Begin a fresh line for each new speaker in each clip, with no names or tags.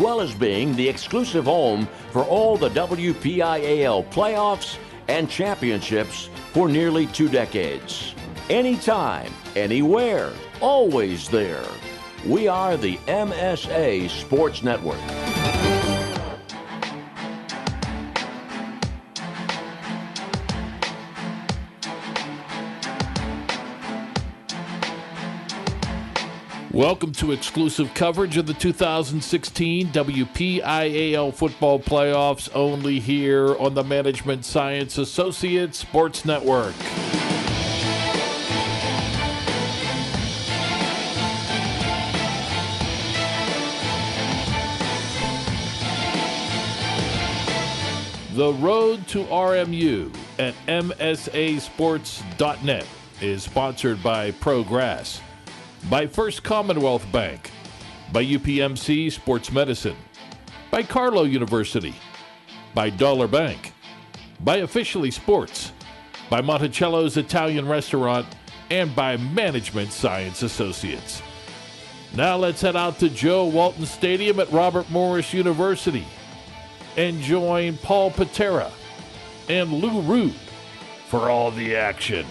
well as being the exclusive home for all the WPIAL playoffs and championships for nearly 2 decades. Anytime, anywhere, always there. We are the MSA Sports Network.
Welcome to exclusive coverage of the 2016 WPIAL football playoffs, only here on the Management Science Associates Sports Network. The road to RMU at MSAsports.net is sponsored by Progress, by First Commonwealth Bank, by UPMC Sports Medicine, by Carlow University, by Dollar Bank, by Officially Sports, by Monticello's Italian Restaurant, and by Management Science Associates. Now let's head out to Joe Walton Stadium at Robert Morris University and join Paul Paterra and Lou Rood for all the action.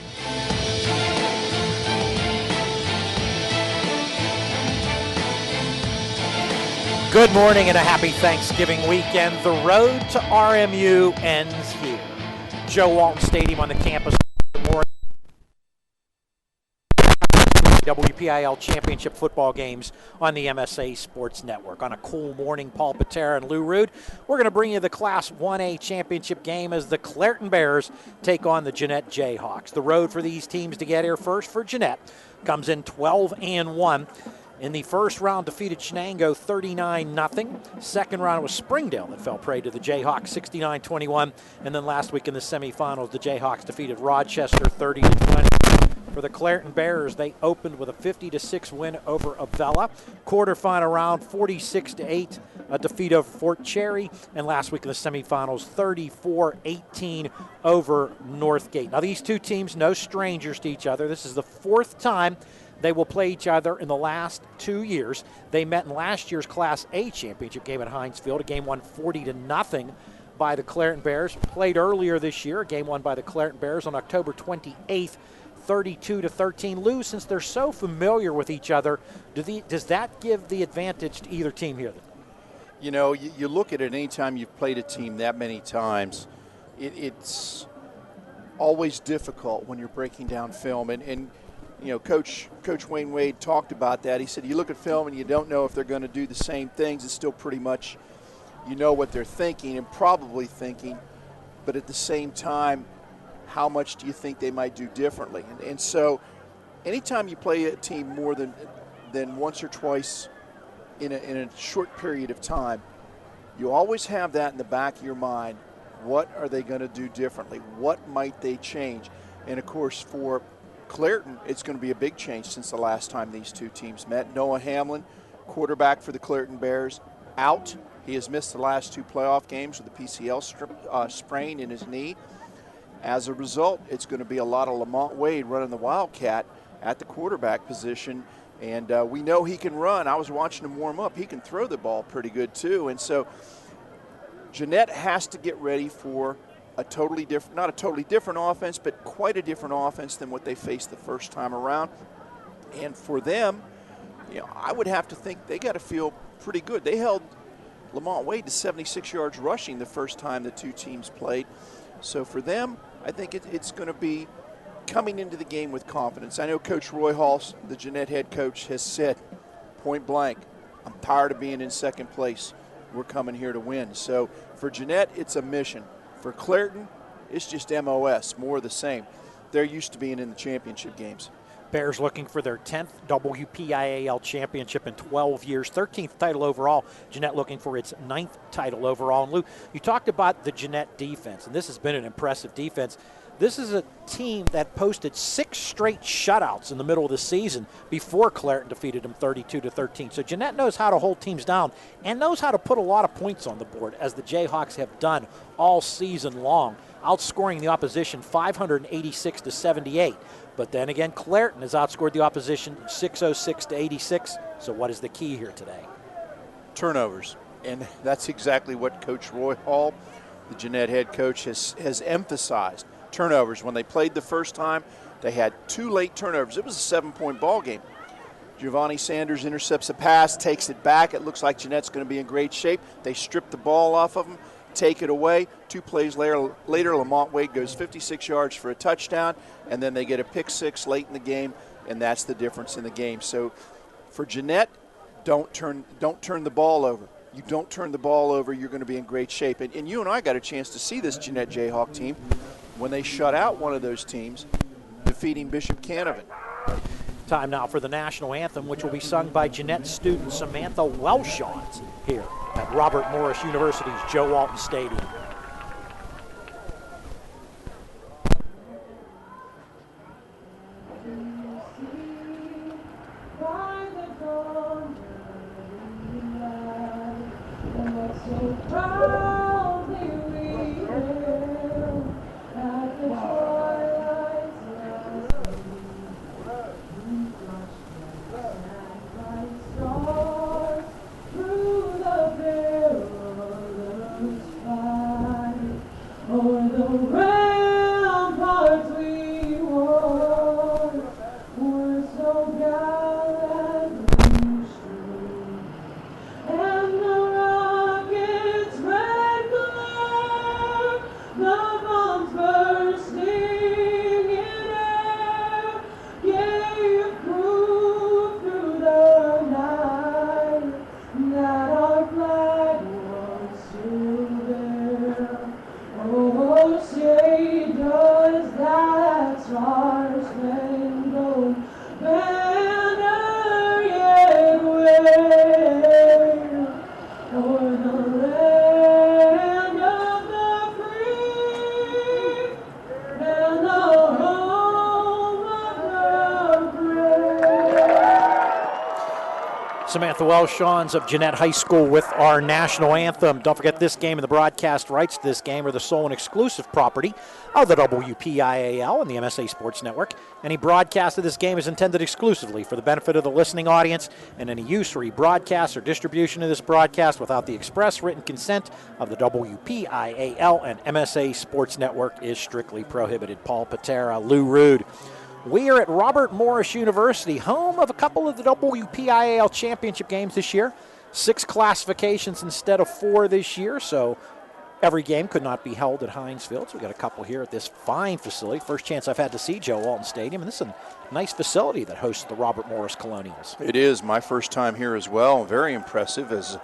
Good morning and a happy Thanksgiving weekend. The road to RMU ends here. Joe Walton Stadium on the campus of WPIAL Championship football games on the MSA Sports Network. On a cool morning, Paul Paterra and Lou Rood, we're going to bring you the Class 1A championship game as the Clairton Bears take on the Janette Jayhawks. The road for these teams to get here first for Janette comes in 12-1. In the first round, defeated Shenango 39-0. Second round was Springdale that fell prey to the Jayhawks 69-21. And then last week in the semifinals, the Jayhawks defeated Rochester 30-20. For the Clairton Bears, they opened with a 50-6 win over Avella. Quarterfinal round, 46-8, a defeat over Fort Cherry. And last week in the semifinals, 34-18 over Northgate. Now these two teams, no strangers to each other. This is the fourth time they will play each other in the last 2 years. They met in last year's Class A championship game at Heinz Field, a game won 40-0 by the Clairton Bears. Played earlier this year, a game won by the Clairton Bears on October 28th, 32-13. Lou, since they're so familiar with each other, does that give the advantage to either team here?
You know, you look at it anytime you've played a team that many times, it's always difficult when you're breaking down film. And you know, Coach Wayne Wade talked about that. He said you look at film and you don't know if they're going to do the same things. It's still pretty much you know what they're thinking and probably thinking, but at the same time, how much do you think they might do differently? And so anytime you play a team more than once or twice in a short period of time, you always have that in the back of your mind. What are they going to do differently? What might they change? And, of course, for Clairton, it's going to be a big change since the last time these two teams met. Noah Hamlin, quarterback for the Clairton Bears, out. He has missed the last 2 playoff games with a PCL sprain in his knee. As a result, it's going to be a lot of Lamont Wade running the Wildcat at the quarterback position. And we know he can run. I was watching him warm up. He can throw the ball pretty good, too. And so Janette has to get ready for a totally different, not a totally different offense, but quite a different offense than what they faced the first time around. And for them, you know, I would have to think they got to feel pretty good. They held Lamont Wade to 76 yards rushing the first time the two teams played. So for them, I think it's going to be coming into the game with confidence. I know Coach Roy Hall, the Janette head coach, has said point blank, I'm tired of being in second place. We're coming here to win. So for Janette, it's a mission. For Clairton, it's just MOS, more of the same. They're used to being in the championship games.
Bears looking for their 10th WPIAL championship in 12 years, 13th title overall. Janette looking for its 9th title overall. And Lou, you talked about the Janette defense, and this has been an impressive defense. This is a team that posted 6 straight shutouts in the middle of the season before Clairton defeated them 32-13. So Janette knows how to hold teams down and knows how to put a lot of points on the board, as the Jayhawks have done all season long, outscoring the opposition 586-78. But then again, Clairton has outscored the opposition 606-86. So what is the key here today?
Turnovers. And that's exactly what Coach Roy Hall, the Jeannette head coach, has emphasized. Turnovers. When they played the first time, they had 2 late turnovers. It was a 7-point ball game. Giovanni Sanders intercepts a pass, takes it back. It looks like Jeanette's going to be in great shape. They strip the ball off of him, take it away. 2 plays later, Lamont Wade goes 56 yards for a touchdown, and then they get a pick 6 late in the game, and that's the difference in the game. So for Jeannette, don't turn the ball over. You don't turn the ball over, you're going to be in great shape. And you and I got a chance to see this Jeannette Jayhawk team when they shut out one of those teams, defeating Bishop Canevin.
Time now for the national anthem, which will be sung by Jeannette student Samantha Welshons here at Robert Morris University's Joe Walton Stadium. Samantha Welshons of Jeannette High School with our national anthem. Don't forget, this game and the broadcast rights to this game are the sole and exclusive property of the WPIAL and the MSA Sports Network. Any broadcast of this game is intended exclusively for the benefit of the listening audience, and any use or rebroadcast or distribution of this broadcast without the express written consent of the WPIAL and MSA Sports Network is strictly prohibited. Paul Paterra, Lou Rood. We are at Robert Morris University, home of a couple of the WPIAL championship games this year. 6 classifications instead of 4 this year, so every game could not be held at Heinz Field. So we got a couple here at this fine facility. First chance I've had to see Joe Walton Stadium, and this is a nice facility that hosts the Robert Morris Colonials.
It is my first time here as well. Very impressive as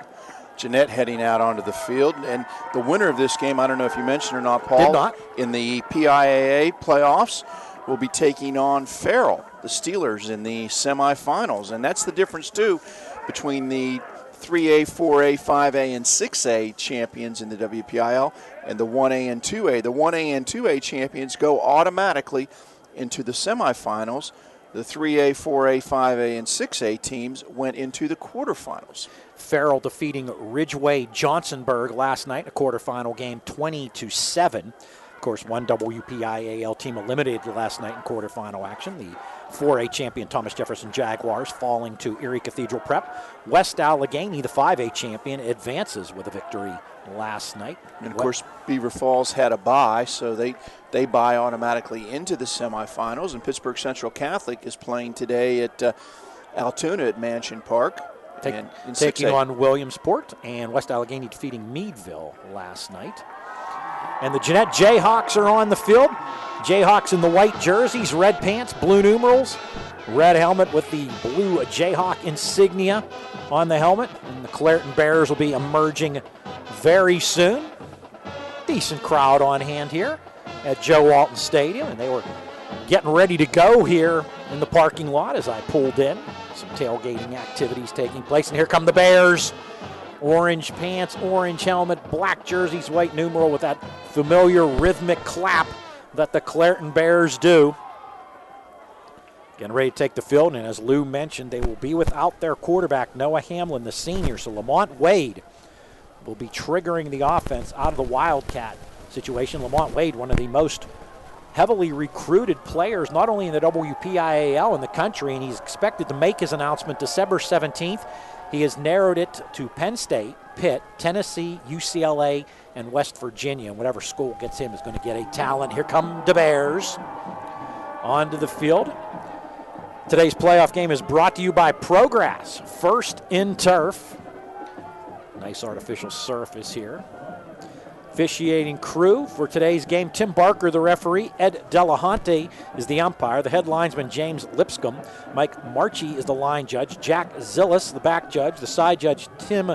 Jeannette heading out onto the field. And the winner of this game, I don't know if you mentioned or not, Paul.
Did not.
In the PIAA playoffs, will be taking on Farrell, the Steelers, in the semifinals. And that's the difference, too, between the 3A, 4A, 5A, and 6A champions in the WPIAL and the 1A and 2A. The 1A and 2A champions go automatically into the semifinals. The 3A, 4A, 5A, and 6A teams went into the quarterfinals.
Farrell defeating Ridgeway Johnsonburg last night in a quarterfinal game, 20-7. Of course, one WPIAL team eliminated last night in quarterfinal action. The 4A champion Thomas Jefferson Jaguars falling to Erie Cathedral Prep. West Allegheny, the 5A champion, advances with a victory last night.
And, of course, Beaver Falls had a bye, so they bye automatically into the semifinals. And Pittsburgh Central Catholic is playing today at Altoona at Mansion Park.
Taking on Williamsport, and West Allegheny defeating Meadville last night. And the Jeannette Jayhawks are on the field. Jayhawks in the white jerseys, red pants, blue numerals, red helmet with the blue Jayhawk insignia on the helmet. And the Clairton Bears will be emerging very soon. Decent crowd on hand here at Joe Walton Stadium, and they were getting ready to go here in the parking lot as I pulled in. Some tailgating activities taking place, and here come the Bears. Orange pants, orange helmet, black jerseys, white numeral with that familiar rhythmic clap that the Clairton Bears do. Getting ready to take the field, and as Lou mentioned, they will be without their quarterback, Noah Hamlin, the senior. So Lamont Wade will be triggering the offense out of the Wildcat situation. Lamont Wade, one of the most heavily recruited players, not only in the WPIAL in the country, and he's expected to make his announcement December 17th. He has narrowed it to Penn State, Pitt, Tennessee, UCLA, and West Virginia. And whatever school gets him is going to get a talent. Here come the Bears onto the field. Today's playoff game is brought to you by Prograss, First in Turf. Nice artificial surface here. Officiating crew for today's game, Tim Barker, the referee. Ed Delahunty is the umpire. The head linesman, James Lipscomb. Mike Marchie is the line judge. Jack Zillis, the back judge. The side judge, Tim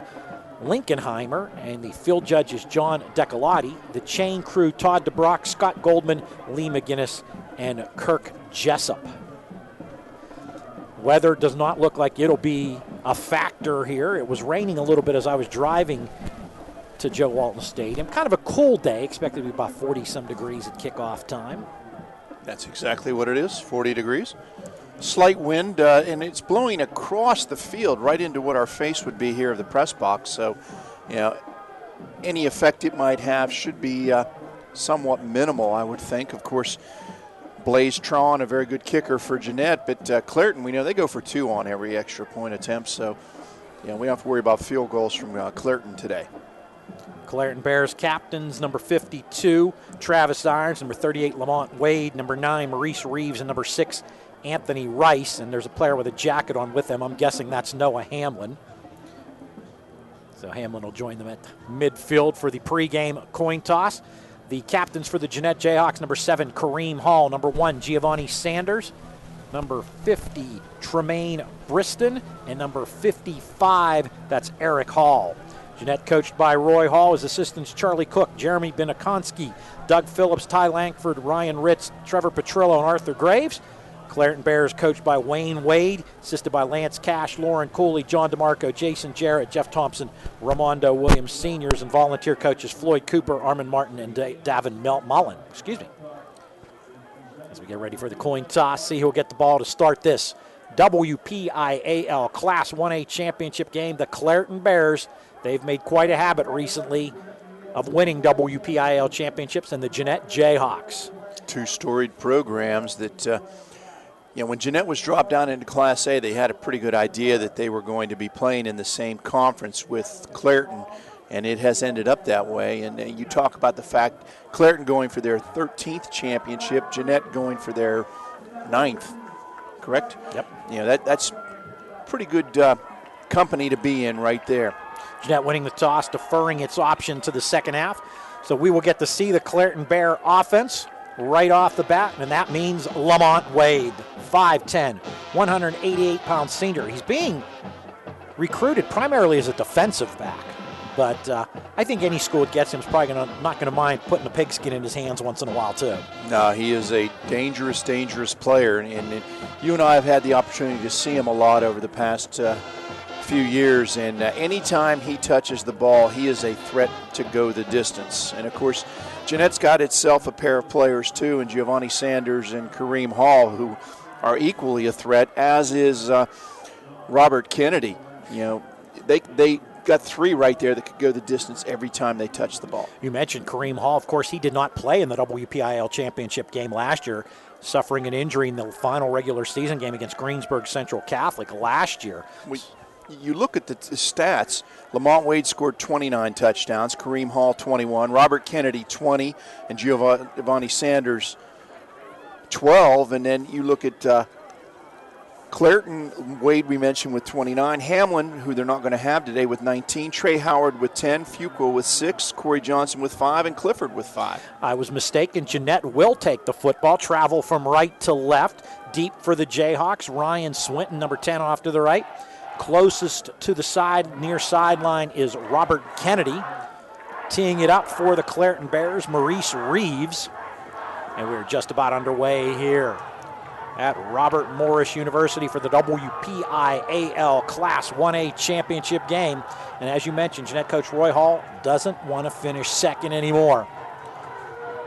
Linkenheimer. And the field judge is John Decalotti. The chain crew, Todd DeBrock, Scott Goldman, Lee McGinnis, and Kirk Jessup. Weather does not look like it'll be a factor here. It was raining a little bit as I was driving to Joe Walton Stadium. Kind of a cool day, expected to be about 40-some degrees at kickoff time.
That's exactly what it is, 40 degrees. Slight wind, and it's blowing across the field right into what our face would be here of the press box. So, you know, any effect it might have should be somewhat minimal, I would think. Of course, Blaze Tron, a very good kicker for Jeannette, but Clairton, we know they go for 2 on every extra point attempt. So, you know, we don't have to worry about field goals from Clairton today.
Clairton Bears captains, number 52, Travis Irons, number 38, Lamont Wade, number 9, Maurice Reeves, and number 6, Anthony Rice. And there's a player with a jacket on with them. I'm guessing that's Noah Hamlin. So Hamlin will join them at midfield for the pregame coin toss. The captains for the Janette Jayhawks, number 7, Kareem Hall, number 1, Giovanni Sanders, number 50, Tremaine Briston, and number 55, that's Eric Hall. Jeannette coached by Roy Hall. His assistants Charlie Cook, Jeremy Binakonski, Doug Phillips, Ty Langford, Ryan Ritz, Trevor Petrillo, and Arthur Graves. Clairton Bears coached by Wayne Wade, assisted by Lance Cash, Lauren Cooley, John DeMarco, Jason Jarrett, Jeff Thompson, Ramondo Williams Seniors, and volunteer coaches Floyd Cooper, Armin Martin, and Davin Mullen. As we get ready for the coin toss, see who'll get the ball to start this WPIAL Class 1A championship game. The Clairton Bears, they've made quite a habit recently of winning WPIAL championships, and the Jeannette Jayhawks. 2
storied programs that, you know, when Jeannette was dropped down into Class A, they had a pretty good idea that they were going to be playing in the same conference with Clairton, and it has ended up that way. And you talk about the fact Clairton going for their 13th championship, Jeannette going for their 9th, correct?
Yep.
You know, that's pretty good company to be in right there.
Jeannette winning the toss, deferring its option to the second half. So we will get to see the Clairton Bear offense right off the bat, and that means Lamont Wade, 5'10", 188-pound senior. He's being recruited primarily as a defensive back, but I think any school that gets him is probably not going to mind putting a pigskin in his hands once in a while, too.
No, he is a dangerous player, and you and I have had the opportunity to see him a lot over the past few years, and anytime he touches the ball, he is a threat to go the distance. And of course, Jeannette's got itself a pair of players too, and Giovanni Sanders and Kareem Hall, who are equally a threat, as is Robert Kennedy. You know, they got 3 right there that could go the distance every time they touch the ball.
You mentioned Kareem Hall. Of course, he did not play in the WPIAL championship game last year, suffering an injury in the final regular season game against Greensburg Central Catholic last year.
You look at the stats, Lamont Wade scored 29 touchdowns, Kareem Hall 21, Robert Kennedy 20, and Giovanni Sanders 12. And then you look at Clairton, Wade we mentioned with 29, Hamlin, who they're not going to have today, with 19, Trey Howard with 10, Fuqua with 6, Corey Johnson with 5, and Clifford with 5.
I was mistaken. Jeannette will take the football, travel from right to left, deep for the Jayhawks. Ryan Swinton, number 10, off to the right. Closest to the near sideline is Robert Kennedy. Teeing it up for the Clairton Bears, Maurice Reeves. And we're just about underway here at Robert Morris University for the WPIAL Class 1A championship game. And as you mentioned, Jeannette coach Roy Hall doesn't want to finish second anymore.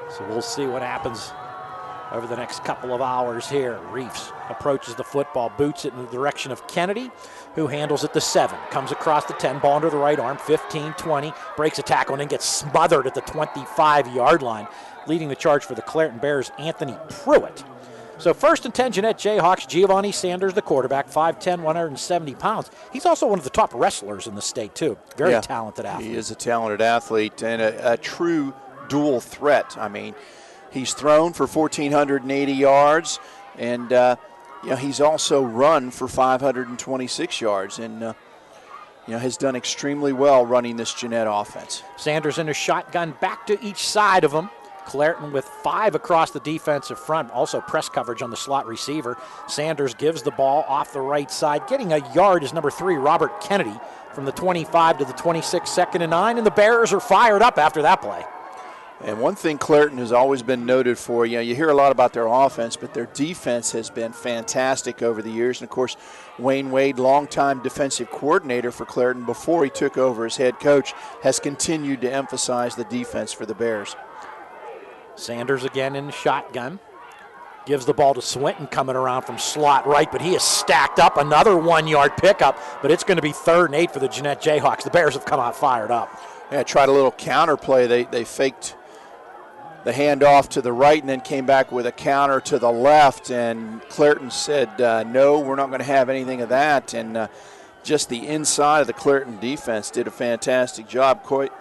So we'll see what happens over the next couple of hours here. Reeves approaches the football, boots it in the direction of Kennedy, who handles it to 7. Comes across the 10, ball under the right arm, 15, 20, breaks a tackle, and then gets smothered at the 25-yard line. Leading the charge for the Clairton Bears, Anthony Pruitt. So 1st and 10, Jeannette Jayhawks. Giovanni Sanders, the quarterback, 5'10", 170 pounds. He's also one of the top wrestlers in the state, too. Very talented athlete.
He is a talented athlete and a true dual threat. I mean, he's thrown for 1,480 yards, and he's also run for 526 yards, and has done extremely well running this Janette offense.
Sanders in a shotgun, back to each side of him. Clairton with 5 across the defensive front, also press coverage on the slot receiver. Sanders gives the ball off the right side. Getting a yard is number 3, Robert Kennedy, from the 25 to the 26, 2nd and 9, and the Bears are fired up after that play.
And one thing Clairton has always been noted for, you hear a lot about their offense, but their defense has been fantastic over the years. And, of course, Wayne Wade, longtime defensive coordinator for Clairton before he took over as head coach, has continued to emphasize the defense for the Bears.
Sanders again in the shotgun. Gives the ball to Swinton coming around from slot right, but he is stacked up. Another 1-yard pickup, but it's going to be 3rd and 8 for the Jeannette Jayhawks. The Bears have come out fired up.
Yeah, tried a little counter play. They faked the handoff to the right and then came back with a counter to the left, and Clairton said, no, we're not going to have anything of that. And just the inside of the Clairton defense did a fantastic job. Coit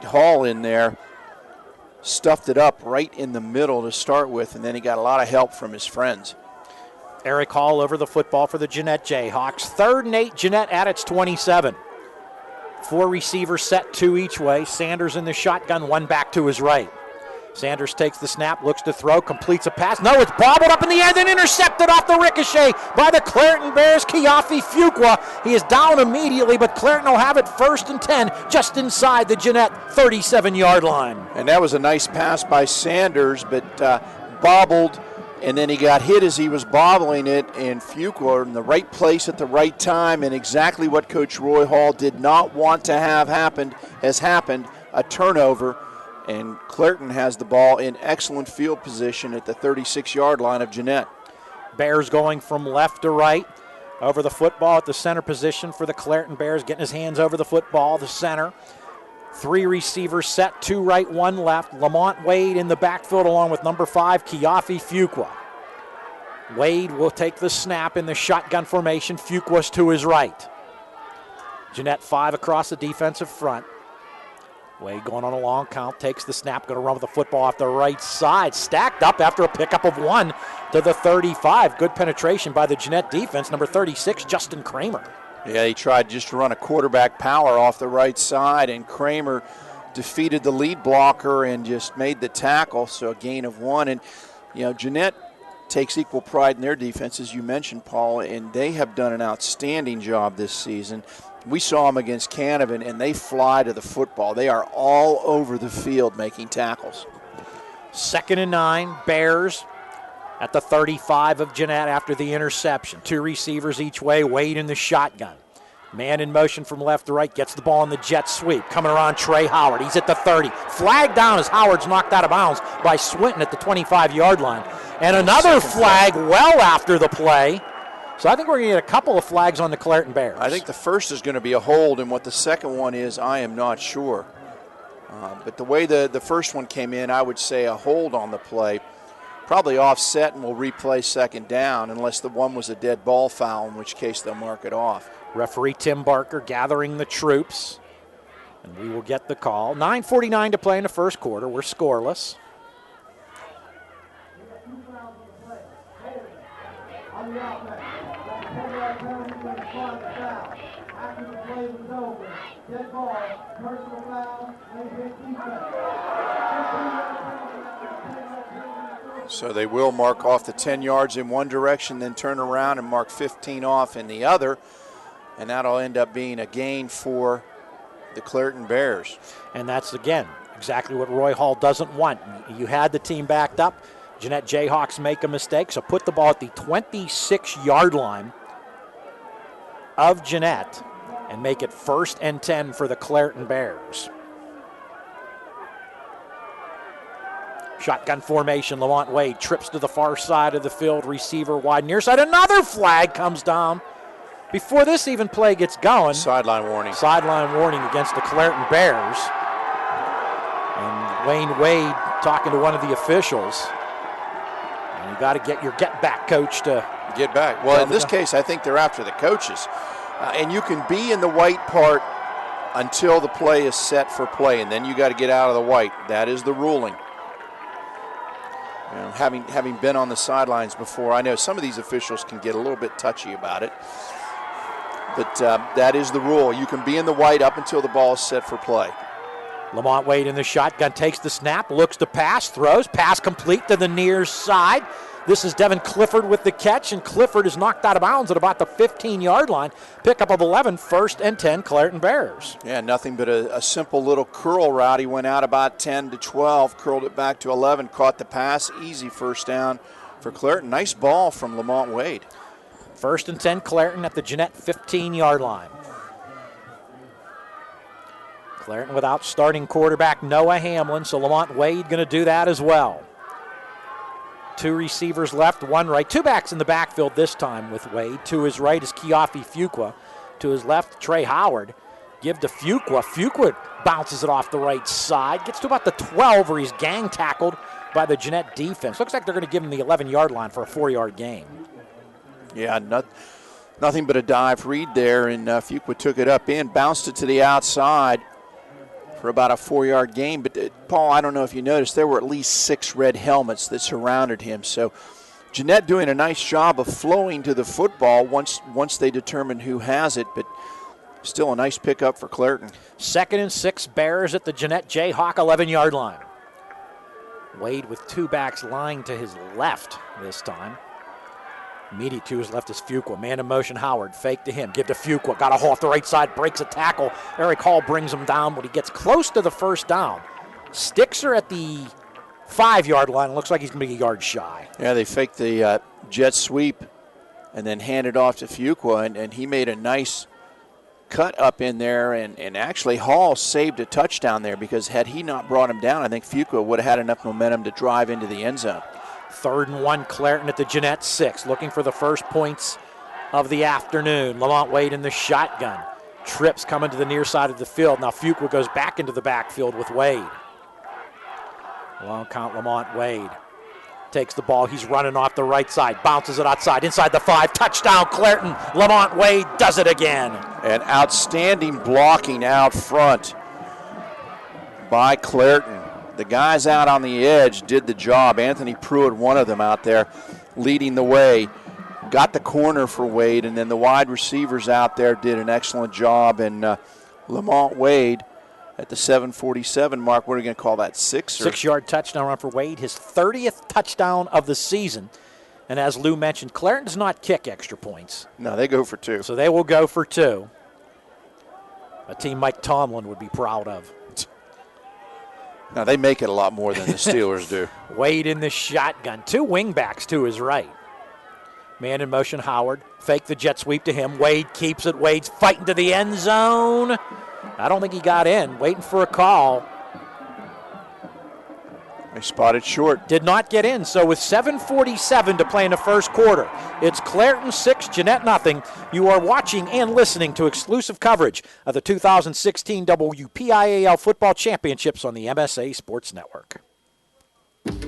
Hall in there stuffed it up right in the middle to start with, and then he got a lot of help from his friends.
Eric Hall over the football for the Jeannette Jayhawks. 3rd and 8, Jeannette at its 27. 4 receivers set, 2 each way. Sanders in the shotgun, 1 back to his right. Sanders takes the snap, looks to throw, completes a pass. No, it's bobbled up in the air, then intercepted off the ricochet by the Clairton Bears, Kiafi Fuqua. He is down immediately, but Clairton will have it 1st and 10, just inside the Jeannette 37-yard line.
And that was a nice pass by Sanders, but bobbled, and then he got hit as he was bobbling it, and Fuqua in the right place at the right time, and exactly what Coach Roy Hall did not want to have happened has happened, a turnover. And Clairton has the ball in excellent field position at the 36-yard line of Janette.
Bears going from left to right. Over the football at the center position for the Clairton Bears, getting his hands over the football, the center. 3 receivers set, 2 right, 1 left. Lamont Wade in the backfield along with number 5, Kiafi Fuqua. Wade will take the snap in the shotgun formation. Fuqua's to his right. Janette 5 across the defensive front. Wade going on a long count, takes the snap, going to run with the football off the right side. Stacked up after a pickup of 1 to the 35. Good penetration by the Jeannette defense, number 36, Justin Kramer.
Yeah, he tried just to run a quarterback power off the right side, and Kramer defeated the lead blocker and just made the tackle, so a gain of 1. And, Jeannette takes equal pride in their defense, as you mentioned, Paul, and they have done an outstanding job this season. We saw them against Canavan, and they fly to the football. They are all over the field making tackles.
2nd and 9, Bears at the 35 of Janette after the interception. 2 receivers each way, Wade in the shotgun. Man in motion from left to right, gets the ball in the jet sweep. Coming around Trey Howard, he's at the 30. Flag down as Howard's knocked out of bounds by Swinton at the 25-yard line. And another flag well after the play. So I think we're going to get a couple of flags on the Clairton Bears.
I think the first is going to be a hold, and what the second one is, I am not sure. But the way the first one came in, I would say a hold on the play. Probably offset, and we'll replay 2nd down, unless the one was a dead ball foul, in which case they'll mark it off.
Referee Tim Barker gathering the troops, and we will get the call. 9:49 to play in the first quarter. We're scoreless.
So they will mark off the 10 yards in one direction, then turn around and mark 15 off in the other, and that'll end up being a gain for the Clairton Bears.
And that's, again, exactly what Roy Hall doesn't want. You had the team backed up. Jeannette Jayhawks make a mistake, so put the ball at the 26-yard line of Jeannette and make it 1st and 10 for the Clairton Bears. Shotgun formation, Lamont Wade trips to the far side of the field, receiver wide near side. Another flag comes down before this even play gets going.
Sideline warning.
Sideline warning against the Clairton Bears. And Wayne Wade talking to one of the officials. And you got to get your get-back coach to
get back. Well, in this case, I think they're after the coaches. And you can be in the white part until the play is set for play, and then you got to get out of the white. That is the ruling. You know, having been on the sidelines before, I know some of these officials can get a little bit touchy about it. But that is the rule. You can be in the white up until the ball is set for play.
Lamont Wade in the shotgun, takes the snap, looks to pass, throws, pass complete to the near side. This is Devin Clifford with the catch, and Clifford is knocked out of bounds at about the 15-yard line. Pickup of 11, 1st and 10, Clairton Bears.
Yeah, nothing but a simple little curl route. He went out about 10 to 12, curled it back to 11, caught the pass, easy first down for Clairton. Nice ball from Lamont Wade.
1st and 10, Clairton at the Janette 15-yard line. Clairton without starting quarterback Noah Hamlin, so Lamont Wade going to do that as well. 2 receivers left, 1 right. 2 backs in the backfield this time with Wade. To his right is Keofi Fuqua. To his left, Trey Howard. Give to Fuqua. Fuqua bounces it off the right side. Gets to about the 12 where he's gang tackled by the Jeannette defense. Looks like they're going to give him the 11-yard line for a 4-yard gain.
Yeah, nothing but a dive read there, and Fuqua took it up in, bounced it to the outside for about a 4-yard gain. But, Paul, I don't know if you noticed, there were at least 6 red helmets that surrounded him. So Jeannette doing a nice job of flowing to the football once they determine who has it, but still a nice pickup for Clairton. 2nd
and 6, Bears at the Jeannette Jayhawk 11-yard line. Wade with 2 backs lying to his left this time. Immediate to his left is Fuqua. Man in motion, Howard. Fake to him. Give to Fuqua. Got a haul off the right side. Breaks a tackle. Eric Hall brings him down, but he gets close to the first down. Sticks her at the 5-yard line. Looks like he's going to be a yard shy.
Yeah, they faked the jet sweep and then handed off to Fuqua, and he made a nice cut up in there, and actually Hall saved a touchdown there, because had he not brought him down, I think Fuqua would have had enough momentum to drive into the end zone.
3rd and 1, Clairton at the Jeannette 6, looking for the first points of the afternoon. Lamont Wade in the shotgun. Trips coming to the near side of the field. Now Fuqua goes back into the backfield with Wade. Long count, Lamont Wade takes the ball. He's running off the right side. Bounces it outside. Inside the 5. Touchdown, Clairton. Lamont Wade does it again.
And outstanding blocking out front by Clairton. The guys out on the edge did the job. Anthony Pruitt, one of them out there, leading the way. Got the corner for Wade, and then the wide receivers out there did an excellent job. And Lamont Wade at the 7:47 mark, what are you going to call that, 6?
6-yard touchdown run for Wade, his 30th touchdown of the season. And as Lou mentioned, Clairton does not kick extra points.
No, they go for 2.
So they will go for 2. A team Mike Tomlin would be proud of.
Now, they make it a lot more than the Steelers do.
Wade in the shotgun. 2 wingbacks to his right. Man in motion, Howard. Fake the jet sweep to him. Wade keeps it. Wade's fighting to the end zone. I don't think he got in. Waiting for a call.
They spotted short.
Did not get in. So with 7:47 to play in the first quarter, it's Clairton 6, Jeannette nothing. You are watching and listening to exclusive coverage of the 2016 WPIAL Football Championships on the MSA Sports Network.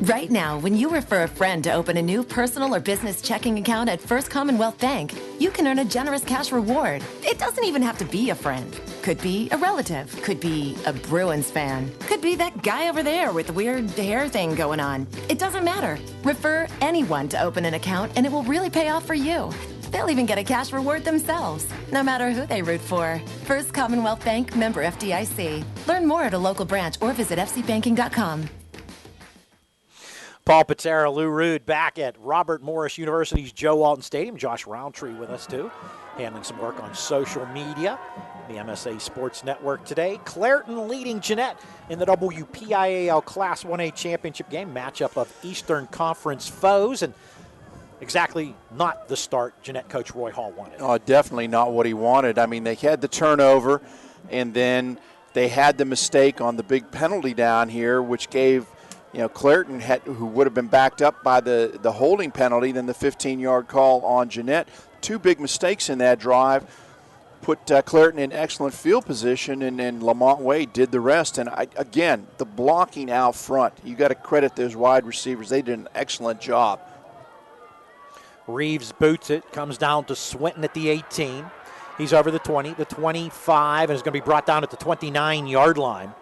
Right now, when you refer a friend to open a new personal or business checking account at First Commonwealth Bank, you can earn a generous cash reward. It doesn't even have to be a friend. Could be a relative. Could be a Bruins fan. Could be that guy over there with the weird hair thing going on. It doesn't matter. Refer anyone to open an account, and it will really pay off for you. They'll even get a cash reward themselves, no matter who they root for. First Commonwealth Bank, member FDIC. Learn more at a local branch or visit fcbanking.com.
Paul Paterra, Lou Rood back at Robert Morris University's Joe Walton Stadium. Josh Roundtree with us too, handling some work on social media. The MSA Sports Network today. Clairton leading Jeannette in the WPIAL Class 1A championship game. Matchup of Eastern Conference foes, and exactly not the start Jeannette coach Roy Hall wanted.
Oh, definitely not what he wanted. I mean, they had the turnover, and then they had the mistake on the big penalty down here, which gave Clairton, who would have been backed up by the holding penalty, then the 15-yard call on Jeannette. 2 big mistakes in that drive put Clairton in excellent field position, and then Lamont Wade did the rest. And, again, the blocking out front, you got to credit those wide receivers. They did an excellent job
Reeves boots it, comes down to Swinton at the 18. He's over the 20, the 25, and is going to be brought down at the 29-yard line.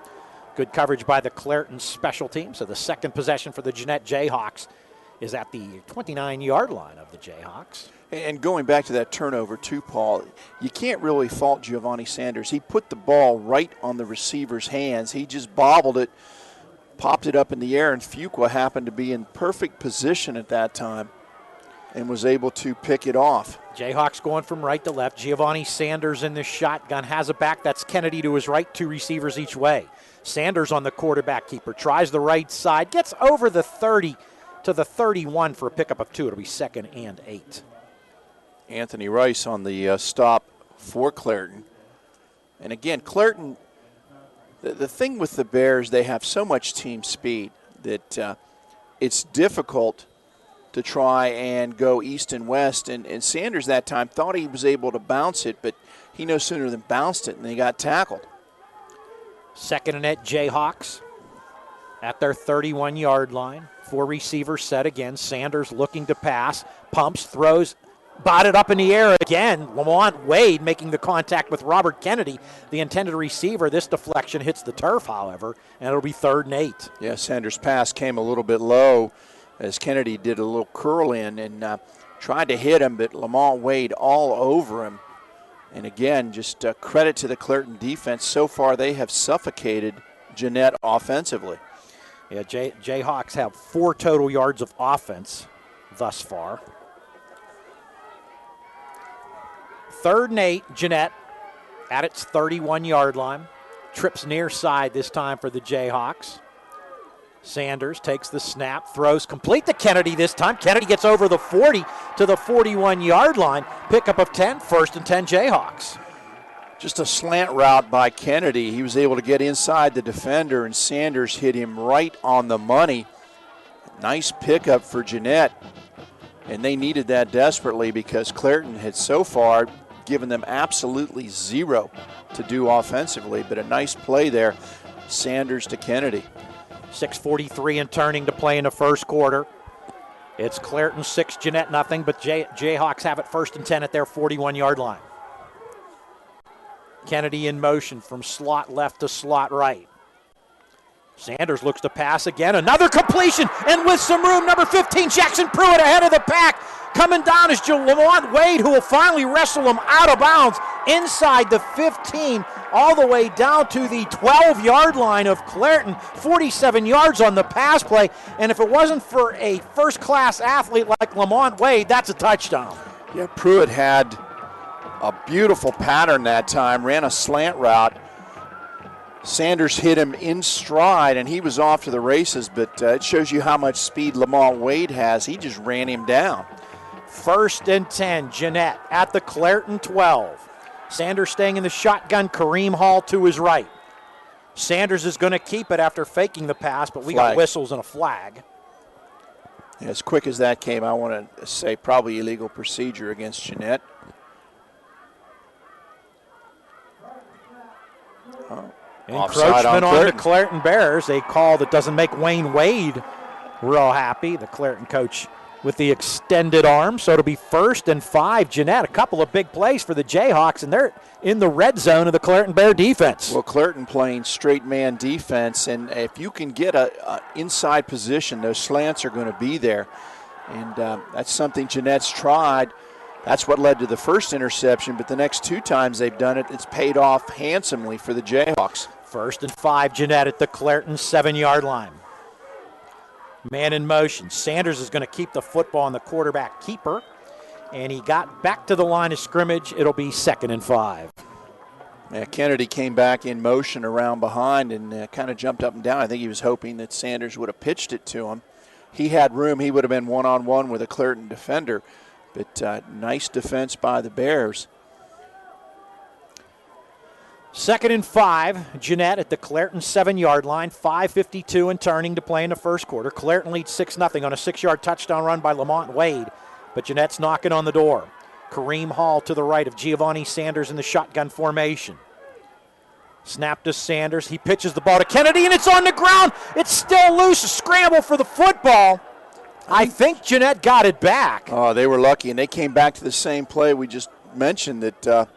Good coverage by the Clairton special team. So the second possession for the Janette Jayhawks is at the 29-yard line of the Jayhawks.
And going back to that turnover too, Paul, you can't really fault Giovanni Sanders. He put the ball right on the receiver's hands. He just bobbled it, popped it up in the air, and Fuqua happened to be in perfect position at that time and was able to pick it off.
Jayhawks going from right to left. Giovanni Sanders in the shotgun, has it back. That's Kennedy to his right, 2 receivers each way. Sanders on the quarterback keeper, tries the right side, gets over the 30 to the 31 for a pickup of 2. It'll be 2nd and 8.
Anthony Rice on the stop for Clairton. And again, Clairton, the thing with the Bears, they have so much team speed that it's difficult to try and go east and west. And Sanders that time thought he was able to bounce it, but he no sooner than bounced it and they got tackled.
2nd and 8 Jayhawks at their 31-yard line. 4 receivers set again. Sanders looking to pass, pumps, throws, botted up in the air again. Lamont Wade making the contact with Robert Kennedy, the intended receiver. This deflection hits the turf, however, and it'll be 3rd and 8.
Yeah, Sanders' pass came a little bit low as Kennedy did a little curl in and tried to hit him, but Lamont Wade all over him. And again, just credit to the Clairton defense. So far, they have suffocated Janette offensively.
Yeah, Jayhawks have 4 total yards of offense thus far. 3rd and 8, Janette at its 31-yard line. Trips near side this time for the Jayhawks. Sanders takes the snap, throws complete to Kennedy this time. Kennedy gets over the 40 to the 41-yard line. Pickup of 10, 1st and 10 Jayhawks.
Just a slant route by Kennedy. He was able to get inside the defender, and Sanders hit him right on the money. Nice pickup for Janette, and they needed that desperately because Clairton had so far given them absolutely zero to do offensively, but a nice play there. Sanders to Kennedy.
6:43 and turning to play in the first quarter. It's Clairton 6, Janette nothing, but Jayhawks have it 1st and 10 at their 41-yard line. Kennedy in motion from slot left to slot right. Sanders looks to pass again. Another completion, and with some room, number 15, Jackson Pruitt ahead of the pack. Coming down is Lamont Wade, who will finally wrestle him out of bounds inside the 15, all the way down to the 12-yard line of Clairton. 47 yards on the pass play, and if it wasn't for a first-class athlete like Lamont Wade, that's a touchdown.
Yeah, Pruitt had a beautiful pattern that time, ran a slant route. Sanders hit him in stride, and he was off to the races, but it shows you how much speed Lamont Wade has. He just ran him down.
1st and 10, Janette at the Clairton 12. Sanders staying in the shotgun, Kareem Hall to his right. Sanders is going to keep it after faking the pass, but we got whistles and a flag.
Yeah, as quick as that came, I want to say probably illegal procedure against Janette.
Encroachment on the Clairton Bears, a call that doesn't make Wayne Wade real happy. The Clairton coach with the extended arm, so it'll be 1st and 5. Janette, a couple of big plays for the Jayhawks, and they're in the red zone of the Clairton Bear defense.
Well, Clairton playing straight man defense, and if you can get a inside position, those slants are going to be there, and that's something Janette's tried. That's what led to the first interception, but the next 2 times they've done it, it's paid off handsomely for the Jayhawks.
1st and 5, Janette at the Clairton 7-yard line. Man in motion. Sanders is going to keep the football on the quarterback keeper, and he got back to the line of scrimmage. It'll be 2nd and 5.
Yeah, Kennedy came back in motion around behind and kind of jumped up and down. I think he was hoping that Sanders would have pitched it to him. He had room. He would have been one-on-one with a Clairton defender, but nice defense by the Bears.
2nd and 5, Janette at the Clairton 7-yard line, 5:52 and turning to play in the first quarter. Clairton leads 6-0 on a 6-yard touchdown run by Lamont Wade, but Janette's knocking on the door. Kareem Hall to the right of Giovanni Sanders in the shotgun formation. Snap to Sanders. He pitches the ball to Kennedy, and it's on the ground. It's still loose. A scramble for the football. I think Jeannette got it back.
Oh, they were lucky, and they came back to the same play we just mentioned that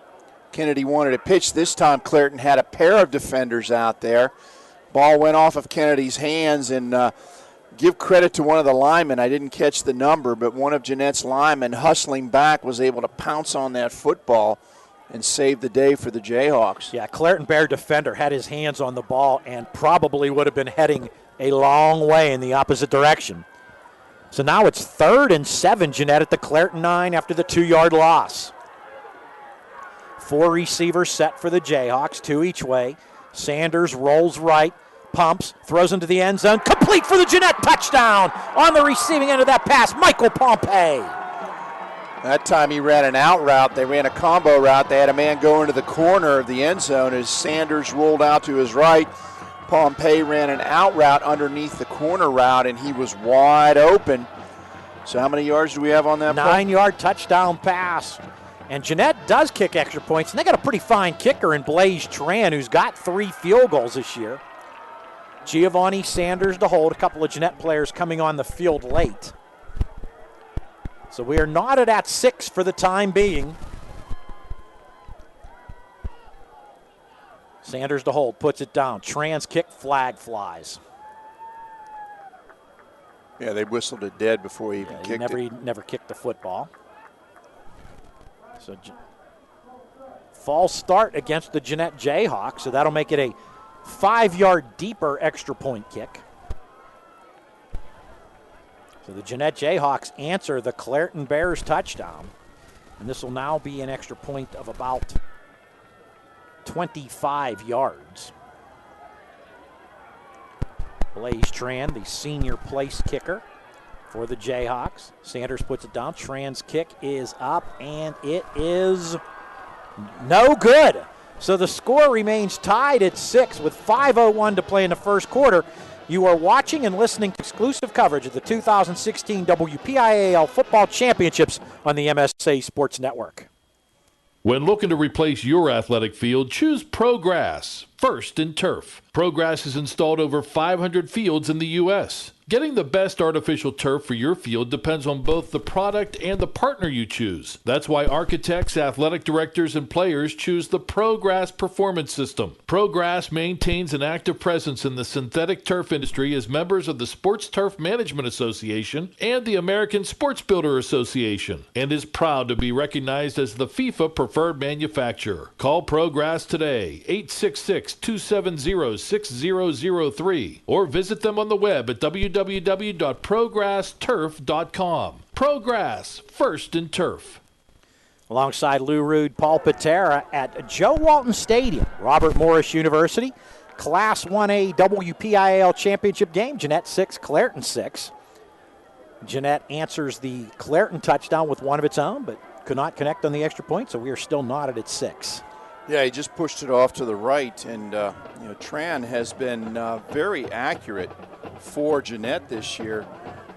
Kennedy wanted to pitch. This time Clairton had a pair of defenders out there. Ball went off of Kennedy's hands, and give credit to one of the linemen. I didn't catch the number, but one of Jeanette's linemen hustling back was able to pounce on that football and save the day for the Jayhawks.
Yeah, Clairton Bear defender had his hands on the ball and probably would have been heading a long way in the opposite direction. So now it's 3rd and 7, Jeannette at the Clairton 9 after the 2-yard loss. 4 receivers set for the Jayhawks, 2 each way. Sanders rolls right, pumps, throws into the end zone, complete for the Jeannette touchdown. On the receiving end of that pass, Michael Pompey.
That time he ran an out route. They ran a combo route. They had a man go into the corner of the end zone as Sanders rolled out to his right. Pompey ran an out route underneath the corner route, and he was wide open. So how many yards do we have on that play?
9-yard touchdown pass. And Jeannette does kick extra points, and they got a pretty fine kicker in Blaze Tran, who's got 3 field goals this year. Giovanni Sanders to hold. A couple of Jeannette players coming on the field late. So we are knotted at 6 for the time being. Sanders to hold, puts it down. Tran's kick, flag flies.
Yeah, they whistled it dead before he even kicked it.
He never kicked the football. So false start against the Jeannette Jayhawks, so that'll make it a 5-yard deeper extra point kick. So the Jeannette Jayhawks answer the Clairton Bears touchdown, and this will now be an extra point of about 25 yards. Blaze Tran, the senior place kicker for the Jayhawks. Sanders puts it down. Tran's kick is up, and it is no good. So the score remains tied at 6 with 5:01 to play in the first quarter. You are watching and listening to exclusive coverage of the 2016 WPIAL Football Championships on the MSA Sports Network.
When looking to replace your athletic field, choose ProGrass, first in turf. ProGrass has installed over 500 fields in the U.S. Getting the best artificial turf for your field depends on both the product and the partner you choose. That's why architects, athletic directors, and players choose the ProGrass Performance System. ProGrass maintains an active presence in the synthetic turf industry as members of the Sports Turf Management Association and the American Sports Builder Association, and is proud to be recognized as the FIFA preferred manufacturer. Call ProGrass today, 866-270-6003, or visit them on the web at www.progressturf.com. ProGrass, first in turf.
Alongside Lou Rood, Paul Paterra at Joe Walton Stadium, Robert Morris University, Class 1A WPIAL Championship game, Jeannette 6, Clairton 6. Jeannette answers the Clairton touchdown with one of its own, but could not connect on the extra point, so we are still knotted at 6.
Yeah, he just pushed it off to the right, and Tran has been very accurate for Jeannette this year.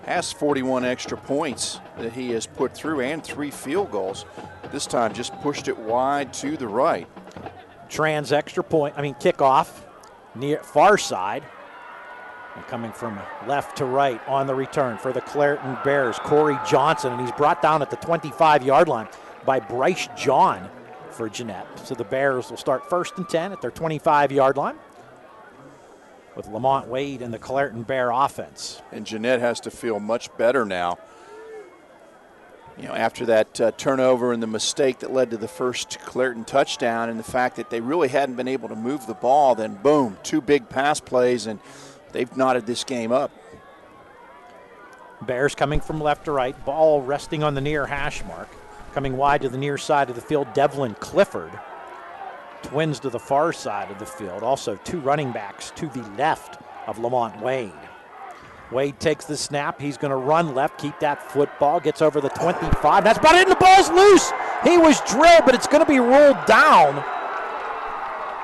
Has 41 extra points that he has put through and 3 field goals. This time just pushed it wide to the right.
Tran's kickoff near far side. And coming from left to right on the return for the Clairton Bears, Corey Johnson, and he's brought down at the 25-yard line by Bryce John for Jeannette. So the Bears will start 1st and 10 at their 25-yard line with Lamont Wade and the Clairton Bear offense.
And Jeannette has to feel much better now. After that turnover and the mistake that led to the first Clairton touchdown, and the fact that they really hadn't been able to move the ball, then boom, 2 big pass plays, and they've knotted this game up.
Bears coming from left to right, ball resting on the near hash mark. Coming wide to the near side of the field, Devlin Clifford. Twins to the far side of the field. Also 2 running backs to the left of Lamont Wade. Wade takes the snap. He's going to run left, keep that football. Gets over the 25. That's about it, and the ball's loose. He was drilled, but it's going to be ruled down.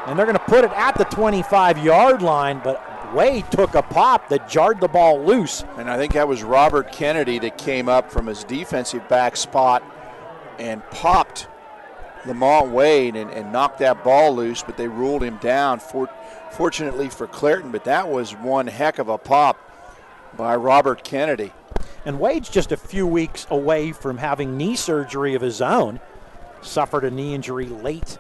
And they're going to put it at the 25-yard line, but Wade took a pop that jarred the ball loose.
And I think that was Robert Kennedy that came up from his defensive back spot and popped Lamont Wade and knocked that ball loose, but they ruled him down, fortunately for Clairton. But that was one heck of a pop by Robert Kennedy.
And Wade's just a few weeks away from having knee surgery of his own. Suffered a knee injury late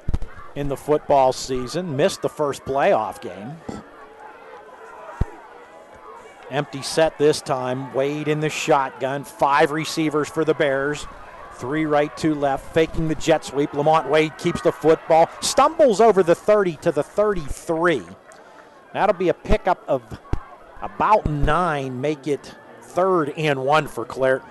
in the football season, missed the first playoff game. Empty set this time. Wade in the shotgun. 5 receivers for the Bears. 3 right, 2 left, faking the jet sweep. Lamont Wade keeps the football, stumbles over the 30 to the 33. That'll be a pickup of about 9, make it 3rd and 1 for Clairton.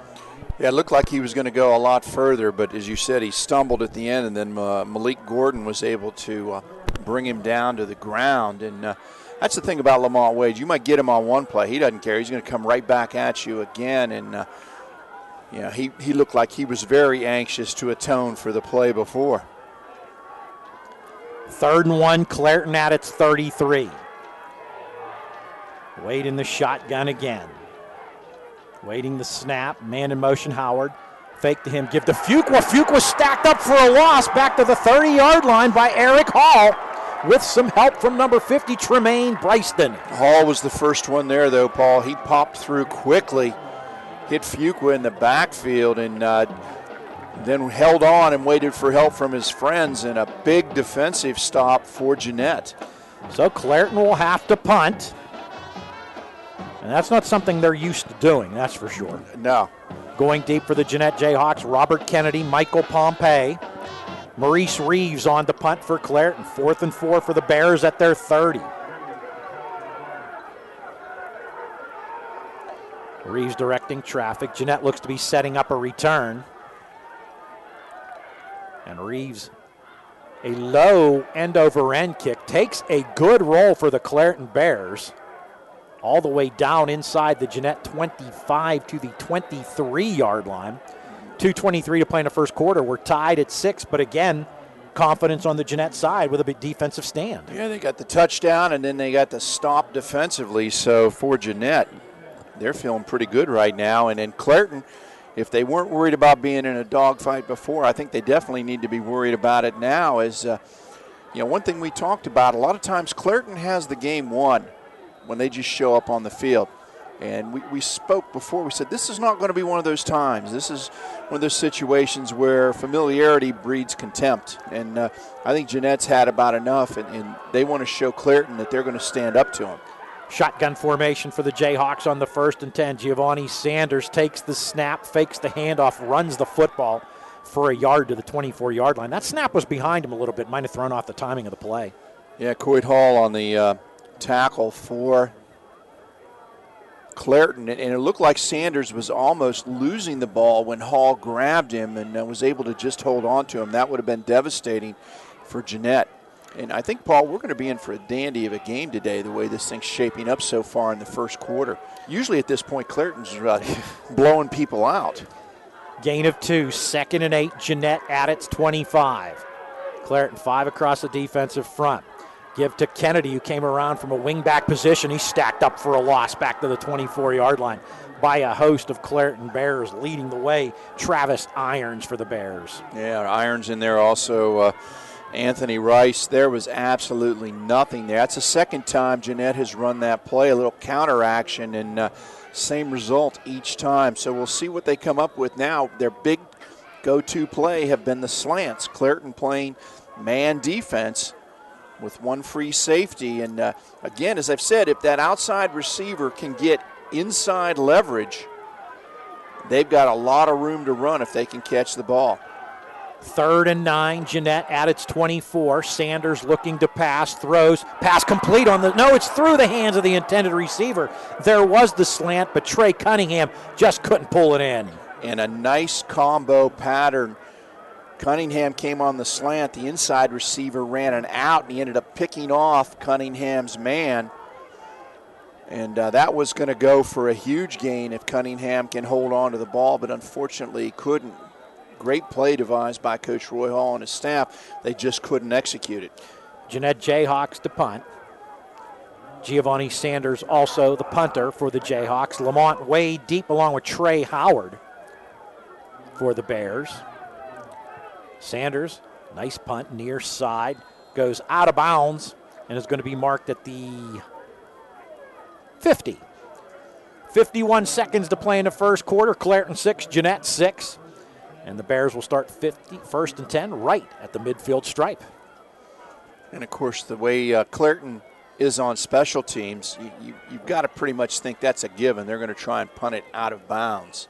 Yeah, it looked like he was going to go a lot further, but as you said, he stumbled at the end, and then Malik Gordon was able to bring him down to the ground. And that's the thing about Lamont Wade. You might get him on one play. He doesn't care. He's going to come right back at you again. And, he looked like he was very anxious to atone for the play before.
3rd and 1, Clairton at its 33. Wade in the shotgun again. Waiting the snap, man in motion, Howard. Fake to him, give to Fuqua. Fuqua stacked up for a loss back to the 30-yard line by Eric Hall with some help from number 50, Tremaine Bryston.
Hall was the first one there, though, Paul. He popped through quickly, hit Fuqua in the backfield, and then held on and waited for help from his friends, and a big defensive stop for Jeannette.
So Clairton will have to punt. And that's not something they're used to doing, that's for sure.
No.
Going deep for the Janette Jayhawks, Robert Kennedy, Michael Pompey. Maurice Reeves on to punt for Clairton. 4th and 4 for the Bears at their 30. Reeves directing traffic. Janette looks to be setting up a return. And Reeves, a low end-over-end kick, takes a good roll for the Clairton Bears. All the way down inside the Janette 25 to the 23-yard line. 2:23 to play in the first quarter. We're tied at 6, but again, confidence on the Janette side with a big defensive stand.
Yeah, they got the touchdown, and then they got the stop defensively. So for Janette, they're feeling pretty good right now. And in Clairton, if they weren't worried about being in a dogfight before, I think they definitely need to be worried about it now. As one thing we talked about, a lot of times Clairton has the game won when they just show up on the field. And we spoke before, we said this is not going to be one of those times. This is one of those situations where familiarity breeds contempt. And I think Jeanette's had about enough, and they want to show Clairton that they're going to stand up to him.
Shotgun formation for the Jayhawks on the 1st and 10. Giovanni Sanders takes the snap, fakes the handoff, runs the football for a yard to the 24-yard line. That snap was behind him a little bit, might have thrown off the timing of the play.
Yeah, Coyd Hall on the tackle for Clairton, and it looked like Sanders was almost losing the ball when Hall grabbed him and was able to just hold on to him. That would have been devastating for Jeannette. And I think, Paul, we're going to be in for a dandy of a game today, the way this thing's shaping up so far in the first quarter. Usually at this point, Clairton's blowing people out.
Gain of 2, 2nd and 8, Jeannette at its 25. Clairton 5 across the defensive front. Give to Kennedy, who came around from a wingback position. He stacked up for a loss back to the 24-yard line by a host of Clairton Bears. Leading the way, Travis Irons for the Bears.
Yeah, Irons in there also. Anthony Rice, there was absolutely nothing there. That's the second time Jeannette has run that play, a little counter action, and same result each time. So we'll see what they come up with now. Their big go-to play have been the slants. Clairton playing man defense with one free safety. And again, as I've said, if that outside receiver can get inside leverage, they've got a lot of room to run if they can catch the ball.
3rd and 9, Jeannette at its 24. Sanders looking to pass, throws, pass complete on the, no, it's through the hands of the intended receiver. There was the slant, but Trey Cunningham just couldn't pull it in.
And a nice combo pattern. Cunningham came on the slant. The inside receiver ran an out, and he ended up picking off Cunningham's man. And that was going to go for a huge gain if Cunningham can hold on to the ball, but unfortunately he couldn't. Great play devised by Coach Roy Hall and his staff. They just couldn't execute it.
Janette Jayhawks to punt. Giovanni Sanders also the punter for the Jayhawks. Lamont Wade deep along with Trey Howard for the Bears. Sanders, nice punt, near side, goes out of bounds and is going to be marked at the 50. 51 seconds to play in the first quarter. Clairton 6, Jeannette 6. And the Bears will start 1st and 10 right at the midfield stripe.
And, of course, the way Clairton is on special teams, you've got to pretty much think that's a given. They're going to try and punt it out of bounds.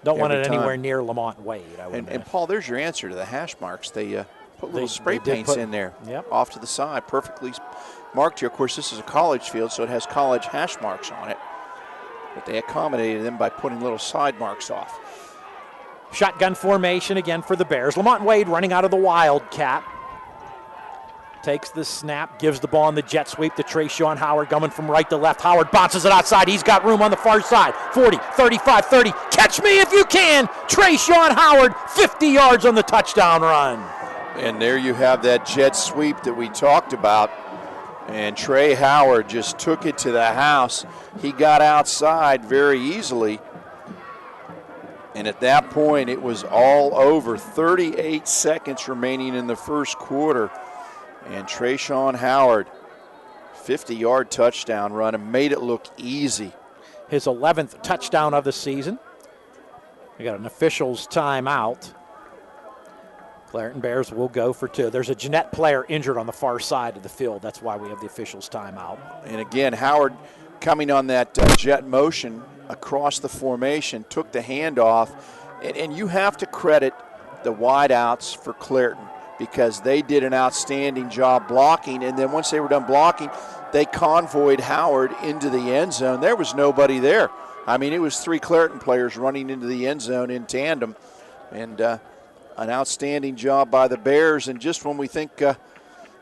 Don't want it anywhere near Lamont Wade.
And Paul, there's your answer to the hash marks. They put little spray paints in there off to the side, perfectly marked here. Of course, this is a college field, so it has college hash marks on it. But they accommodated them by putting little side marks off.
Shotgun formation again for the Bears. Lamont Wade running out of the Wildcat. Takes the snap, gives the ball on the jet sweep to Trayshawn Howard, coming from right to left. Howard bounces it outside. He's got room on the far side. 40, 35, 30. Catch me if you can. Trayshawn Howard, 50 yards on the touchdown run.
And there you have that jet sweep that we talked about. And Trey Howard just took it to the house. He got outside very easily. And at that point, it was all over. 38 seconds remaining in the first quarter. And Trayshawn Howard, 50-yard touchdown run, and made it look easy.
His 11th touchdown of the season. We got an official's timeout. Clairton Bears will go for 2. There's a Janette player injured on the far side of the field. That's why we have the official's timeout.
And again, Howard coming on that jet motion across the formation, took the handoff. And you have to credit the wideouts for Clairton, because they did an outstanding job blocking, and then once they were done blocking, they convoyed Howard into the end zone. There was nobody there. I mean, it was 3 Clairton players running into the end zone in tandem, and an outstanding job by the Bears. And just when we think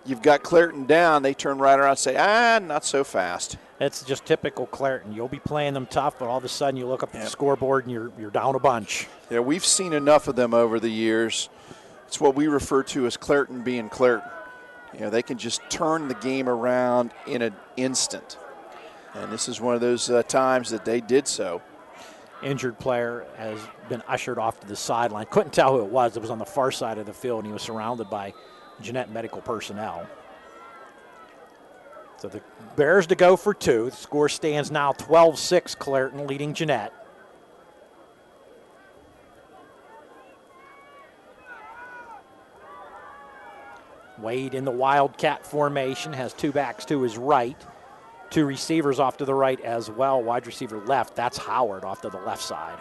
you've got Clairton down, they turn right around and say, not so fast.
It's just typical Clairton. You'll be playing them tough, but all of a sudden you look up at the scoreboard and you're down a bunch.
Yeah, we've seen enough of them over the years. It's what we refer to as Clairton being Clairton. You know, they can just turn the game around in an instant. And this is one of those times that they did so.
Injured player has been ushered off to the sideline. Couldn't tell who it was. It was on the far side of the field, and he was surrounded by Jeannette medical personnel. So the Bears to go for 2. The score stands now 12-6, Clairton leading Jeannette. Wade in the Wildcat formation, has 2 backs to his right. 2 receivers off to the right as well. Wide receiver left, that's Howard off to the left side.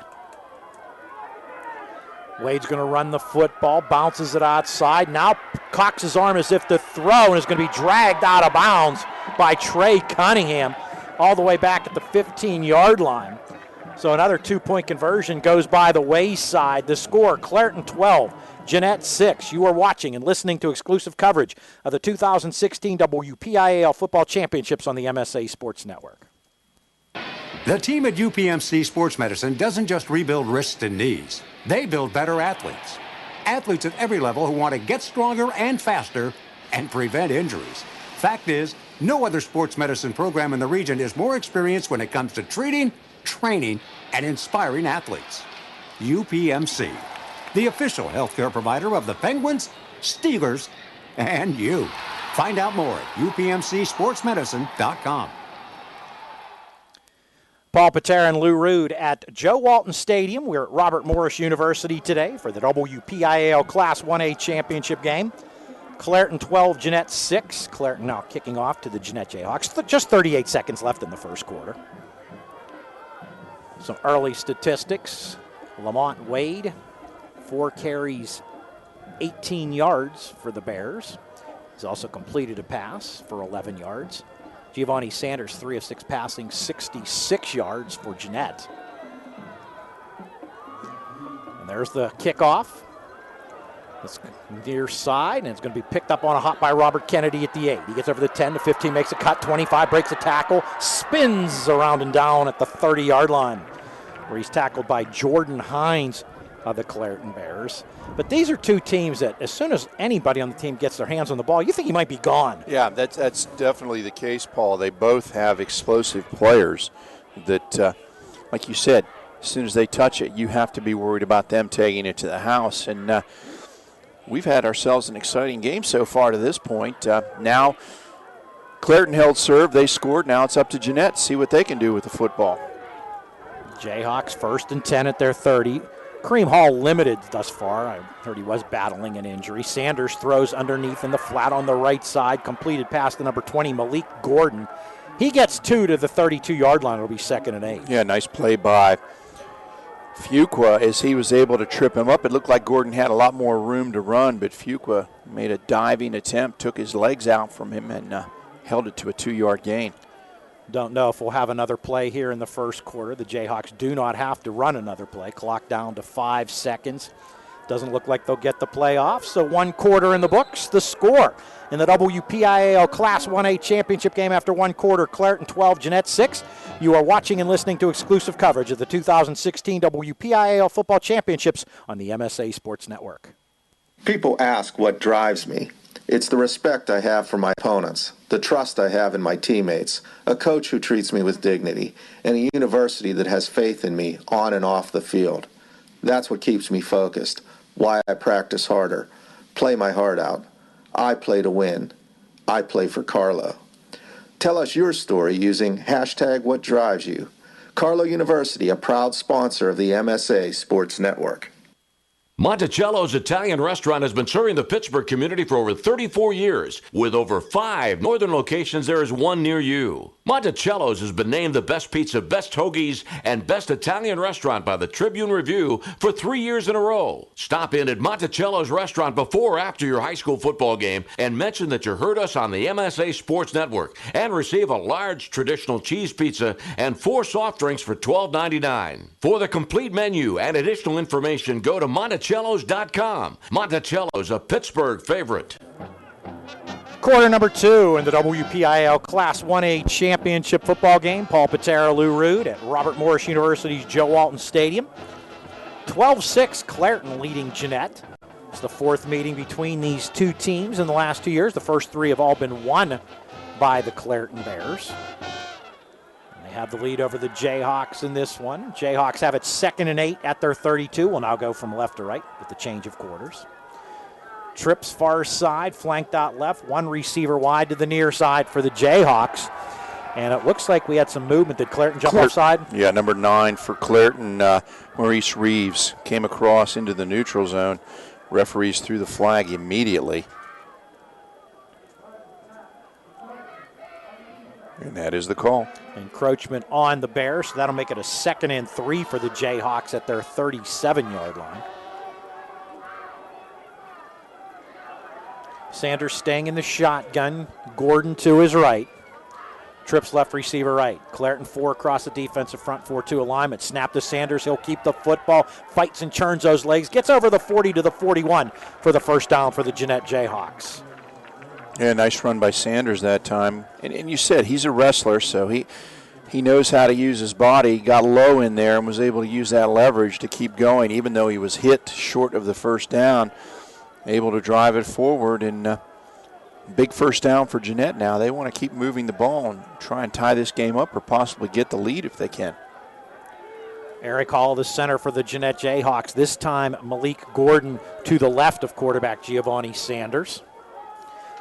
Wade's going to run the football, bounces it outside. Now cocks his arm as if to throw, and is going to be dragged out of bounds by Trey Cunningham all the way back at the 15-yard line. So another 2-point conversion goes by the wayside. The score, Clairton 12, Jeannette 6. You are watching and listening to exclusive coverage of the 2016 WPIAL Football Championships on the MSA Sports Network.
The team at UPMC Sports Medicine doesn't just rebuild wrists and knees. They build better athletes. Athletes at every level who want to get stronger and faster and prevent injuries. Fact is, no other sports medicine program in the region is more experienced when it comes to treating, training, and inspiring athletes. UPMC, the official healthcare provider of the Penguins, Steelers, and you. Find out more at upmcsportsmedicine.com.
Paul Paterra and Lou Rood at Joe Walton Stadium. We're at Robert Morris University today for the WPIAL Class 1A Championship game. Clairton 12, Jeannette 6. Clairton now kicking off to the Janette Jayhawks. Just 38 seconds left in the first quarter. Some early statistics. Lamont Wade, 4 carries, 18 yards for the Bears. He's also completed a pass for 11 yards. Giovanni Sanders, 3 of 6 passing, 66 yards for Jeannette. And there's the kickoff. It's near side, and it's going to be picked up on a hop by Robert Kennedy at the 8. He gets over the 10 to 15, makes a cut, 25, breaks a tackle, spins around and down at the 30-yard line, where he's tackled by Jordan Hines of the Clairton Bears. But these are 2 teams that as soon as anybody on the team gets their hands on the ball, you think he might be gone.
Yeah, that's definitely the case, Paul. They both have explosive players that, like you said, as soon as they touch it, you have to be worried about them taking it to the house. And we've had ourselves an exciting game so far to this point. Now, Clairton held serve. They scored. Now it's up to Jeannette to see what they can do with the football.
Jayhawks 1st and 10 at their 30. Kareem Hall limited thus far. I heard he was battling an injury. Sanders throws underneath in the flat on the right side. Completed pass to number 20, Malik Gordon. He gets 2 to the 32-yard line. It'll be 2nd and 8.
Yeah, nice play by Fuqua as he was able to trip him up. It looked like Gordon had a lot more room to run, but Fuqua made a diving attempt, took his legs out from him, and held it to a 2-yard gain.
Don't know if we'll have another play here in the first quarter. The Jayhawks do not have to run another play. Clock down to 5 seconds. Doesn't look like they'll get the play off. So 1 quarter in the books. The score in the WPIAL Class 1A championship game after 1 quarter, Clairton 12, Janette 6. You are watching and listening to exclusive coverage of the 2016 WPIAL Football Championships on the MSA Sports Network.
People ask what drives me. It's the respect I have for my opponents, the trust I have in my teammates, a coach who treats me with dignity, and a university that has faith in me on and off the field. That's what keeps me focused, why I practice harder, play my heart out. I play to win. I play for Carlo. Tell us your story using #WhatDriveSYou. Carlo University, a proud sponsor of the MSA Sports Network.
Monticello's Italian restaurant has been serving the Pittsburgh community for over 34 years. With over 5 northern locations, there is one near you. Monticello's has been named the best pizza, best hoagies, and best Italian restaurant by the Tribune Review for 3 years in a row. Stop in at Monticello's restaurant before or after your high school football game and mention that you heard us on the MSA Sports Network and receive a large traditional cheese pizza and 4 soft drinks for $12.99. For the complete menu and additional information, go to Monticello's.com. Monticello's, a Pittsburgh favorite.
Quarter number 2 in the WPIAL Class 1A championship football game. Paul Paterra, Rood at Robert Morris University's Joe Walton Stadium. 12-6, Clairton leading Jeannette. It's the 4th meeting between these two teams in the last 2 years. The first 3 have all been won by the Clairton Bears. And they have the lead over the Jayhawks in this one. Jayhawks have it 2nd and 8 at their 32. Will now go from left to right with the change of quarters. Trips far side, flanked out left. 1 receiver wide to the near side for the Jayhawks. And it looks like we had some movement. Did Clairton jump offside?
Yeah, number 9 for Clairton, Maurice Reeves, came across into the neutral zone. Referees threw the flag immediately. And that is the call.
Encroachment on the Bears, so that'll make it a 2nd and 3 for the Jayhawks at their 37-yard line. Sanders staying in the shotgun. Gordon to his right. Trips left receiver right. Clairton 4 across the defensive front, 4-2 alignment. Snap to Sanders. He'll keep the football. Fights and churns those legs. Gets over the 40 to the 41 for the first down for the Janette Jayhawks.
Yeah, nice run by Sanders that time. And you said he's a wrestler, so he knows how to use his body. He got low in there and was able to use that leverage to keep going, even though he was hit short of the first down. Able to drive it forward, and big first down for Jeannette now. They want to keep moving the ball and try and tie this game up or possibly get the lead if they can.
Eric Hall, the center for the Jeannette Jayhawks. This time, Malik Gordon to the left of quarterback Giovanni Sanders.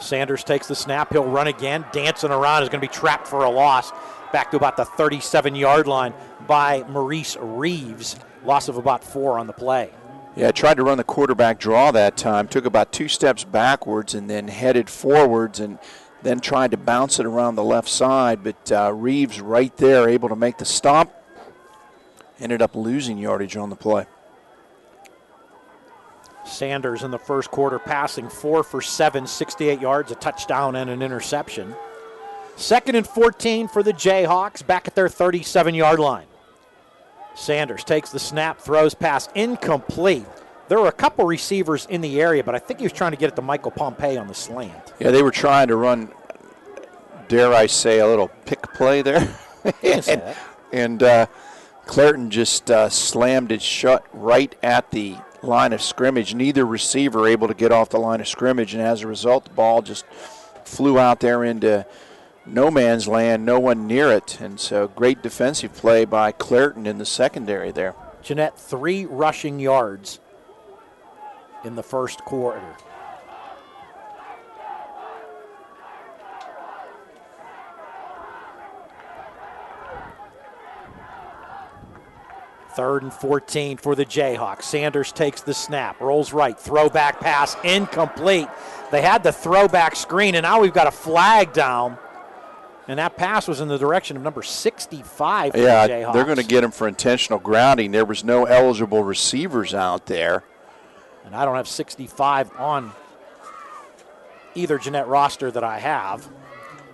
Sanders takes the snap. He'll run again. Dancing around, is going to be trapped for a loss. Back to about the 37-yard line by Maurice Reeves. Loss of about 4 on the play.
Yeah, tried to run the quarterback draw that time. Took about 2 steps backwards and then headed forwards and then tried to bounce it around the left side. But Reeves right there able to make the stop. Ended up losing yardage on the play.
Sanders in the first quarter passing 4 for 7, 68 yards, a touchdown and an interception. 2nd and 14 for the Jayhawks, back at their 37-yard line. Sanders takes the snap, throws pass incomplete. There were a couple receivers in the area, but I think he was trying to get it to Michael Pompey on the slant.
Yeah, they were trying to run, dare I say, a little pick play there. and Clairton just slammed it shut right at the line of scrimmage. Neither receiver able to get off the line of scrimmage, and as a result, the ball just flew out there into no man's land, no one near it. And so great defensive play by Clairton in the secondary there.
Jeannette 3 rushing yards in the first quarter. 3rd and 14 for the Jayhawks. Sanders takes the snap, rolls right, throwback pass, incomplete. They had the throwback screen, and now we've got a flag down. And that pass was in the direction of number 65 for the Jayhawks.
They're going to get him for intentional grounding. There was no eligible receivers out there.
And I don't have 65 on either Jeannette roster that I have.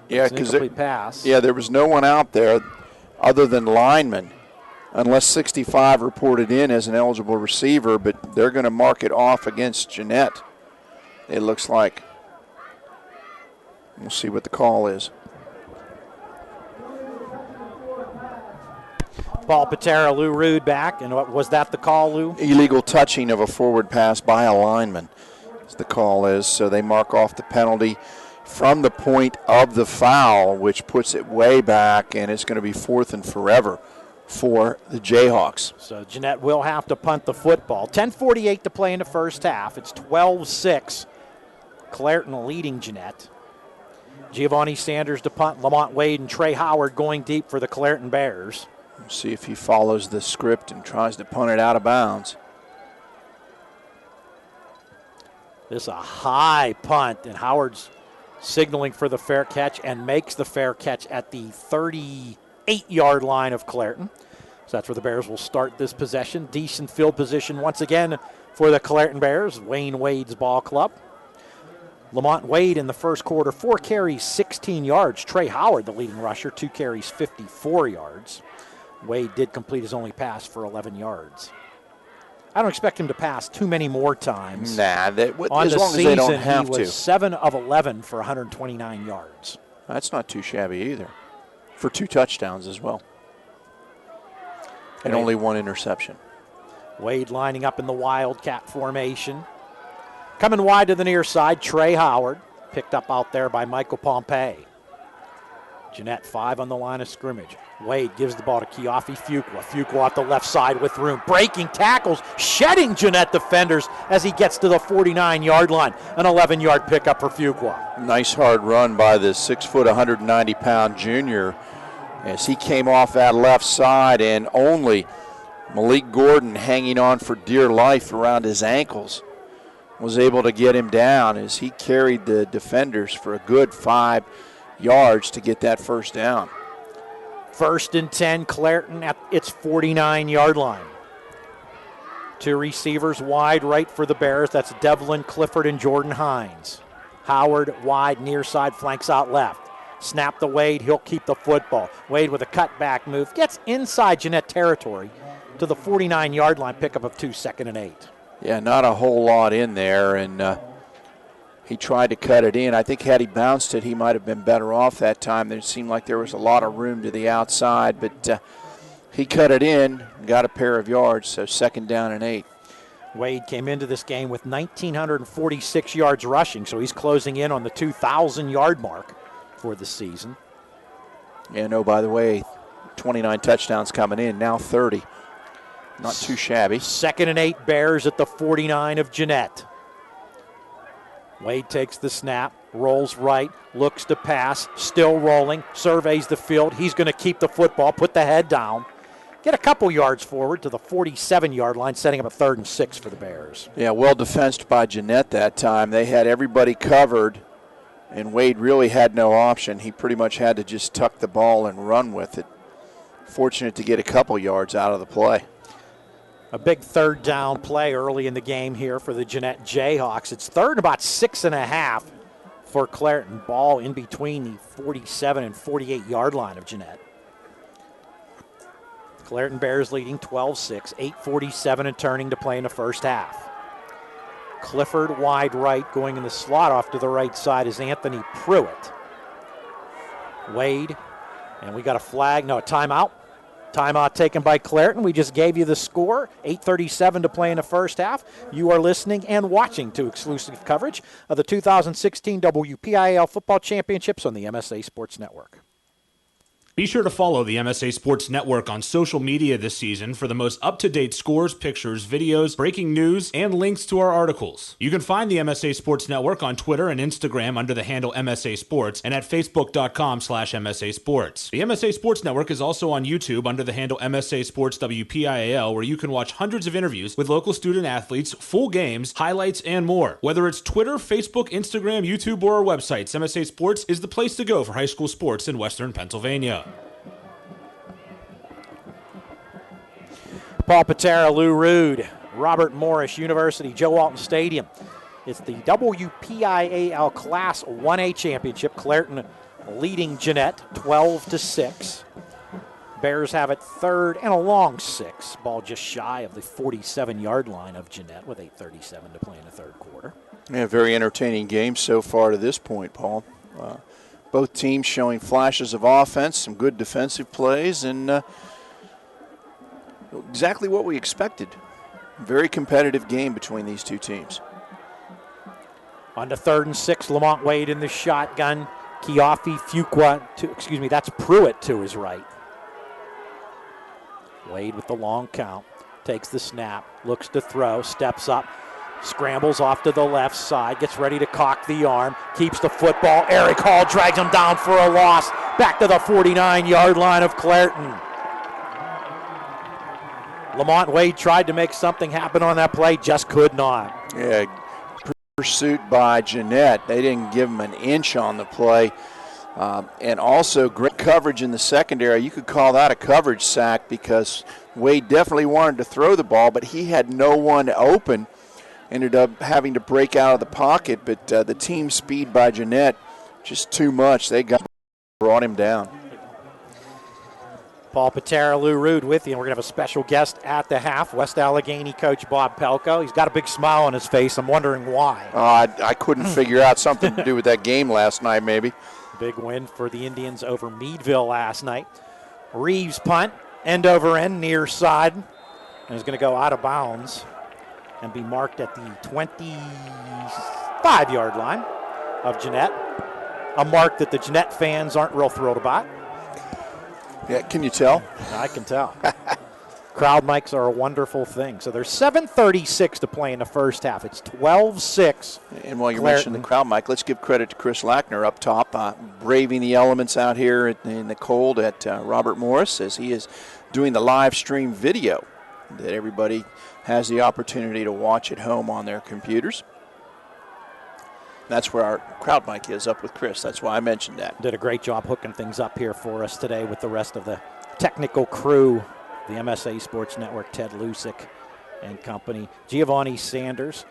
Yeah,
because pass.
Yeah, there was no one out there other than linemen, unless 65 reported in as an eligible receiver, but they're going to mark it off against Jeannette, it looks like. We'll see what the call is.
Paul Paterra, Lou Rood back, and what was that the call, Lou?
Illegal touching of a forward pass by a lineman, as the call is. So they mark off the penalty from the point of the foul, which puts it way back, and it's going to be 4th and forever for the Jayhawks.
So Jeannette will have to punt the football. 10:48 to play in the first half. It's 12-6. Clairton leading Jeannette. Giovanni Sanders to punt. Lamont Wade and Trey Howard going deep for the Clairton Bears.
See if he follows the script and tries to punt it out of bounds.
This is a high punt, and Howard's signaling for the fair catch and makes the fair catch at the 38-yard line of Clairton. So that's where the Bears will start this possession. Decent field position once again for the Clairton Bears, Wayne Wade's ball club. Lamont Wade in the first quarter, 4 carries, 16 yards. Trey Howard, the leading rusher, 2 carries, 54 yards. Wade did complete his only pass for 11 yards. I don't expect him to pass too many more times.
Nah,
on
as
the
long
season,
as they don't have
he was
to.
7 of 11 for 129 yards.
That's not too shabby either. For 2 touchdowns as well. And only 1 interception.
Wade lining up in the Wildcat formation. Coming wide to the near side, Trey Howard. Picked up out there by Michael Pompey. Jeannette 5 on the line of scrimmage. Wade gives the ball to Keofi Fuqua. Fuqua off the left side with room. Breaking tackles, shedding Jeannette defenders as he gets to the 49-yard line. An 11-yard pickup for Fuqua.
Nice hard run by the 6', 190-pound junior as he came off that left side, and only Malik Gordon, hanging on for dear life around his ankles, was able to get him down as he carried the defenders for a good 5 yards to get that first down.
1st and 10, Clairton at its 49-yard line. 2 receivers wide right for the Bears. That's Devlin Clifford and Jordan Hines. Howard wide near side, flanks out left. Snap to Wade, he'll keep the football. Wade with a cutback move, gets inside Jeannette territory to the 49-yard line, pickup of 2, 2nd and 8.
Yeah, not a whole lot in there, and he tried to cut it in. I think had he bounced it, he might have been better off that time. It seemed like there was a lot of room to the outside, but he cut it in, got a pair of yards, so 2nd down and 8.
Wade came into this game with 1,946 yards rushing, so he's closing in on the 2,000-yard mark for the season.
And, oh, by the way, 29 touchdowns coming in, now 30. Not too shabby.
2nd and 8, Bears at the 49 of Jeannette. Wade takes the snap, rolls right, looks to pass, still rolling, surveys the field. He's going to keep the football, put the head down, get a couple yards forward to the 47-yard line, setting up a 3rd and 6 for the Bears.
Yeah, well defensed by Jeannette that time. They had everybody covered, and Wade really had no option. He pretty much had to just tuck the ball and run with it. Fortunate to get a couple yards out of the play.
A big 3rd down play early in the game here for the Jeannette Jayhawks. It's 3rd, about 6.5 for Clairton. Ball in between the 47 and 48-yard line of Jeannette. Clairton Bears leading 12-6, 8:47 and turning to play in the first half. Clifford wide right, going in the slot off to the right side is Anthony Pruitt. Wade, and we got a flag, no, a timeout. Timeout taken by Clairton. We just gave you the score. 8:37 to play in the first half. You are listening and watching to exclusive coverage of the 2016 WPIAL Football Championships on the MSA Sports Network.
Be sure to follow the MSA Sports Network on social media this season for the most up-to-date scores, pictures, videos, breaking news, and links to our articles. You can find the MSA Sports Network on Twitter and Instagram under the handle MSA Sports and at facebook.com/MSA Sports. The MSA Sports Network is also on YouTube under the handle MSA Sports WPIAL, where you can watch hundreds of interviews with local student athletes, full games, highlights, and more. Whether it's Twitter, Facebook, Instagram, YouTube, or our websites, MSA Sports is the place to go for high school sports in Western Pennsylvania.
Paul Paterra, Lou Rood, Robert Morris University, Joe Walton Stadium. It's the WPIAL Class 1A Championship. Clairton leading Janette 12-6. Bears have it third and a long 6. Ball just shy of the 47-yard line of Janette with 8:37 to play in the third quarter.
Yeah, very entertaining game so far to this point, Paul. Both teams showing flashes of offense, some good defensive plays, and exactly what we expected. Very competitive game between these two teams.
On to 3rd and 6, Lamont Wade in the shotgun. Kiafi Fuqua, that's Pruitt to his right. Wade with the long count, takes the snap, looks to throw, steps up, scrambles off to the left side, gets ready to cock the arm, keeps the football. Eric Hall drags him down for a loss, back to the 49-yard line of Clairton. Lamont Wade tried to make something happen on that play, just could not.
Yeah, pursuit by Jeannette. They didn't give him an inch on the play. And also great coverage in the secondary. You could call that a coverage sack because Wade definitely wanted to throw the ball, but he had no one open. Ended up having to break out of the pocket, but the team speed by Jeannette, just too much. They brought him down.
Paul Paterra, Lou Rood with you, and we're going to have a special guest at the half, West Allegheny coach Bob Pelko. He's got a big smile on his face. I'm wondering why.
I couldn't figure out something to do with that game last night, maybe.
Big win for the Indians over Meadville last night. Reeves punt, end over end, near side, and is going to go out of bounds and be marked at the 25-yard line of Janette. A mark that the Janette fans aren't real thrilled about.
Yeah, can you tell?
I can tell. Crowd mics are a wonderful thing. So there's 7:36 to play in the first half. It's 12-6.
And while you mentioned the crowd mic, let's give credit to Chris Lackner up top, braving the elements out here in the cold at Robert Morris as he is doing the live stream video that everybody has the opportunity to watch at home on their computers. That's where our crowd mic is, up with Chris. That's why I mentioned that.
Did a great job hooking things up here for us today with the rest of the technical crew, the MSA Sports Network, Ted Lusick and company. Giovanni Sanders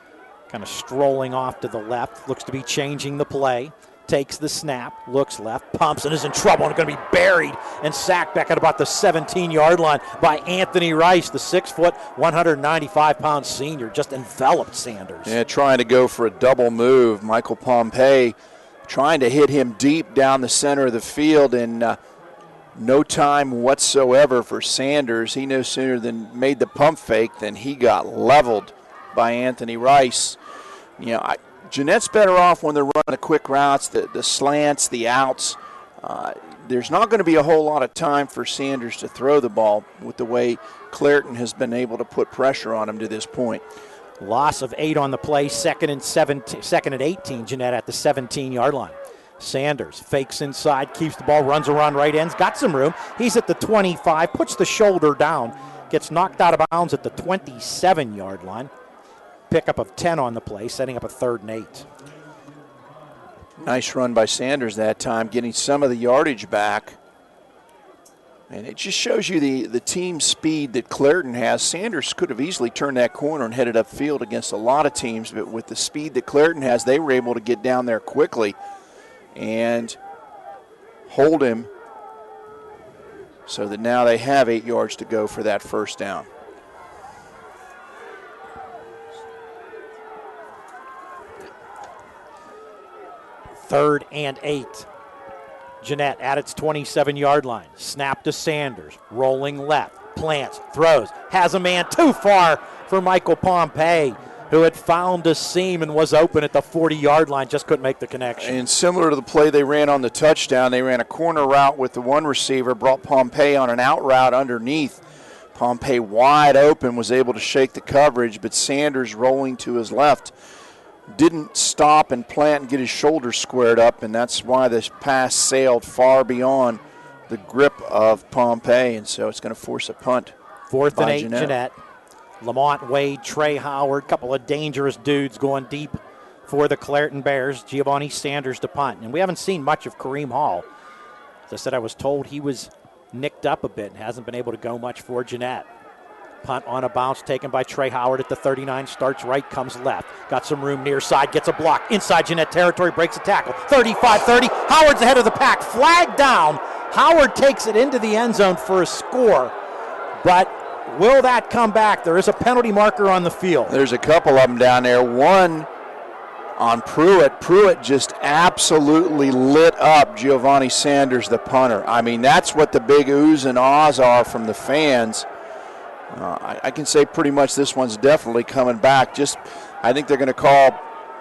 kind of strolling off to the left, looks to be changing the play, takes the snap, looks left, pumps, and is in trouble and going to be buried and sacked back at about the 17-yard line by Anthony Rice, the 6-foot, 195-pound senior, just enveloped Sanders.
Yeah, trying to go for a double move. Michael Pompey trying to hit him deep down the center of the field, and no time whatsoever for Sanders. He no sooner than made the pump fake than he got leveled by Anthony Rice. You know, Jeanette's better off when they're running the quick routes, the slants, the outs. There's not going to be a whole lot of time for Sanders to throw the ball with the way Clairton has been able to put pressure on him to this point.
Loss of 8 on the play, second and 18, Jeannette at the 17-yard line. Sanders fakes inside, keeps the ball, runs around right ends, got some room. He's at the 25, puts the shoulder down, gets knocked out of bounds at the 27-yard line. Pickup of 10 on the play, setting up a 3rd and 8.
Nice run by Sanders that time, getting some of the yardage back. And it just shows you the team speed that Clairton has. Sanders could have easily turned that corner and headed upfield against a lot of teams, but with the speed that Clairton has, they were able to get down there quickly and hold him so that now they have 8 yards to go for that first down.
Third and 8. Janette at its 27-yard line. Snap to Sanders. Rolling left. Plants. Throws. Has a man too far for Michael Pompey. who had found a seam and was open at the 40-yard line, just couldn't make the connection.
And similar to the play they ran on the touchdown, they ran a corner route with the one receiver, brought Pompey on an out route underneath. Pompey wide open, was able to shake the coverage, but Sanders rolling to his left didn't stop and plant and get his shoulders squared up, and that's why this pass sailed far beyond the grip of Pompey, and so it's going to force a punt.
4th and 8, Jeannette. Lamont Wade, Trey Howard, couple of dangerous dudes going deep for the Clairton Bears. Giovanni Sanders to punt. And we haven't seen much of Kareem Hall. As I said, I was told he was nicked up a bit and hasn't been able to go much for Jeannette. Punt on a bounce taken by Trey Howard at the 39, starts right, comes left. Got some room near side, gets a block. Inside Jeannette territory, breaks a tackle. 35-30, Howard's ahead of the pack, flag down. Howard takes it into the end zone for a score, but will that come back? There is a penalty marker on the field.
There's a couple of them down there. One on Pruitt. Pruitt just absolutely lit up Giovanni Sanders, the punter. I mean, that's what the big oohs and ahs are from the fans. I can say pretty much this one's definitely coming back. I think they're going to call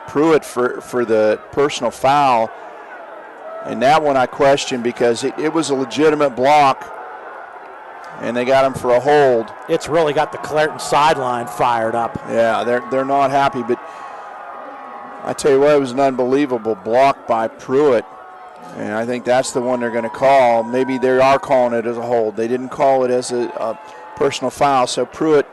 Pruitt for the personal foul. And that one I question because it was a legitimate block. And they got him for a hold.
It's really got the Clairton sideline fired up.
Yeah, they're not happy, but I tell you what, it was an unbelievable block by Pruitt. And I think that's the one they're going to call. Maybe they are calling it as a hold. They didn't call it as a personal foul. So Pruitt,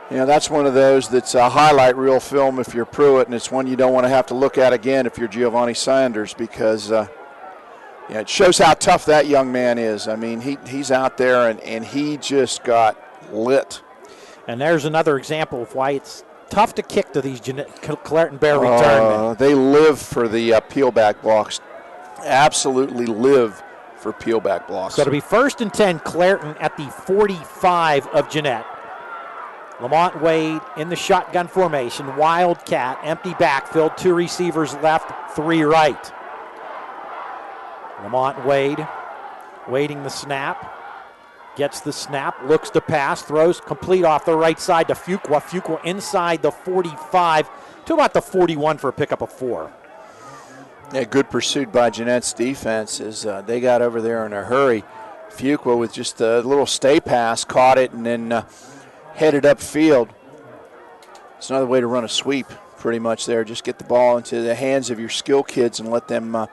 that's one of those that's a highlight reel film if you're Pruitt, and it's one you don't want to have to look at again if you're Giovanni Sanders because it shows how tough that young man is. I mean, he's out there, and he just got lit.
And there's another example of why it's tough to kick to these Clairton Bear returnmen.
They live for the peel-back blocks. Absolutely live for peel-back blocks.
So it'll be 1st and 10, Clairton at the 45 of Jeannette. Lamont Wade in the shotgun formation, wildcat, empty backfield, 2 receivers left, 3 right. Lamont Wade waiting the snap, gets the snap, looks to pass, throws complete off the right side to Fuqua. Fuqua inside the 45 to about the 41 for a pickup of 4.
Yeah, good pursuit by Jeannette's defense as they got over there in a hurry. Fuqua with just a little stay pass, caught it and then headed upfield. It's another way to run a sweep pretty much there. Just get the ball into the hands of your skill kids and let them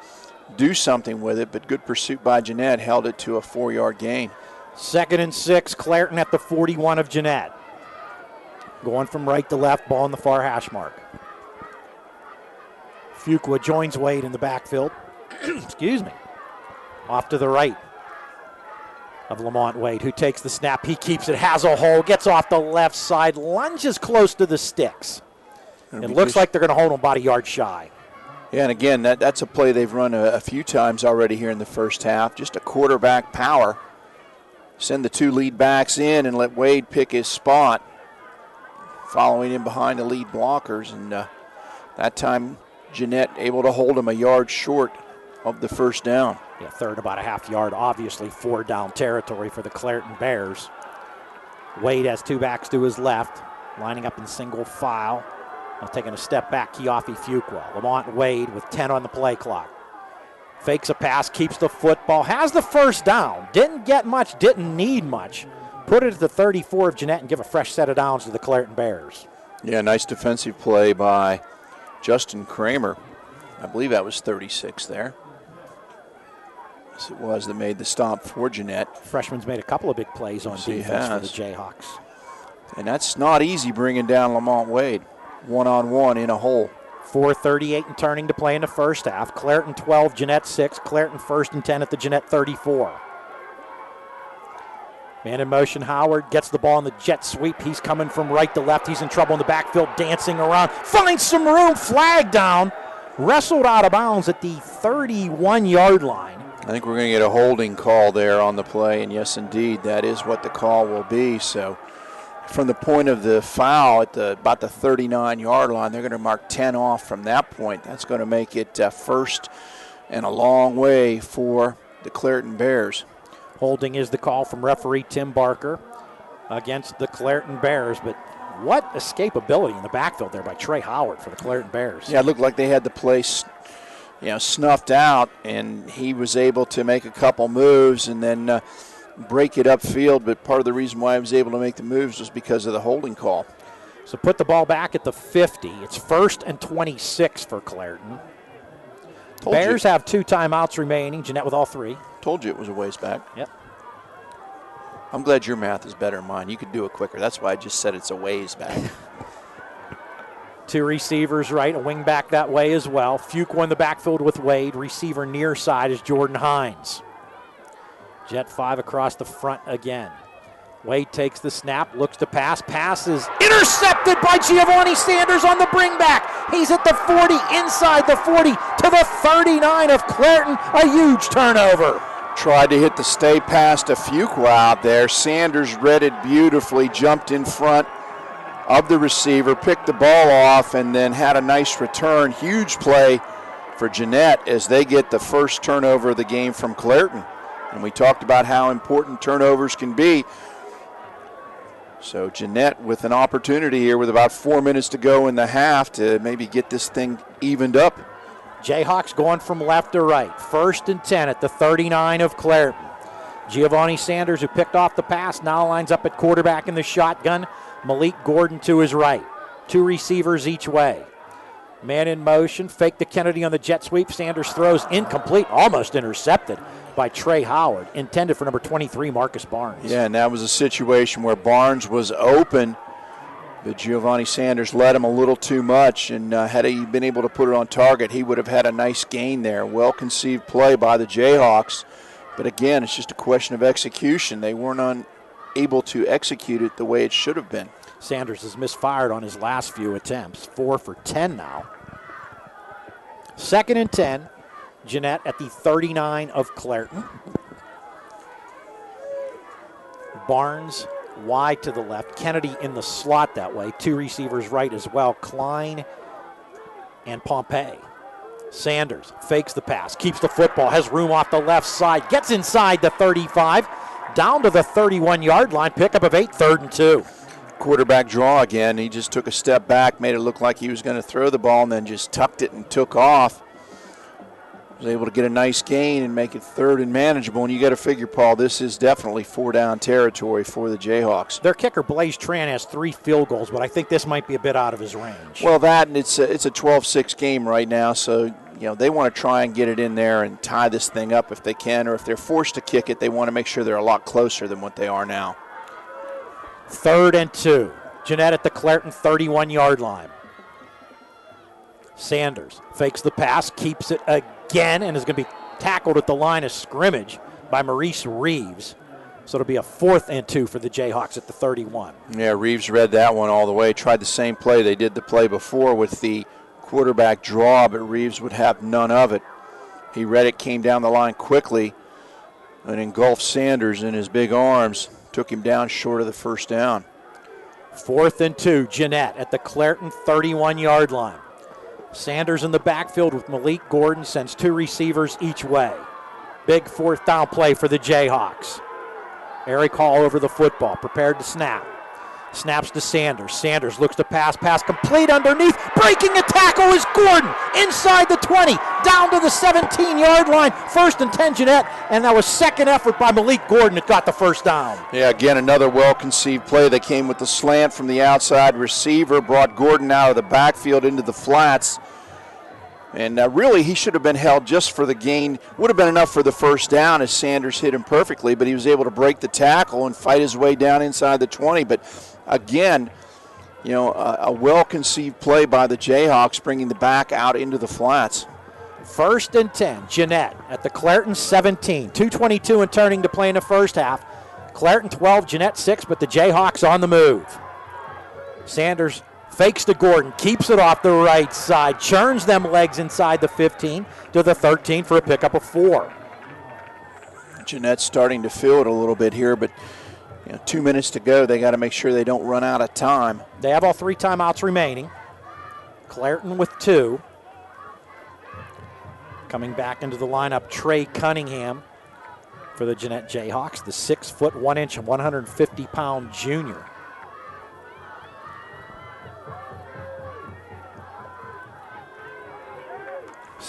do something with it, but good pursuit by Janette, held it to a 4-yard gain.
2nd and 6, Clairton at the 41 of Jeannette. Going from right to left, ball in the far hash mark. Fuqua joins Wade in the backfield. Excuse me. Off to the right of Lamont Wade, who takes the snap. He keeps it, has a hole, gets off the left side, lunges close to the sticks. It looks like they're going to hold him about a yard shy.
Yeah, and again, that's a play they've run a few times already here in the first half. Just a quarterback power. Send the 2 lead backs in and let Wade pick his spot, following in behind the lead blockers. And that time, Jeannette able to hold him a yard short of the first down.
Yeah, 3rd, about a half yard. Obviously, 4 down territory for the Clairton Bears. Wade has 2 backs to his left, lining up in single file. Now taking a step back, Keofi Fuqua. Lamont Wade with 10 on the play clock. Fakes a pass, keeps the football, has the first down. Didn't get much, didn't need much. Put it at the 34 of Jeannette and give a fresh set of downs to the Clairton Bears.
Yeah, nice defensive play by Justin Kramer. I believe that was 36 there. Yes, it was that made the stop for Jeannette.
Freshman's made a couple of big plays on defense for the Jayhawks.
And that's not easy bringing down Lamont Wade. One-on-one in a hole.
4:38 and turning to play in the first half. Clairton 12, Jeannette 6. Clairton 1st and 10 at the Jeannette 34. Man in motion, Howard gets the ball in the jet sweep. He's coming from right to left. He's in trouble in the backfield, dancing around. Finds some room, flag down. Wrestled out of bounds at the 31-yard line.
I think we're going to get a holding call there on the play, and yes, indeed, that is what the call will be. So from the point of the foul at about the 39-yard line, they're going to mark 10 off from that point. That's going to make it first and a long way for the Clairton Bears.
Holding is the call from referee Tim Barker against the Clairton Bears, but what escapability in the backfield there by Trey Howard for the Clairton Bears.
Yeah, it looked like they had the place, snuffed out, and he was able to make a couple moves and then break it upfield. But part of the reason why he was able to make the moves was because of the holding call.
So put the ball back at the 50. It's 1st and 26 for Clairton. Bears have 2 timeouts remaining. Jeannette with all 3.
Told you it was a ways back.
Yep.
I'm glad your math is better than mine. You could do it quicker. That's why I just said it's a ways back.
2 receivers right, a wing back that way as well. Fuqua in the backfield with Wade. Receiver near side is Jordan Hines. Jet 5 across the front again. Wade takes the snap, looks to pass. Pass is intercepted by Giovanni Sanders on the bring back. He's at the 40, inside the 40 to the 39 of Clairton. A huge turnover.
Tried to hit the stay pass to Fuqua out there. Sanders read it beautifully, jumped in front of the receiver, picked the ball off, and then had a nice return. Huge play for Janette as they get the first turnover of the game from Clairton. And we talked about how important turnovers can be. So Janette with an opportunity here with about 4 minutes to go in the half to maybe get this thing evened up.
Jayhawks going from left to right. 1st and 10 at the 39 of Clairton. Giovanni Sanders, who picked off the pass, now lines up at quarterback in the shotgun. Malik Gordon to his right. 2 receivers each way. Man in motion, fake to Kennedy on the jet sweep. Sanders throws incomplete, almost intercepted by Trey Howard, intended for number 23, Marcus Barnes.
Yeah, and that was a situation where Barnes was open, but Giovanni Sanders led him a little too much, and had he been able to put it on target, he would have had a nice gain there. Well-conceived play by the Jayhawks, but again, it's just a question of execution. They weren't able to execute it the way it should have been.
Sanders has misfired on his last few attempts. 4 for 10 now. 2nd and 10. Jeannette at the 39 of Clairton. Barnes wide to the left. Kennedy in the slot that way. 2 receivers right as well. Klein and Pompey. Sanders fakes the pass, keeps the football, has room off the left side, gets inside the 35, down to the 31-yard line, pickup of 8, 3rd and 2.
Quarterback draw again. He just took a step back, made it look like he was going to throw the ball, and then just tucked it and took off. Was able to get a nice gain and make it 3rd and manageable. And you got to figure, Paul, this is definitely 4-down territory for the Jayhawks.
Their kicker, Blaze Tran, has 3 field goals, but I think this might be a bit out of his range.
Well, that, and it's a 12-6 game right now, so they want to try and get it in there and tie this thing up if they can, or if they're forced to kick it, they want to make sure they're a lot closer than what they are now.
3rd and 2. Jeannette at the Clairton 31-yard line. Sanders fakes the pass, keeps it again, and is going to be tackled at the line of scrimmage by Maurice Reeves. So it'll be a 4th and 2 for the Jayhawks at the 31.
Yeah, Reeves read that one all the way. Tried the same play they did the play before with the quarterback draw, but Reeves would have none of it. He read it, came down the line quickly, and engulfed Sanders in his big arms. Took him down short of the 1st down.
4th and 2, Jeannette at the Clairton 31-yard line. Sanders in the backfield with Malik Gordon, sends 2 receivers each way. Big 4th down play for the Jayhawks. Eric Hall over the football, prepared to snap. Snaps to Sanders. Sanders looks to pass complete underneath. Breaking a tackle is Gordon inside the 20, down to the 17-yard line. 1st and 10, Jeannette, and that was 2nd effort by Malik Gordon that got the 1st down.
Yeah, again, another well-conceived play that came with the slant from the outside receiver, brought Gordon out of the backfield into the flats. And really, he should have been held just for the gain. Would have been enough for the 1st down as Sanders hit him perfectly, but he was able to break the tackle and fight his way down inside the 20. But again, a well-conceived play by the Jayhawks, bringing the back out into the flats.
1st and 10, Jeannette at the Clairton 17. 2:22 and turning to play in the first half. Clairton 12, Jeannette 6, but the Jayhawks on the move. Sanders fakes to Gordon, keeps it off the right side, churns them legs inside the 15 to the 13 for a pickup of 4.
Jeannette's starting to feel it a little bit here, but 2 minutes to go. They got to make sure they don't run out of time.
They have all 3 timeouts remaining. Clairton with 2. Coming back into the lineup, Trey Cunningham for the Jeannette Jayhawks, the 6 foot 1 inch and 150-pound junior.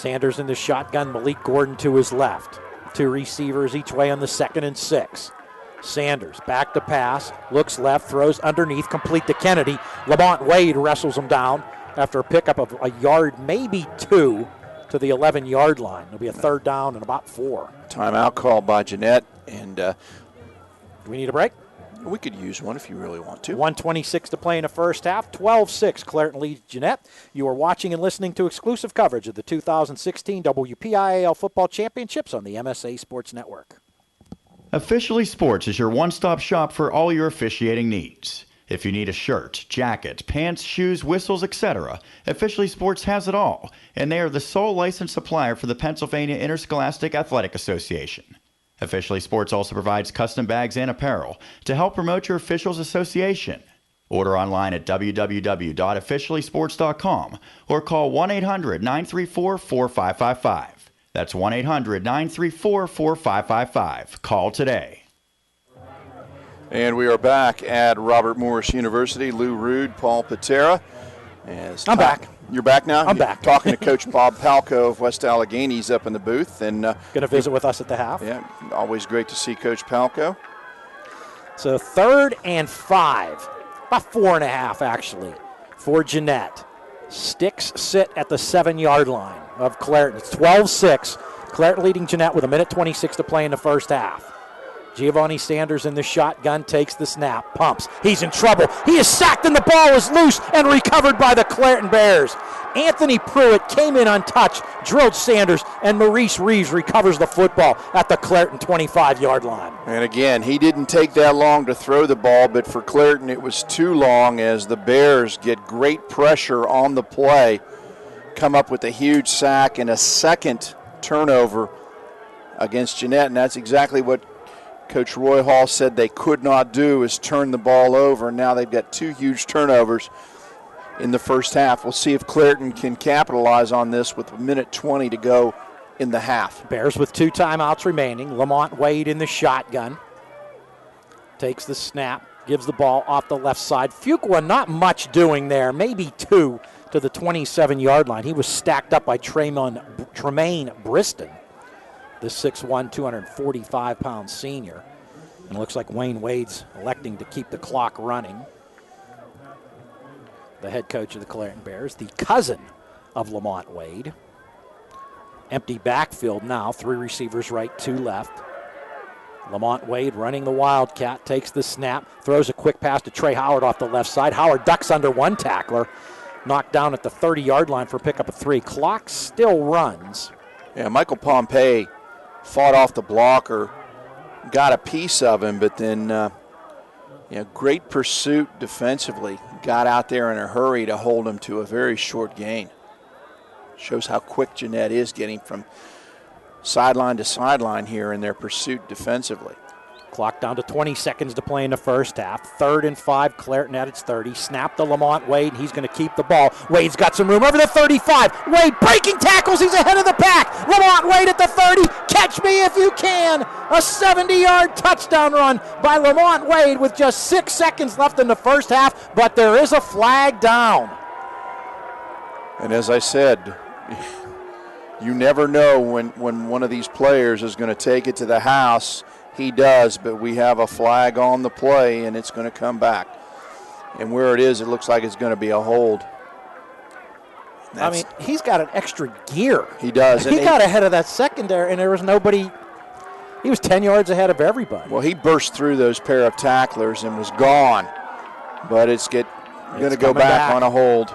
Sanders in the shotgun, Malik Gordon to his left. 2 receivers each way on the 2nd and 6. Sanders back to pass, looks left, throws underneath, complete to Kennedy. Lamont Wade wrestles him down after a pickup of a yard, maybe 2, to the 11-yard line. It'll be a 3rd down and about 4.
Timeout called by Jeannette, and
do we need a break?
We could use one if you really want to.
1:26 to play in the first half. 12-6, Clairton leads Jeannette. You are watching and listening to exclusive coverage of the 2016 WPIAL Football Championships on the MSA Sports Network.
Officially Sports is your one-stop shop for all your officiating needs. If you need a shirt, jacket, pants, shoes, whistles, etc., Officially Sports has it all, and they are the sole licensed supplier for the Pennsylvania Interscholastic Athletic Association. Officially Sports also provides custom bags and apparel to help promote your officials association. Order online at www.officiallysports.com or call 1-800-934-4555. That's 1-800-934-4555. Call today.
And we are back at Robert Morris University. Lou Rood, Paul Paterra.
I'm back.
You're back now?
I'm back.
Talking to Coach Bob Palco of West Allegheny's up in the booth. And
going to visit with us at the half.
Yeah, always great to see Coach Palco.
So 3rd and 5, about 4.5 actually, for Jeannette. Sticks sit at the 7-yard line of Clairton. It's 12-6. Clairton leading Jeannette with 1:26 to play in the first half. Giovanni Sanders in the shotgun, takes the snap, pumps. He's in trouble. He is sacked and the ball is loose and recovered by the Clairton Bears. Anthony Pruitt came in untouched, drilled Sanders, and Maurice Reeves recovers the football at the Clairton 25-yard line.
And again, he didn't take that long to throw the ball, but for Clairton it was too long as the Bears get great pressure on the play, come up with a huge sack and a second turnover against Jeannette, and that's exactly what Coach Roy Hall said they could not do, is turn the ball over. Now they've got 2 huge turnovers in the first half. We'll see if Clairton can capitalize on this with 1:20 to go in the half.
Bears with 2 timeouts remaining. Lamont Wade in the shotgun. Takes the snap, gives the ball off the left side. Fuqua not much doing there, maybe 2 to the 27-yard line. He was stacked up by Tremaine Briston, the 6'1", 245-pound senior. And it looks like Wayne Wade's electing to keep the clock running. The head coach of the Clairton Bears, the cousin of Lamont Wade. Empty backfield now, 3 receivers right, 2 left. Lamont Wade running the Wildcat, takes the snap, throws a quick pass to Trey Howard off the left side. Howard ducks under one tackler, knocked down at the 30-yard line for a pickup of 3. Clock still runs.
Yeah, Michael Pompey fought off the blocker, got a piece of him, but then great pursuit defensively. Got out there in a hurry to hold him to a very short gain. Shows how quick Jeannette is getting from sideline to sideline here in their pursuit defensively.
Clock down to 20 seconds to play in the first half. 3rd and 5, Clairton at its 30. Snap to Lamont Wade. He's going to keep the ball. Wade's got some room over the 35. Wade breaking tackles. He's ahead of the pack. Lamont Wade at the 30. Catch me if you can. A 70-yard touchdown run by Lamont Wade with just 6 seconds left in the first half, but there is a flag down.
And as I said, you never know when one of these players is going to take it to the house. He does, but we have a flag on the play, and it's going to come back. And where it is, it looks like it's going to be a hold.
He's got an extra gear.
He does.
He got ahead of that secondary, and there was nobody. He was 10 yards ahead of everybody.
Well, he burst through those pair of tacklers and was gone. But it's going to go back on a hold.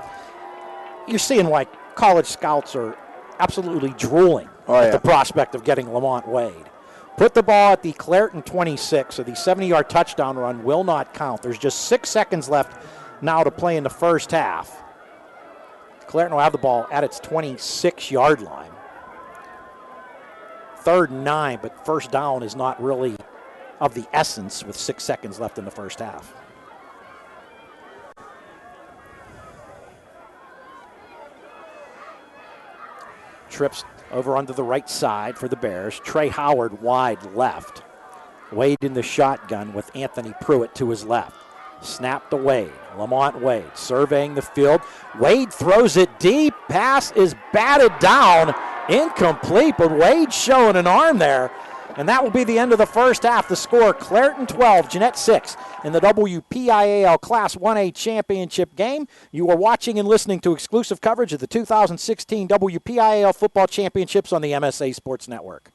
You're seeing why college scouts are absolutely drooling at the prospect of getting Lamont Wade. Put the ball at the Clairton 26, so the 70-yard touchdown run will not count. There's just 6 seconds left now to play in the first half. Clairton will have the ball at its 26-yard line. 3rd and 9, but first down is not really of the essence with 6 seconds left in the first half. Trips over onto the right side for the Bears. Trey Howard wide left. Wade in the shotgun with Anthony Pruitt to his left. Snap to Wade. Lamont Wade surveying the field. Wade throws it deep. Pass is batted down Incomplete, but Wade showing an arm there. And that will be the end of the first half. The score, Clairton 12, Jeannette 6 in the WPIAL Class 1A Championship game. You are watching and listening to exclusive coverage of the 2016 WPIAL Football Championships on the MSA Sports Network.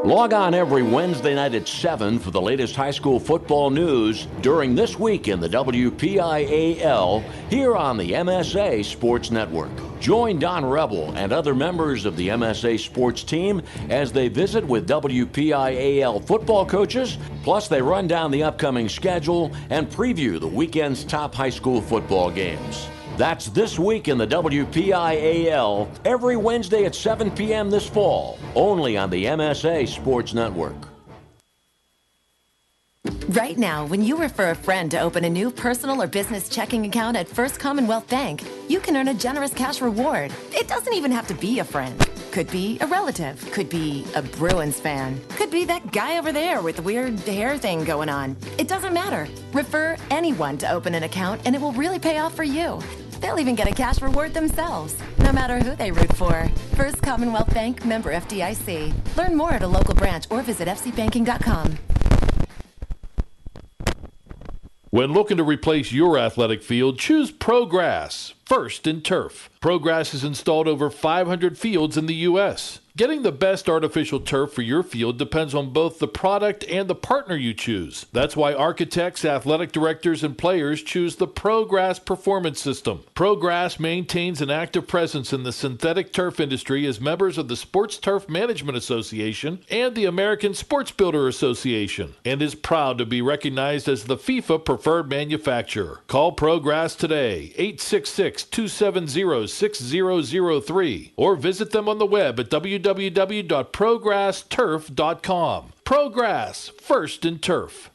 Log on every Wednesday night at 7 for the latest high school football news during this week in the WPIAL here on the MSA Sports Network. Join Don Rebel and other members of the MSA Sports team as they visit with WPIAL football coaches, plus they run down the upcoming schedule and preview the weekend's top high school football games. That's this week in the WPIAL, every Wednesday at 7 p.m. this fall, only on the MSA Sports Network.
Right now, when you refer a friend to open a new personal or business checking account at First Commonwealth Bank, you can earn a generous cash reward. It doesn't even have to be a friend. Could be a relative, could be a Bruins fan, could be that guy over there with the weird hair thing going on. It doesn't matter. Refer anyone to open an account and it will really pay off for you. They'll even get a cash reward themselves, no matter who they root for. First Commonwealth Bank, member FDIC. Learn more at a local branch or visit fcbanking.com.
When looking to replace your athletic field, choose ProGrass, first in turf. ProGrass has installed over 500 fields in the U.S. Getting the best artificial turf for your field depends on both the product and the partner you choose. That's why architects, athletic directors, and players choose the ProGrass Performance System. ProGrass maintains an active presence in the synthetic turf industry as members of the Sports Turf Management Association and the American Sports Builder Association, and is proud to be recognized as the FIFA preferred manufacturer. Call ProGrass today, 866-270-6003, or visit them on the web at www.progressturf.com. ProGrass, first in turf.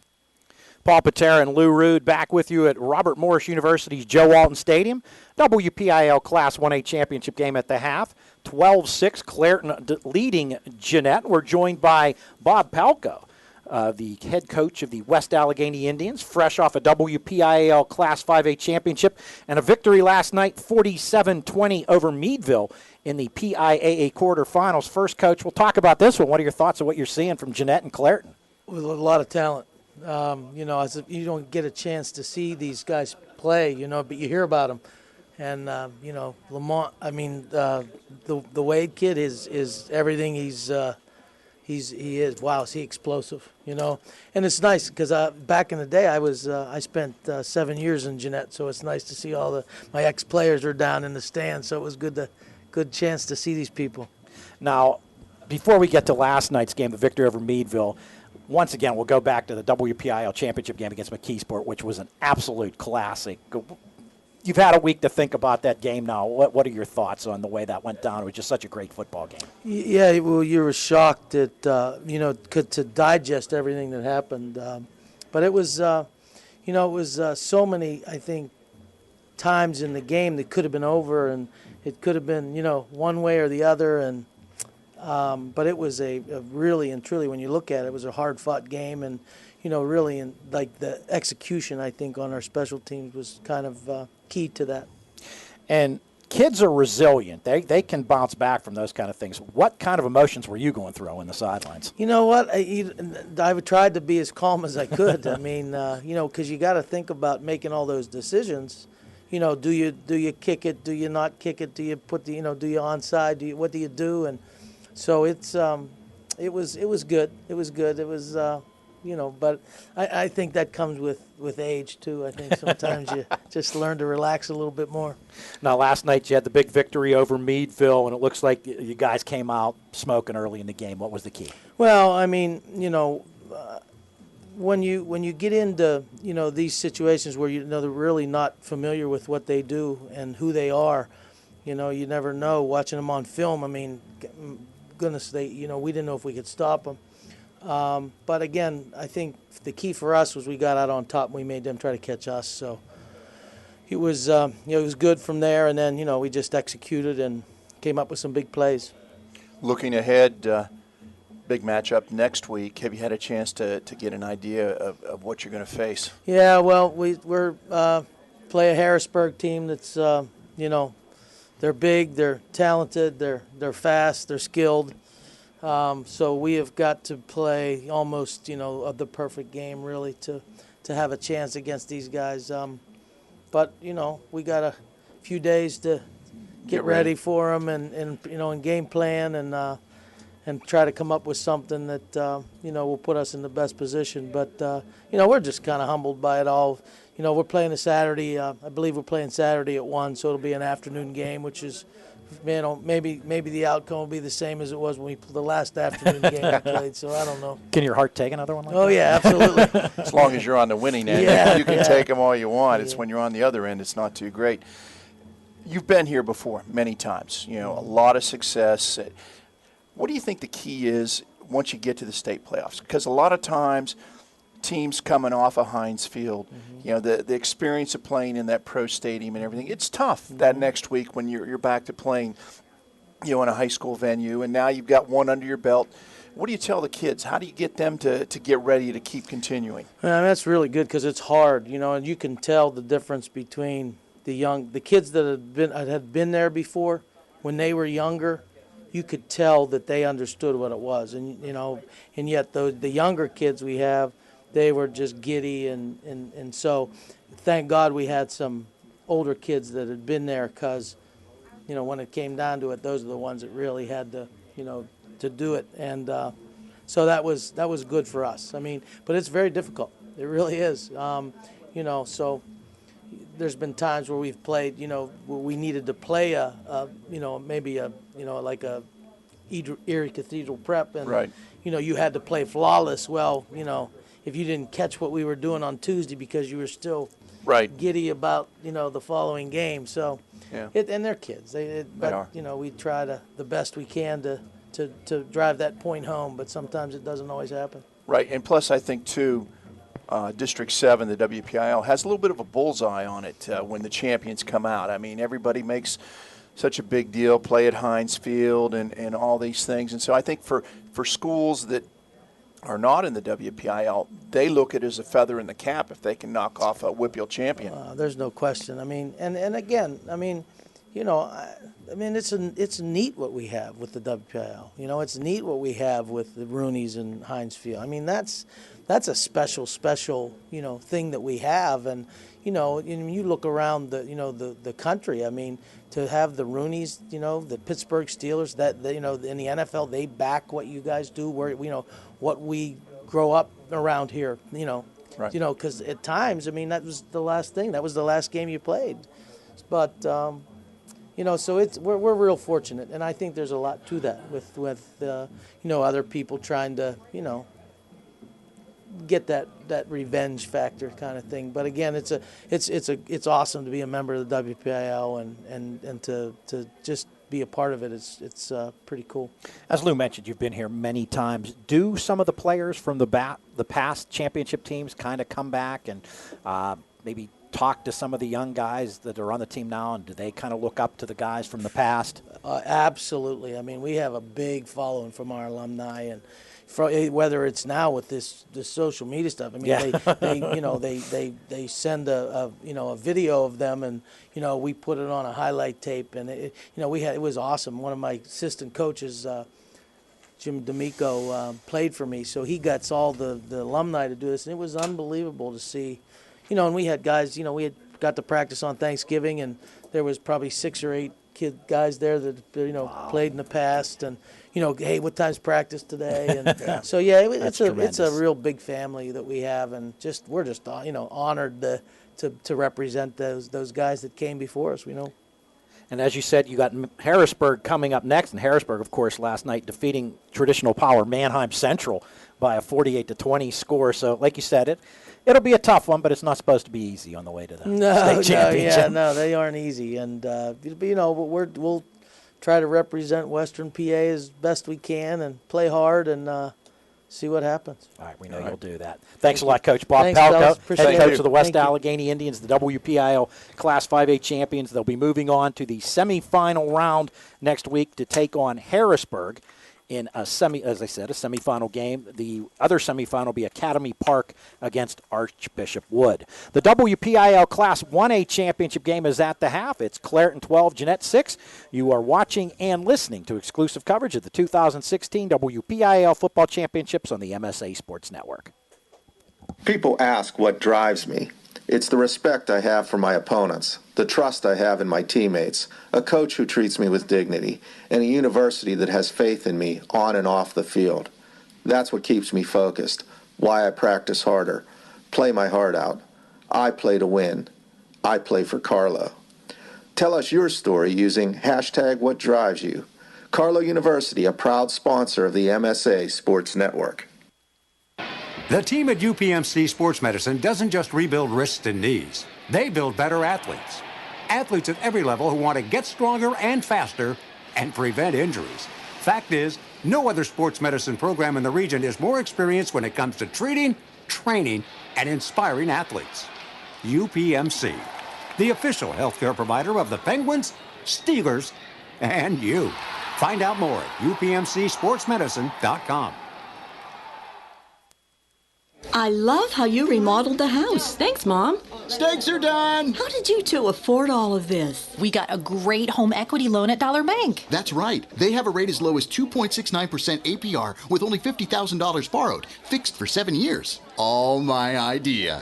Paul Paterra and Lou Rood back with you at Robert Morris University's Joe Walton Stadium. WPIAL Class 1A Championship game at the half. 12-6, Clairton leading Jeannette. We're joined by Bob Palko, the head coach of the West Allegheny Indians, fresh off a WPIAL Class 5A championship and a victory last night, 47-20 over Meadville in the PIAA quarterfinals. First, Coach, we'll talk about this one. What are your thoughts on what you're seeing from Jeannette and Clairton?
With a lot of talent. As you don't get a chance to see these guys play, but you hear about them. And, Lamont, the Wade kid is everything he is. Wow, is he explosive, And it's nice because back in the day I spent 7 years in Jeannette, so it's nice to see all my ex-players are down in the stands, so it was good chance to see these people.
Now, before we get to last night's game, the victory over Meadville, once again, we'll go back to the WPIAL championship game against McKeesport, which was an absolute classic. You've had a week to think about that game now. What are your thoughts on the way that went down? It was just such a great football game.
Yeah, well, you were shocked at, to digest everything that happened. But it was, so many, I think, times in the game that could have been over, and it could have been, one way or the other. And but it was a really and truly, when you look at it, it was a hard-fought game. And, really, the execution, I think, on our special teams was kind of key to that.
And kids are resilient. They can bounce back from those kind of things. What kind of emotions were you going through in the sidelines?
You know what? I tried to be as calm as I could. Because you got to think about making all those decisions. Do you kick it? Do you not kick it? Do you put do you onside? What do you do? And so it was good. It was good. It was but I think that comes with age too. I think sometimes you just learn to relax a little bit more.
Now, last night you had the big victory over Meadville, and it looks like you guys came out smoking early in the game. What was the key?
Well, when you get into these situations where they're really not familiar with what they do and who they are, you never know. Watching them on film, goodness, we didn't know if we could stop them. But again, I think the key for us was we got out on top and we made them try to catch us. So it was it was good from there, and then we just executed and came up with some big plays.
Looking ahead, big matchup next week. Have you had a chance to get an idea of what you're going to face?
Yeah, well, we're play a Harrisburg team that's they're big, they're talented, they're fast, they're skilled. So we have got to play almost, the perfect game really to have a chance against these guys. But, we got a few days to get ready for them and game plan and try to come up with something that, will put us in the best position. But, we're just kind of humbled by it all. We're playing a Saturday. I believe we're playing Saturday at 1, so it'll be an afternoon game, which is, maybe the outcome will be the same as it was when we played the last afternoon game we played. So I don't know.
Can your heart take another one like that?
Oh, yeah, absolutely.
As long as you're on the winning end, you can take them all you want. It's when you're on the other end, it's not too great. You've been here before many times. A lot of success. What do you think the key is once you get to the state playoffs? Because a lot of times teams coming off of Heinz Field, the experience of playing in that pro stadium and everything, it's tough that next week when you're back to playing, in a high school venue, and now you've got one under your belt. What do you tell the kids? How do you get them to get ready to keep continuing?
That's really good because it's hard, and you can tell the difference between the kids that had been there before when they were younger. You could tell that they understood what it was, and yet the younger kids we have, they were just giddy, and so thank God we had some older kids that had been there because, when it came down to it, those are the ones that really had to, to do it, and so that was good for us. But it's very difficult. It really is. So there's been times where we've played, where we needed to play like a Erie Cathedral Prep, and
right.
You had to play flawless. Well, if you didn't catch what we were doing on Tuesday because you were still giddy about the following game. So, and they're kids. They are. We try the best we can to drive that point home, but sometimes it doesn't always happen.
Right, and plus I think too, District 7, the WPIAL, has a little bit of a bullseye on it when the champions come out. Everybody makes such a big deal, play at Heinz Field and all these things. And so I think for schools that are not in the WPIAL, they look at it as a feather in the cap if they can knock off a WPIAL champion.
There's no question. And again, it's neat what we have with the WPIAL. It's neat what we have with the Roonies and Heinz Field. That's a special, thing that we have. And, you look around the country, to have the Roonies, the Pittsburgh Steelers, that, in the NFL, they back what you guys do, where, what we grow up around here,
Right.
Because at times, that was the last thing. That was the last game you played. But, so we're real fortunate. And I think there's a lot to that with other people trying to, get that revenge factor kind of thing. But again, it's awesome to be a member of the WPIAL and to just be a part of it. It's pretty cool.
As Lou mentioned, you've been here many times. Do some of the players from the past championship teams kind of come back and maybe talk to some of the young guys that are on the team now, and do they kind of look up to the guys from the past?
Absolutely. We have a big following from our alumni, and whether it's now with this social media stuff. They send a video of them, and we put it on a highlight tape, and it was awesome. One of my assistant coaches, Jim D'Amico, played for me, so he got all the alumni to do this, and it was unbelievable to see. And we had guys, we had got to practice on Thanksgiving, and there was probably 6 or 8 guys there that played in the past, and hey, what time's practice today? And so it's a real big family that we have, and we're just honored to represent those guys that came before us.
And as you said, you got Harrisburg coming up next, and Harrisburg, of course, last night defeating traditional power Manheim Central by a 48-20 score. So, like you said, it'll be a tough one, but it's not supposed to be easy on the way to the state championship.
No, they aren't easy, and we'll try to represent Western PA as best we can and play hard and see what happens.
All right, we know you'll do that. Thanks a lot, Coach. Bob
Thanks,
Palco, head coach
it.
of the West Allegheny Indians, the WPIAL Class 5A champions. They'll be moving on to the semifinal round next week to take on Harrisburg. in a semifinal game. The other semifinal will be Academy Park against Archbishop Wood. The WPIAL Class 1A championship game is at the half. It's Clairton 12, Janette 6. You are watching and listening to exclusive coverage of the 2016 WPIAL Football Championships on the MSA Sports Network.
People ask what drives me. It's the respect I have for my opponents, the trust I have in my teammates, a coach who treats me with dignity, and a university that has faith in me on and off the field. That's what keeps me focused, why I practice harder, play my heart out. I play to win. I play for Carlo. Tell us your story using #WhatDrivesYou. Carlo University, a proud sponsor of the MSA Sports Network.
The team at UPMC Sports Medicine doesn't just rebuild wrists and knees. They build better athletes. Athletes at every level who want to get stronger and faster and prevent injuries. Fact is, no other sports medicine program in the region is more experienced when it comes to treating, training, and inspiring athletes. UPMC, the official healthcare provider of the Penguins, Steelers, and you. Find out more at upmcsportsmedicine.com.
I love how you remodeled the house.
Thanks, Mom.
Steaks are done.
How did you two afford all of this?
We got a great home equity loan at Dollar Bank.
That's right. They have a rate as low as 2.69% APR with only $50,000 borrowed, fixed for 7 years. All my idea.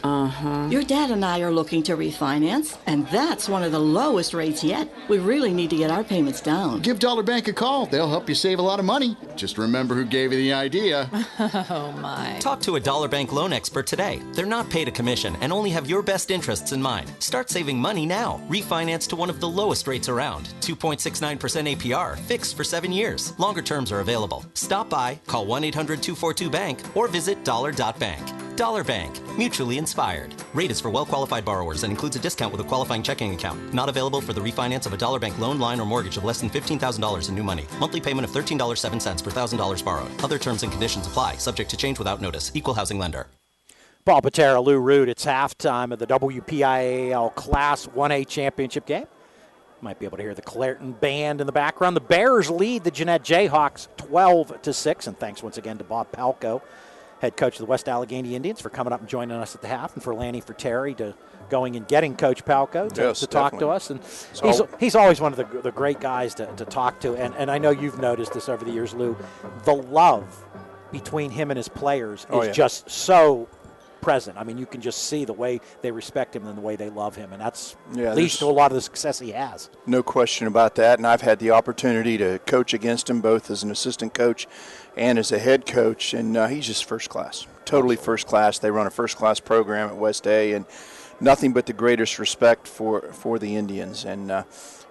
Your dad and I are looking to refinance, and that's one of the lowest rates yet. We really need to get our payments down.
Give Dollar Bank a call. They'll help you save a lot of money. Just remember who gave you the idea.
Oh, my.
Talk to a Dollar Bank loan expert today. They're not paid a commission and only have your best interests in mind. Start saving money now. Refinance to one of the lowest rates around. 2.69% APR, fixed for 7 years. Longer terms are available. Stop by, call 1-800-242-BANK, or visit dollar.bank. Dollar Bank, mutually inspired. Rate is for well-qualified borrowers and includes a discount with a qualifying checking account. Not available for the refinance of a Dollar Bank loan, line, or mortgage of less than $15,000 in new money. Monthly payment of $13.07 per $1,000 borrowed. Other terms and conditions apply, subject to change without notice. Equal housing lender.
Paterra, Rood. It's halftime of the WPIAL Class 1A championship game. Might be able to hear the Clairton band in the background. The Bears lead the Jeannette Jayhawks 12-6, and thanks once again to Bob Palko, head coach of the West Allegheny Indians, for coming up and joining us at the half, and for Lanny Terry to going and getting Coach Palko to talk to us. And he's always one of the great guys to talk to. And I know you've noticed this over the years, Lou. The love between him and his players is just so present. I mean, you can just see the way they respect him and the way they love him, and that's leads to a lot of the success he has.
No question about that, and I've had the opportunity to coach against him both as an assistant coach and as a head coach, and he's just first class, totally first class. They run a first-class program at West A, and nothing but the greatest respect for the Indians, and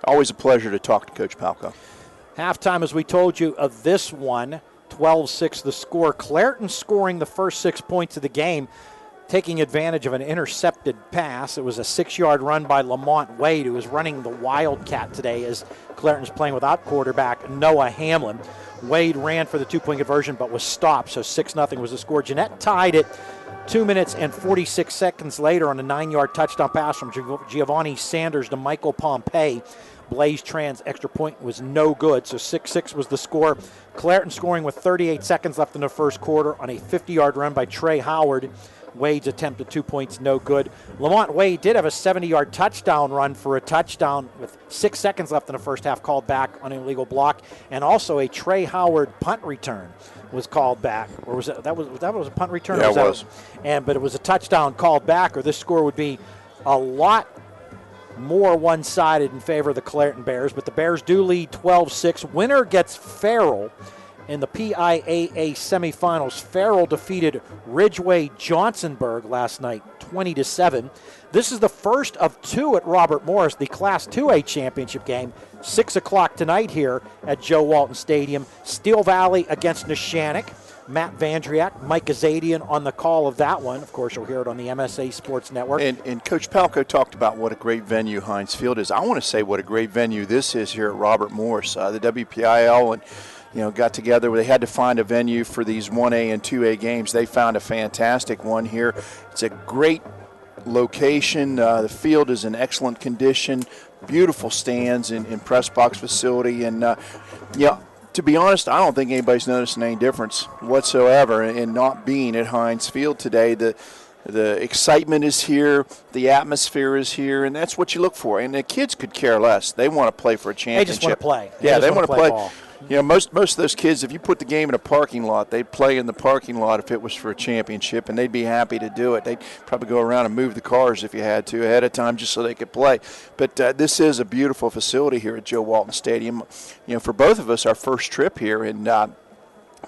always a pleasure to talk to Coach Palko.
Halftime, as we told you, of this one, 12-6 the score. Clairton scoring the first 6 points of the game, taking advantage of an intercepted pass. It was a 6-yard run by Lamont Wade, who was running the Wildcat today as Clairton's playing without quarterback Noah Hamlin. Wade ran for the 2-point conversion but was stopped, so 6-0 was the score. Jeannette tied it 2 minutes and 46 seconds later on a 9-yard touchdown pass from Giovanni Sanders to Michael Pompey. Blaze Tran's extra point was no good, so 6-6 was the score. Clairton scoring with 38 seconds left in the first quarter on a 50-yard run by Trey Howard. Wade's attempt at 2 points, no good. Lamont Wade did have a 70-yard touchdown run for a touchdown with 6 seconds left in the first half, called back on an illegal block, and also a Trey Howard punt return was called back. Or was it, that was a punt return?
Yeah, it was.
But it was a touchdown called back, or this score would be a lot more one-sided in favor of the Clairton Bears. But the Bears do lead 12-6. Winner gets Farrell in the PIAA semifinals. Farrell defeated Ridgeway Johnsonburg last night 20-7. This is the first of two at Robert Morris, the Class 2A championship game. 6 o'clock tonight here at Joe Walton Stadium. Steel Valley against Neshannock. Matt Vandriak, Mike Azadian on the call of that one. Of course, you'll hear it on the MSA Sports Network.
And Coach Palko talked about what a great venue Heinz Field is. I want to say what a great venue this is here at Robert Morris. The WPIAL and got together. They had to find a venue for these 1A and 2A games. They found a fantastic one here. It's a great location. The field is in excellent condition. Beautiful stands in press box facility. And, to be honest, I don't think anybody's noticing any difference whatsoever in not being at Heinz Field today. The excitement is here, the atmosphere is here, and that's what you look for. And the kids could care less. They want to play for a championship.
They just want to play.
They want to play.
Ball.
You know, most of those kids, if you put the game in a parking lot, they'd play in the parking lot if it was for a championship, and they'd be happy to do it. They'd probably go around and move the cars if you had to ahead of time just so they could play. But this is a beautiful facility here at Joe Walton Stadium. You know, for both of us, our first trip here, and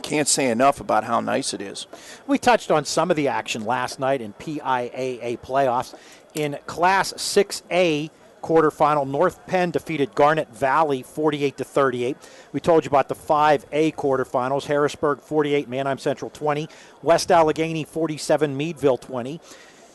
can't say enough about how nice it is.
We touched on some of the action last night in PIAA playoffs. In Class 6A quarterfinal, North Penn defeated Garnet Valley 48-38. We told you about the 5A quarterfinals. Harrisburg 48, Manheim Central 20. West Allegheny 47, Meadville 20.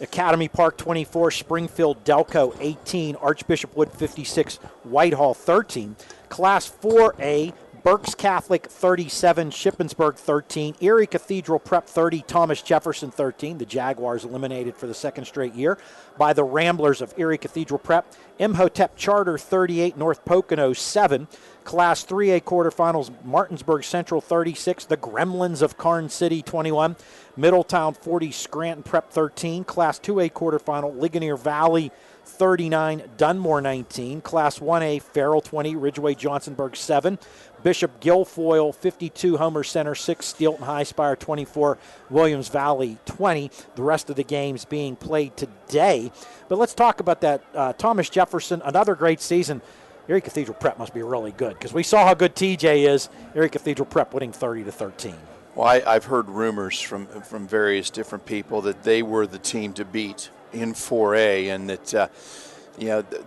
Academy Park 24, Springfield Delco 18, Archbishop Wood 56, Whitehall 13. Class 4A, Berks Catholic 37, Shippensburg 13, Erie Cathedral Prep 30, Thomas Jefferson 13. The Jaguars eliminated for the second straight year by the Ramblers of Erie Cathedral Prep. Imhotep Charter 38, North Pocono 7. Class 3A quarterfinals, Martinsburg Central 36, the Gremlins of Karn City 21, Middletown 40, Scranton Prep 13. Class 2A quarterfinal, Ligonier Valley 39, Dunmore 19. Class 1A, Farrell 20, Ridgeway Johnsonburg 7. Bishop Guilfoyle 52, Homer Center 6, Steelton High Spire 24, Williams Valley 20. The rest of the games being played today. But let's talk about that. Thomas Jefferson, another great season. Erie Cathedral Prep must be really good because we saw how good TJ is. Erie Cathedral Prep winning 30-13.
Well, I've heard rumors from various different people that they were the team to beat in 4A, and that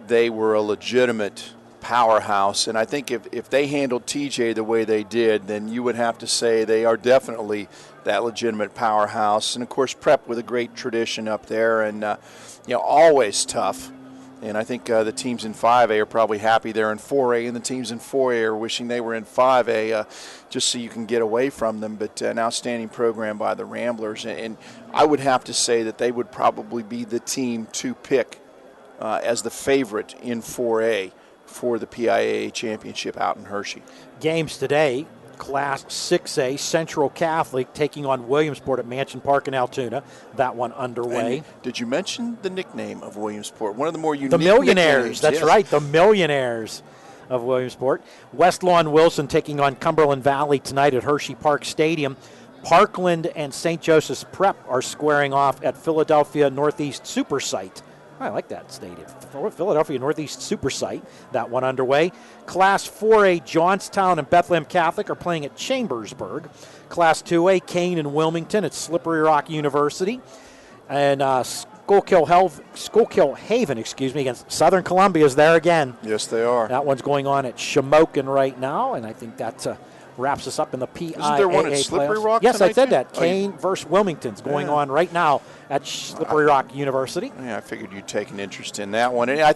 they were a legitimate powerhouse. And I think if they handled TJ the way they did, then you would have to say they are definitely that legitimate powerhouse. And of course, Prep with a great tradition up there, and always tough. And I think the teams in 5A are probably happy they're in 4A, and the teams in 4A are wishing they were in 5A just so you can get away from them. But an outstanding program by the Ramblers. And I would have to say that they would probably be the team to pick as the favorite in 4A for the PIAA championship out in Hershey.
Games today. Class 6A, Central Catholic taking on Williamsport at Mansion Park in Altoona. That one underway.
And did you mention the nickname of Williamsport? One of the more unique
The Millionaires.
nicknames.
That's
yes.
right, the Millionaires of Williamsport. West Lawn Wilson taking on Cumberland Valley tonight at Hershey Park Stadium. Parkland and St. Joseph's Prep are squaring off at Philadelphia Northeast Super Site. I like that stadium. Philadelphia Northeast Super Site, that one underway. Class 4A, Johnstown and Bethlehem Catholic are playing at Chambersburg. Class 2A, Kane and Wilmington at Slippery Rock University. And Schuylkill Haven, against Southern Columbia is there again.
Yes, they are.
That one's going on at Shamokin right now, and I think that wraps us up in the PIAA
Isn't there one at Slippery
playoffs.
Rock
Yes, I
tonight,
said
too?
that. Kane versus Wilmington's going on right now at Slippery Rock University.
Yeah, I figured you'd take an interest in that one. And I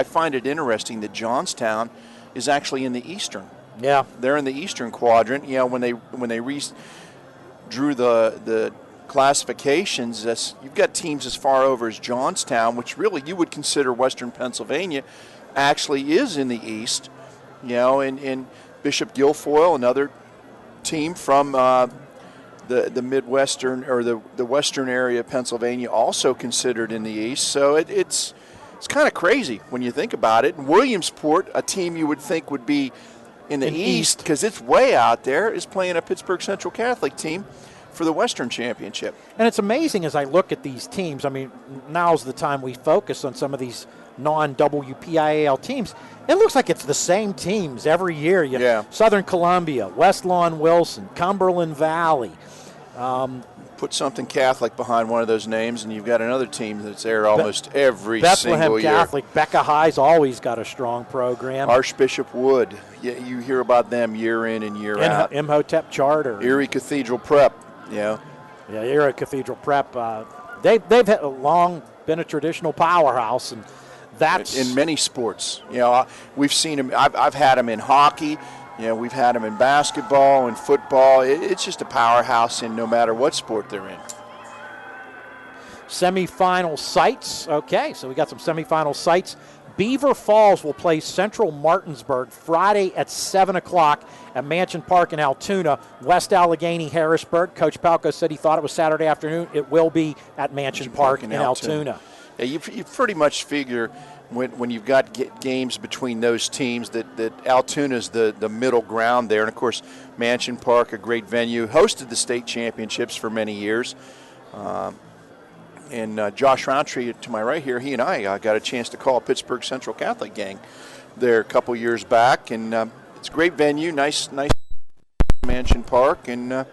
find it interesting that Johnstown is actually in the Eastern.
Yeah.
They're in the Eastern quadrant. When they drew the classifications, you've got teams as far over as Johnstown, which really you would consider Western Pennsylvania, actually is in the East. And Bishop Guilfoyle, another team from the Midwestern or the Western area of Pennsylvania, also considered in the East. So it's kind of crazy when you think about it. And Williamsport, a team you would think would be in the East because it's way out there, is playing a Pittsburgh Central Catholic team for the Western Championship.
And it's amazing as I look at these teams. I mean, now's the time we focus on some of these non-WPIAL teams. It looks like it's the same teams every year. Southern Columbia, West Lawn Wilson, Cumberland Valley.
Put something Catholic behind one of those names, and you've got another team that's there almost every
Bethlehem
single year.
Catholic, Becca High's always got a strong program.
Archbishop Wood, you hear about them year in and year out.
Imhotep Charter.
Erie Cathedral Prep,
Erie Cathedral Prep. They've had long been a traditional powerhouse, and that's
in many sports. We've seen them. I've had them in hockey. We've had them in basketball and football. It's just a powerhouse in no matter what sport they're in.
Semifinal sites. Okay, so we got some semifinal sites. Beaver Falls will play Central Martinsburg Friday at 7 o'clock at Mansion Park in Altoona. West Allegheny, Harrisburg. Coach Palco said he thought it was Saturday afternoon. It will be at Mansion Park in Altoona.
Yeah, you pretty much figure when you've got games between those teams that Altoona's the middle ground there. And, of course, Mansion Park, a great venue, hosted the state championships for many years. And Josh Roundtree, to my right here, he and I got a chance to call a Pittsburgh Central Catholic gang there a couple years back. And it's a great venue, nice Mansion Park. And,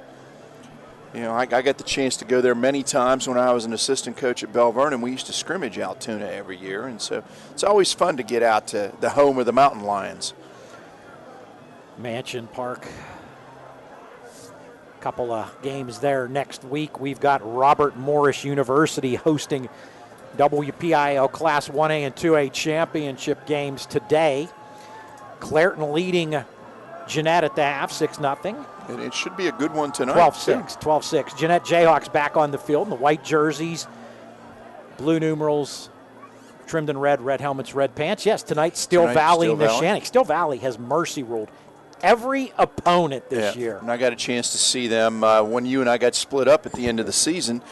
I got the chance to go there many times when I was an assistant coach at Belle Vernon. We used to scrimmage Altoona every year. And so it's always fun to get out to the home of the Mountain Lions.
Mansion Park. Couple of games there next week. We've got Robert Morris University hosting WPIAL Class 1A and 2A championship games today. Clairton leading Jeannette at the half, 6-0.
And it should be a good one tonight.
12-6. Janette Jayhawks back on the field in the white jerseys, blue numerals, trimmed in red helmets, red pants. Yes, tonight, Still Valley, Neshannock. Still Valley has mercy ruled every opponent this year.
And I got a chance to see them when you and I got split up at the end of the season.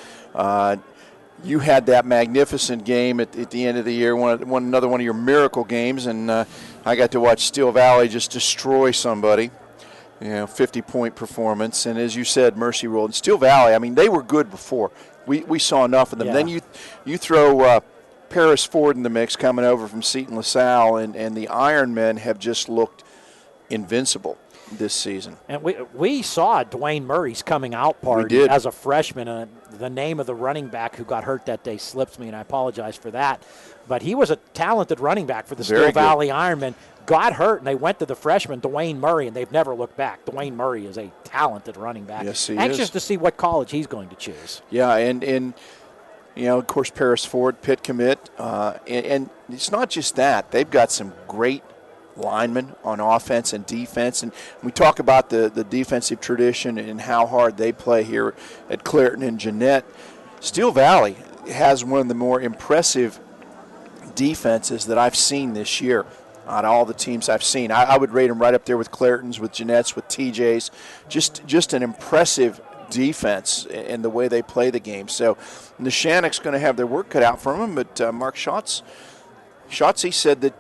You had that magnificent game at the end of the year, another one of your miracle games, and I got to watch Still Valley just destroy somebody. 50-point performance, and as you said, mercy ruled. And Still Valley, I mean, they were good before. We saw enough of them. Yeah. Then you throw Paris Ford in the mix coming over from Seton LaSalle, and the Ironmen have just looked invincible this season.
And we saw Dwayne Murray's coming out party as a freshman. The name of the running back who got hurt that day slips me, and I apologize for that. But he was a talented running back for the Still Valley Ironmen. Got hurt, and they went to the freshman, Dwayne Murray, and they've never looked back. Dwayne Murray is a talented running back.
Yes, he
Anxious
is.
to see what college he's going to choose.
Yeah, and of course, Paris Ford, Pitt commit. And it's not just that. They've got some great linemen on offense and defense. And we talk about the defensive tradition and how hard they play here at Clairton and Janette. Still Valley has one of the more impressive defenses that I've seen this year. Out of all the teams I've seen, I would rate them right up there with Clairton's, with Janette's, with TJ's. Just an impressive defense in the way they play the game. So Neshannock's going to have their work cut out for them, but Mark Schatz said that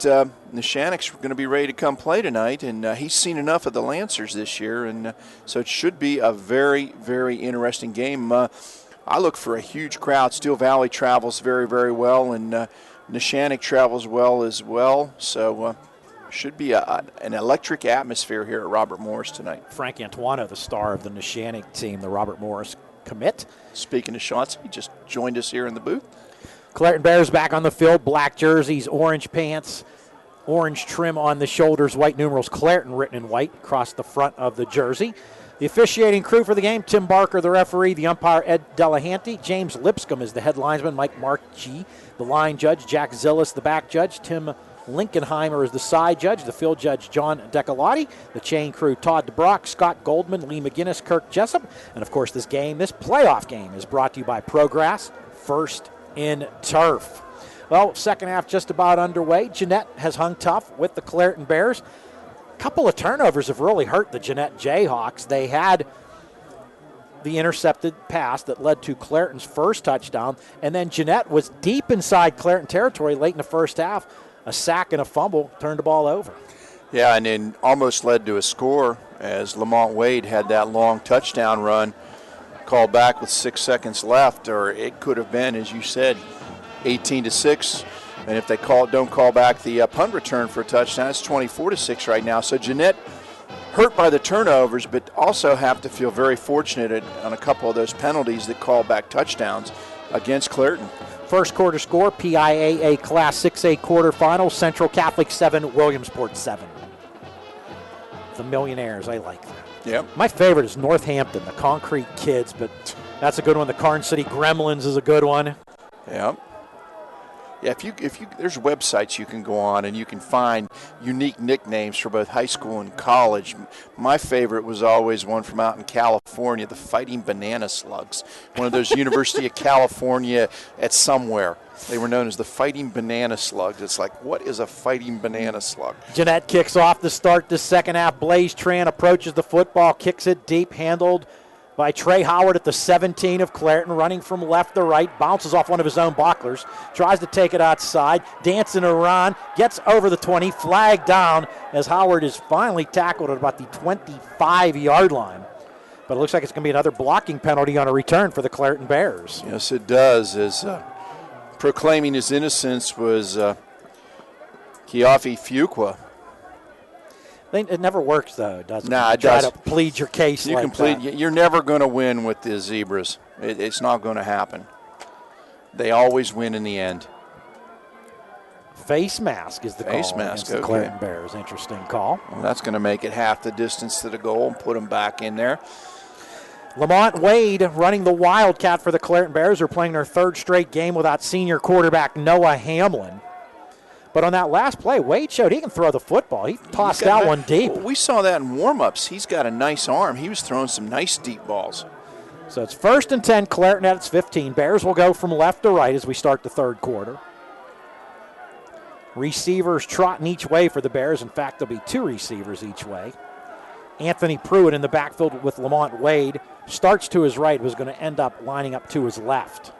Neshannock's going to be ready to come play tonight, and he's seen enough of the Lancers this year, and so it should be a very, very interesting game. I look for a huge crowd. Still Valley travels very, very well, and Neshannock travels well as well, so should be an electric atmosphere here at Robert Morris tonight.
Frank Antuano, the star of the Neshannock team, the Robert Morris commit.
Speaking of shots, he just joined us here in the booth.
Clairton Bears back on the field, black jerseys, orange pants, orange trim on the shoulders, white numerals, Clairton written in white across the front of the jersey. The officiating crew for the game, Tim Barker, the referee, the umpire, Ed Delahanty, James Lipscomb is the head linesman, Mike Markey, the line judge, Jack Zillis, the back judge, Tim Linkenheimer is the side judge, the field judge, John Decalotti, the chain crew, Todd DeBrock, Scott Goldman, Lee McGinnis, Kirk Jessup, and of course this playoff game, is brought to you by ProGrass, First in Turf. Well, second half just about underway. Jeannette has hung tough with the Clairton Bears. Couple of turnovers have really hurt the Jeannette Jayhawks. They had the intercepted pass that led to Clairton's first touchdown, and then Jeannette was deep inside Clairton territory late in the first half. A sack and a fumble turned the ball over.
Yeah, and then almost led to a score as Lamont Wade had that long touchdown run called back with 6 seconds left, or it could have been, as you said, 18-6. And if they don't call back the punt return for a touchdown, it's 24-6 right now. So Jeannette hurt by the turnovers, but also have to feel very fortunate on a couple of those penalties that call back touchdowns against Clairton.
First quarter score, PIAA Class 6A quarterfinal, Central Catholic 7, Williamsport 7. The Millionaires, I like that.
Yep.
My favorite is Northampton, the Concrete Kids, but that's a good one. The Carn City Gremlins is a good one.
Yep. Yeah, if you there's websites you can go on and you can find unique nicknames for both high school and college. My favorite was always one from out in California, the Fighting Banana Slugs. One of those University of California at somewhere. They were known as the Fighting Banana Slugs. It's like, what is a Fighting Banana Slug?
Janette kicks off to start the second half. Blaze Tran approaches the football, kicks it deep, handled by Trey Howard at the 17 of Clairton, running from left to right, bounces off one of his own bucklers, tries to take it outside, dancing around, gets over the 20, flag down as Howard is finally tackled at about the 25-yard line. But it looks like it's going to be another blocking penalty on a return for the Clairton Bears.
Yes, it does. As proclaiming his innocence was Kiafi Fuqua.
It never works, though, does it?
Nah, it
try
does.
to plead your case
You
like
can plead.
that.
You're never going to win with the Zebras. It's not going to happen. They always win in the end.
Face mask is the call against the Clairton Bears. Interesting call.
Well, that's going to make it half the distance to the goal and put them back in there.
Lamont Wade running the Wildcat for the Clairton Bears, who are playing their third straight game without senior quarterback Noah Hamlin. But on that last play, Wade showed he can throw the football. He tossed that one deep.
We saw that in warm-ups. He's got a nice arm. He was throwing some nice deep balls.
So it's 1st and 10, Clairton at its 15. Bears will go from left to right as we start the third quarter. Receivers trotting each way for the Bears. In fact, there'll be 2 receivers each way. Anthony Pruitt in the backfield with Lamont Wade. Starts to his right, was going to end up lining up to his left.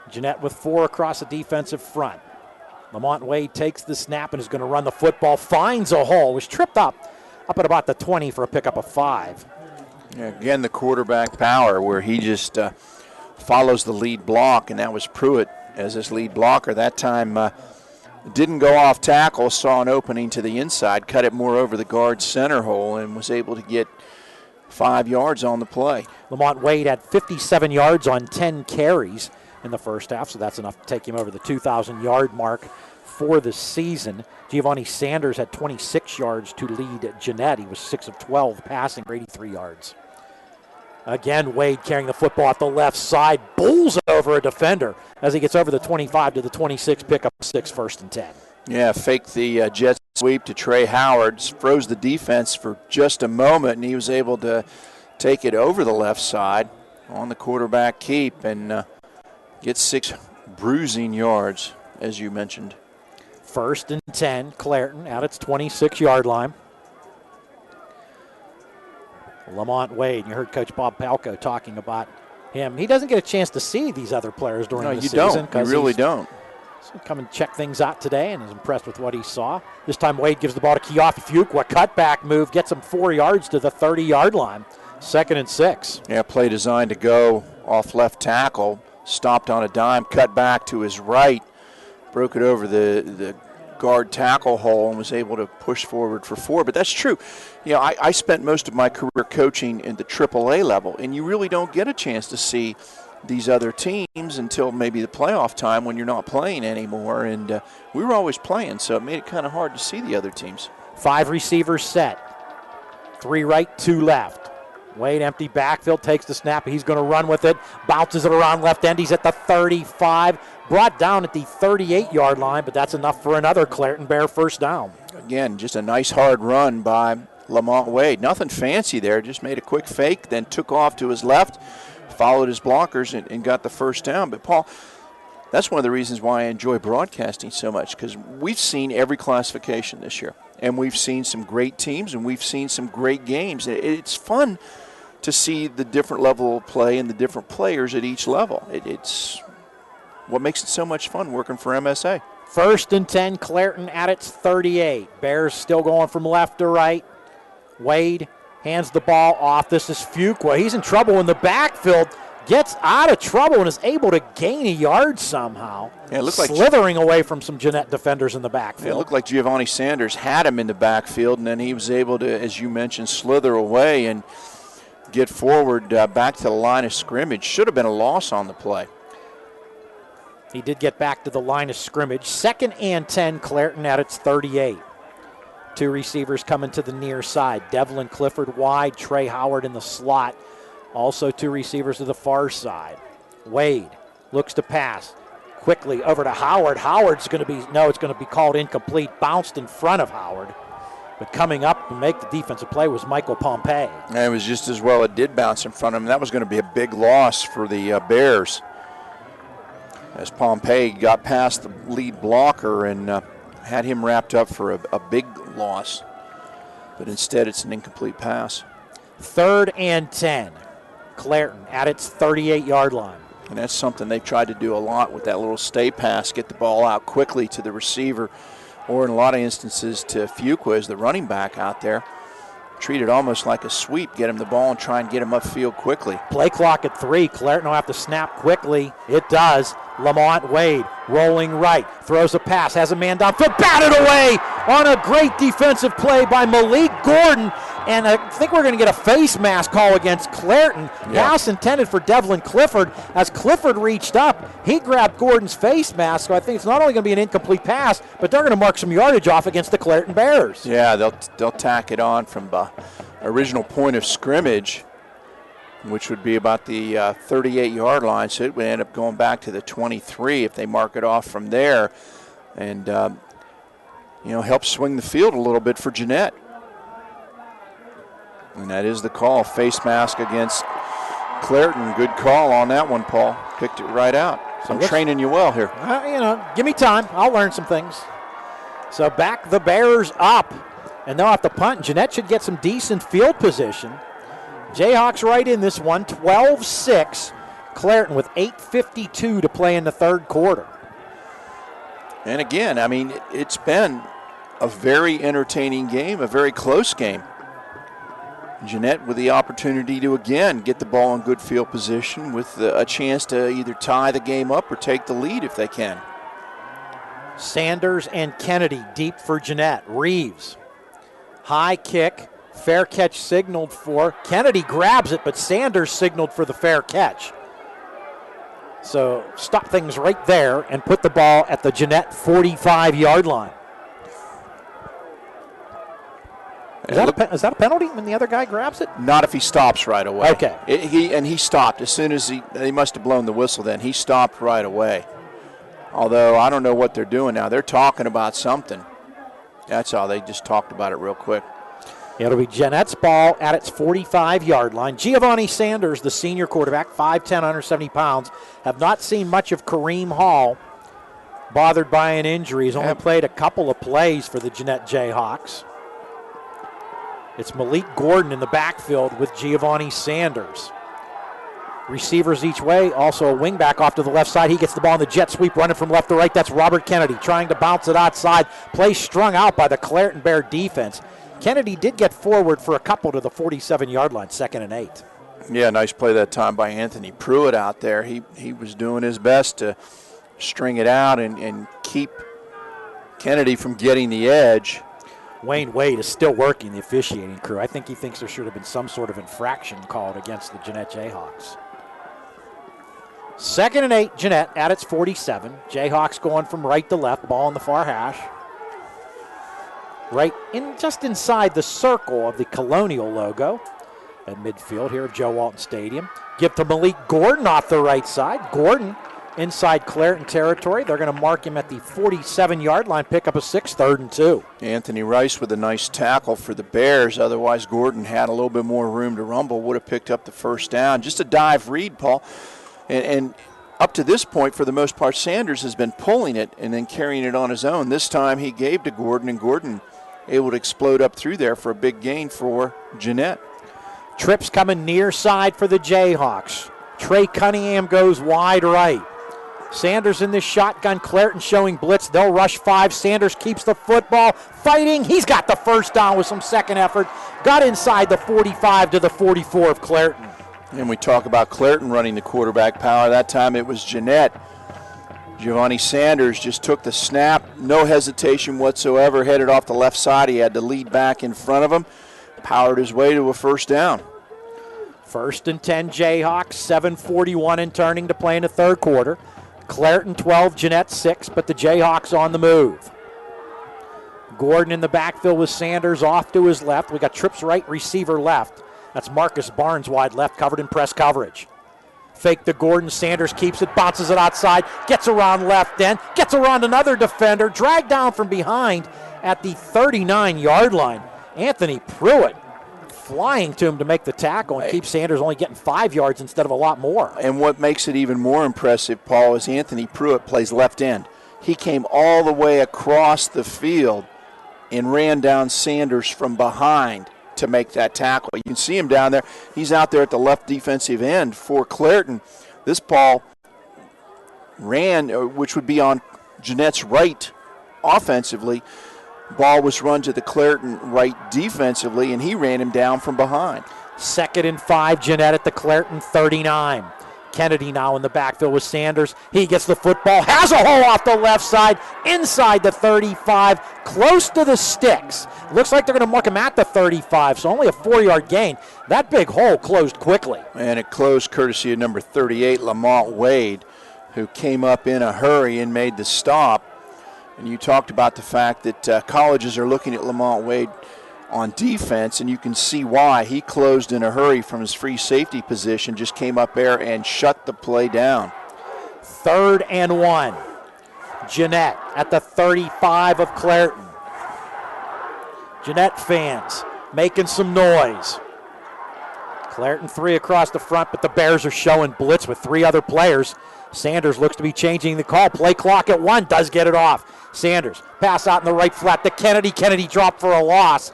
Jeannette with 4 across the defensive front. Lamont Wade takes the snap and is going to run the football, finds a hole, was tripped up at about the 20 for a pickup of 5.
Yeah, again, the quarterback power where he just follows the lead block, and that was Pruitt as his lead blocker. That time didn't go off tackle, saw an opening to the inside, cut it more over the guard's center hole, and was able to get 5 yards on the play.
Lamont Wade had 57 yards on 10 carries in the first half, so that's enough to take him over the 2,000-yard mark for the season. Giovanni Sanders had 26 yards to lead Jeannette. He was 6 of 12 passing for 83 yards. Again, Wade carrying the football at the left side, bulls over a defender as he gets over the 25 to the 26, pick up 6, 1st and 10.
Yeah, faked the jet sweep to Trey Howard, froze the defense for just a moment, and he was able to take it over the left side on the quarterback keep and get 6 bruising yards, as you mentioned.
1st and 10, Clairton at its 26-yard line. Lamont Wade, you heard Coach Bob Palco talking about him. He doesn't get a chance to see these other players during the season.
No, you don't. You really don't.
So come and check things out today and is impressed with what he saw. This time Wade gives the ball to Kiafi Fuqua. Cutback move gets him 4 yards to the 30-yard line. 2nd and 6.
Yeah, play designed to go off left tackle. Stopped on a dime, cut back to his right, broke it over the guard tackle hole and was able to push forward for 4. But that's true. You know, I spent most of my career coaching in the AAA level, and you really don't get a chance to see these other teams until maybe the playoff time when you're not playing anymore. And we were always playing, so it made it kind of hard to see the other teams.
5 receivers set. 3 right, 2 left. Wade empty backfield, takes the snap. He's going to run with it. Bounces it around left end. He's at the 35. Brought down at the 38-yard line, but that's enough for another Clairton Bear first down.
Again, just a nice hard run by Lamont Wade. Nothing fancy there. Just made a quick fake, then took off to his left, followed his blockers, and got the first down. But, Paul, that's one of the reasons why I enjoy broadcasting so much, because we've seen every classification this year. And we've seen some great teams, and we've seen some great games. It's fun to see the different level of play and the different players at each level. It's what makes it so much fun working for MSA.
1st and 10, Clairton at its 38. Bears still going from left to right. Wade hands the ball off. This is Fuqua. He's in trouble in the backfield. Gets out of trouble and is able to gain a yard somehow.
Yeah, it looked like
slithering away from some Jeannette defenders in the backfield.
It looked like Giovanni Sanders had him in the backfield, and then he was able to, as you mentioned, slither away and get forward back to the line of scrimmage. Should have been a loss on the play.
He did get back to the line of scrimmage. 2nd and 10, Clairton at its 38. 2 receivers coming to the near side. Devlin Clifford wide, Trey Howard in the slot. Also 2 receivers to the far side. Wade looks to pass. Quickly over to Howard. Howard's going to be, no, it's going to be called incomplete. Bounced in front of Howard. But coming up to make the defensive play was Michael Pompey.
And it was just as well it did bounce in front of him. That was going to be a big loss for the Bears, as Pompey got past the lead blocker and had him wrapped up for a big loss. But instead, it's an incomplete pass.
3rd and 10. Clairton at its 38-yard line.
And that's something they've tried to do a lot with that little stay pass, get the ball out quickly to the receiver, or in a lot of instances to Fuqua as the running back out there. Treat it almost like a sweep, get him the ball and try and get him upfield quickly.
Play clock at 3. Clairton will have to snap quickly. It does. Lamont Wade rolling right, throws a pass, has a man downfield, batted away on a great defensive play by Malik Gordon. And I think we're going to get a face mask call against Clairton.
Yeah.
Pass intended for Devlin Clifford. As Clifford reached up, he grabbed Gordon's face mask. So I think it's not only going to be an incomplete pass, but they're going to mark some yardage off against the Clairton Bears.
Yeah, they'll tack it on from the original point of scrimmage, which would be about the 38-yard line. So it would end up going back to the 23 if they mark it off from there, and help swing the field a little bit for Jeannette. And that is the call, face mask against Clairton. Good call on that one, Paul. Picked it right out. So I'm training you well here.
Give me time. I'll learn some things. So back the Bears up, and they'll have to punt. Jeannette should get some decent field position. Jayhawks right in this one, 12-6. Clairton with 8:52 to play in the 3rd quarter.
And again, I mean, it's been a very entertaining game, a very close game. Jeannette with the opportunity to, again, get the ball in good field position with a chance to either tie the game up or take the lead if they can.
Sanders and Kennedy deep for Jeannette. Reeves, high kick, fair catch signaled for. Kennedy grabs it, but Sanders signaled for the fair catch. So stop things right there and put the ball at the Jeannette 45-yard line. Is that a penalty when the other guy grabs it?
Not if he stops right away.
Okay.
He stopped as soon as he must have blown the whistle then. He stopped right away. Although I don't know what they're doing now. They're talking about something. That's all. They just talked about it real quick.
It'll be Jeannette's ball at its 45-yard line. Giovanni Sanders, the senior quarterback, 5'10", 170 pounds, have not seen much of Kareem Hall, bothered by an injury. He's only played a couple of plays for the Jeannette Jayhawks. It's Malik Gordon in the backfield with Giovanni Sanders. Receivers each way, also a wingback off to the left side. He gets the ball in the jet sweep, running from left to right. That's Robert Kennedy trying to bounce it outside. Play strung out by the Clairton Bear defense. Kennedy did get forward for a couple to the 47-yard line, 2nd and 8.
Yeah, nice play that time by Anthony Pruitt out there. He was doing his best to string it out and keep Kennedy from getting the edge.
Wayne Wade is still working the officiating crew. I think he thinks there should have been some sort of infraction called against the Jeannette Jayhawks. 2nd and 8, Jeannette at its 47. Jayhawks going from right to left, ball in the far hash. Right in, just inside the circle of the Colonial logo at midfield here at Joe Walton Stadium. Give to Malik Gordon off the right side. Gordon inside Clairton territory. They're going to mark him at the 47-yard line, pick up a 6, 3rd and 2.
Anthony Rice with a nice tackle for the Bears. Otherwise, Gordon had a little bit more room to rumble, would have picked up the first down. Just a dive read, Paul. And up to this point, for the most part, Sanders has been pulling it and then carrying it on his own. This time he gave to Gordon, and Gordon able to explode up through there for a big gain for Jeannette.
Trips coming near side for the Jayhawks. Trey Cunningham goes wide right. Sanders in this shotgun. Clairton showing blitz. They'll rush 5. Sanders keeps the football. Fighting. He's got the first down with some second effort. Got inside the 45 to the 44 of Clairton.
And we talk about Clairton running the quarterback power. That time it was Jeannette. Giovanni Sanders just took the snap. No hesitation whatsoever. Headed off the left side. He had the lead back in front of him. Powered his way to a first down.
1st and 10 Jayhawks. 7:41 and turning to play in the 3rd quarter. Clairton 12, Jeannette 6, but the Jayhawks on the move. Gordon in the backfield with Sanders off to his left. We got trips right, receiver left. That's Marcus Barnes wide left, covered in press coverage. Fake to Gordon. Sanders keeps it, bounces it outside, gets around left end, gets around another defender, dragged down from behind at the 39-yard line. Anthony Pruitt flying to him to make the tackle and keep Sanders only getting 5 yards instead of a lot more.
And what makes it even more impressive, Paul, is Anthony Pruitt plays left end. He came all the way across the field and ran down Sanders from behind to make that tackle. You can see him down there. He's out there at the left defensive end for Clairton. This ball ran, which would be on Jeanette's right offensively. Ball was run to the Clairton right defensively, and he ran him down from behind.
2nd and 5, Janette at the Clairton 39. Kennedy now in the backfield with Sanders. He gets the football, has a hole off the left side, inside the 35, close to the sticks. Looks like they're going to mark him at the 35, so only a 4-yard gain. That big hole closed quickly.
And it closed courtesy of number 38, Lamont Wade, who came up in a hurry and made the stop. And you talked about the fact that colleges are looking at Lamont Wade on defense, and you can see why. He closed in a hurry from his free safety position, just came up there and shut the play down.
3rd and 1. Janette at the 35 of Clairton. Janette fans making some noise. Clairton 3 across the front, but the Bears are showing blitz with 3 other players. Sanders looks to be changing the call. Play clock at 1, does get it off. Sanders pass out in the right flat to Kennedy. Kennedy dropped for a loss.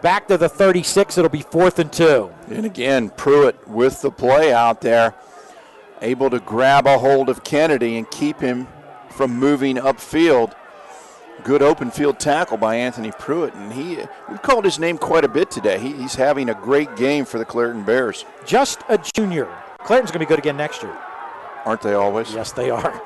Back to the 36, it'll be 4th and 2.
And again, Pruitt with the play out there, able to grab a hold of Kennedy and keep him from moving upfield. Good open field tackle by Anthony Pruitt, and we called his name quite a bit today. He's having a great game for the Clairton Bears.
Just a junior. Clairton's going to be good again next year.
Aren't they always?
Yes, they are.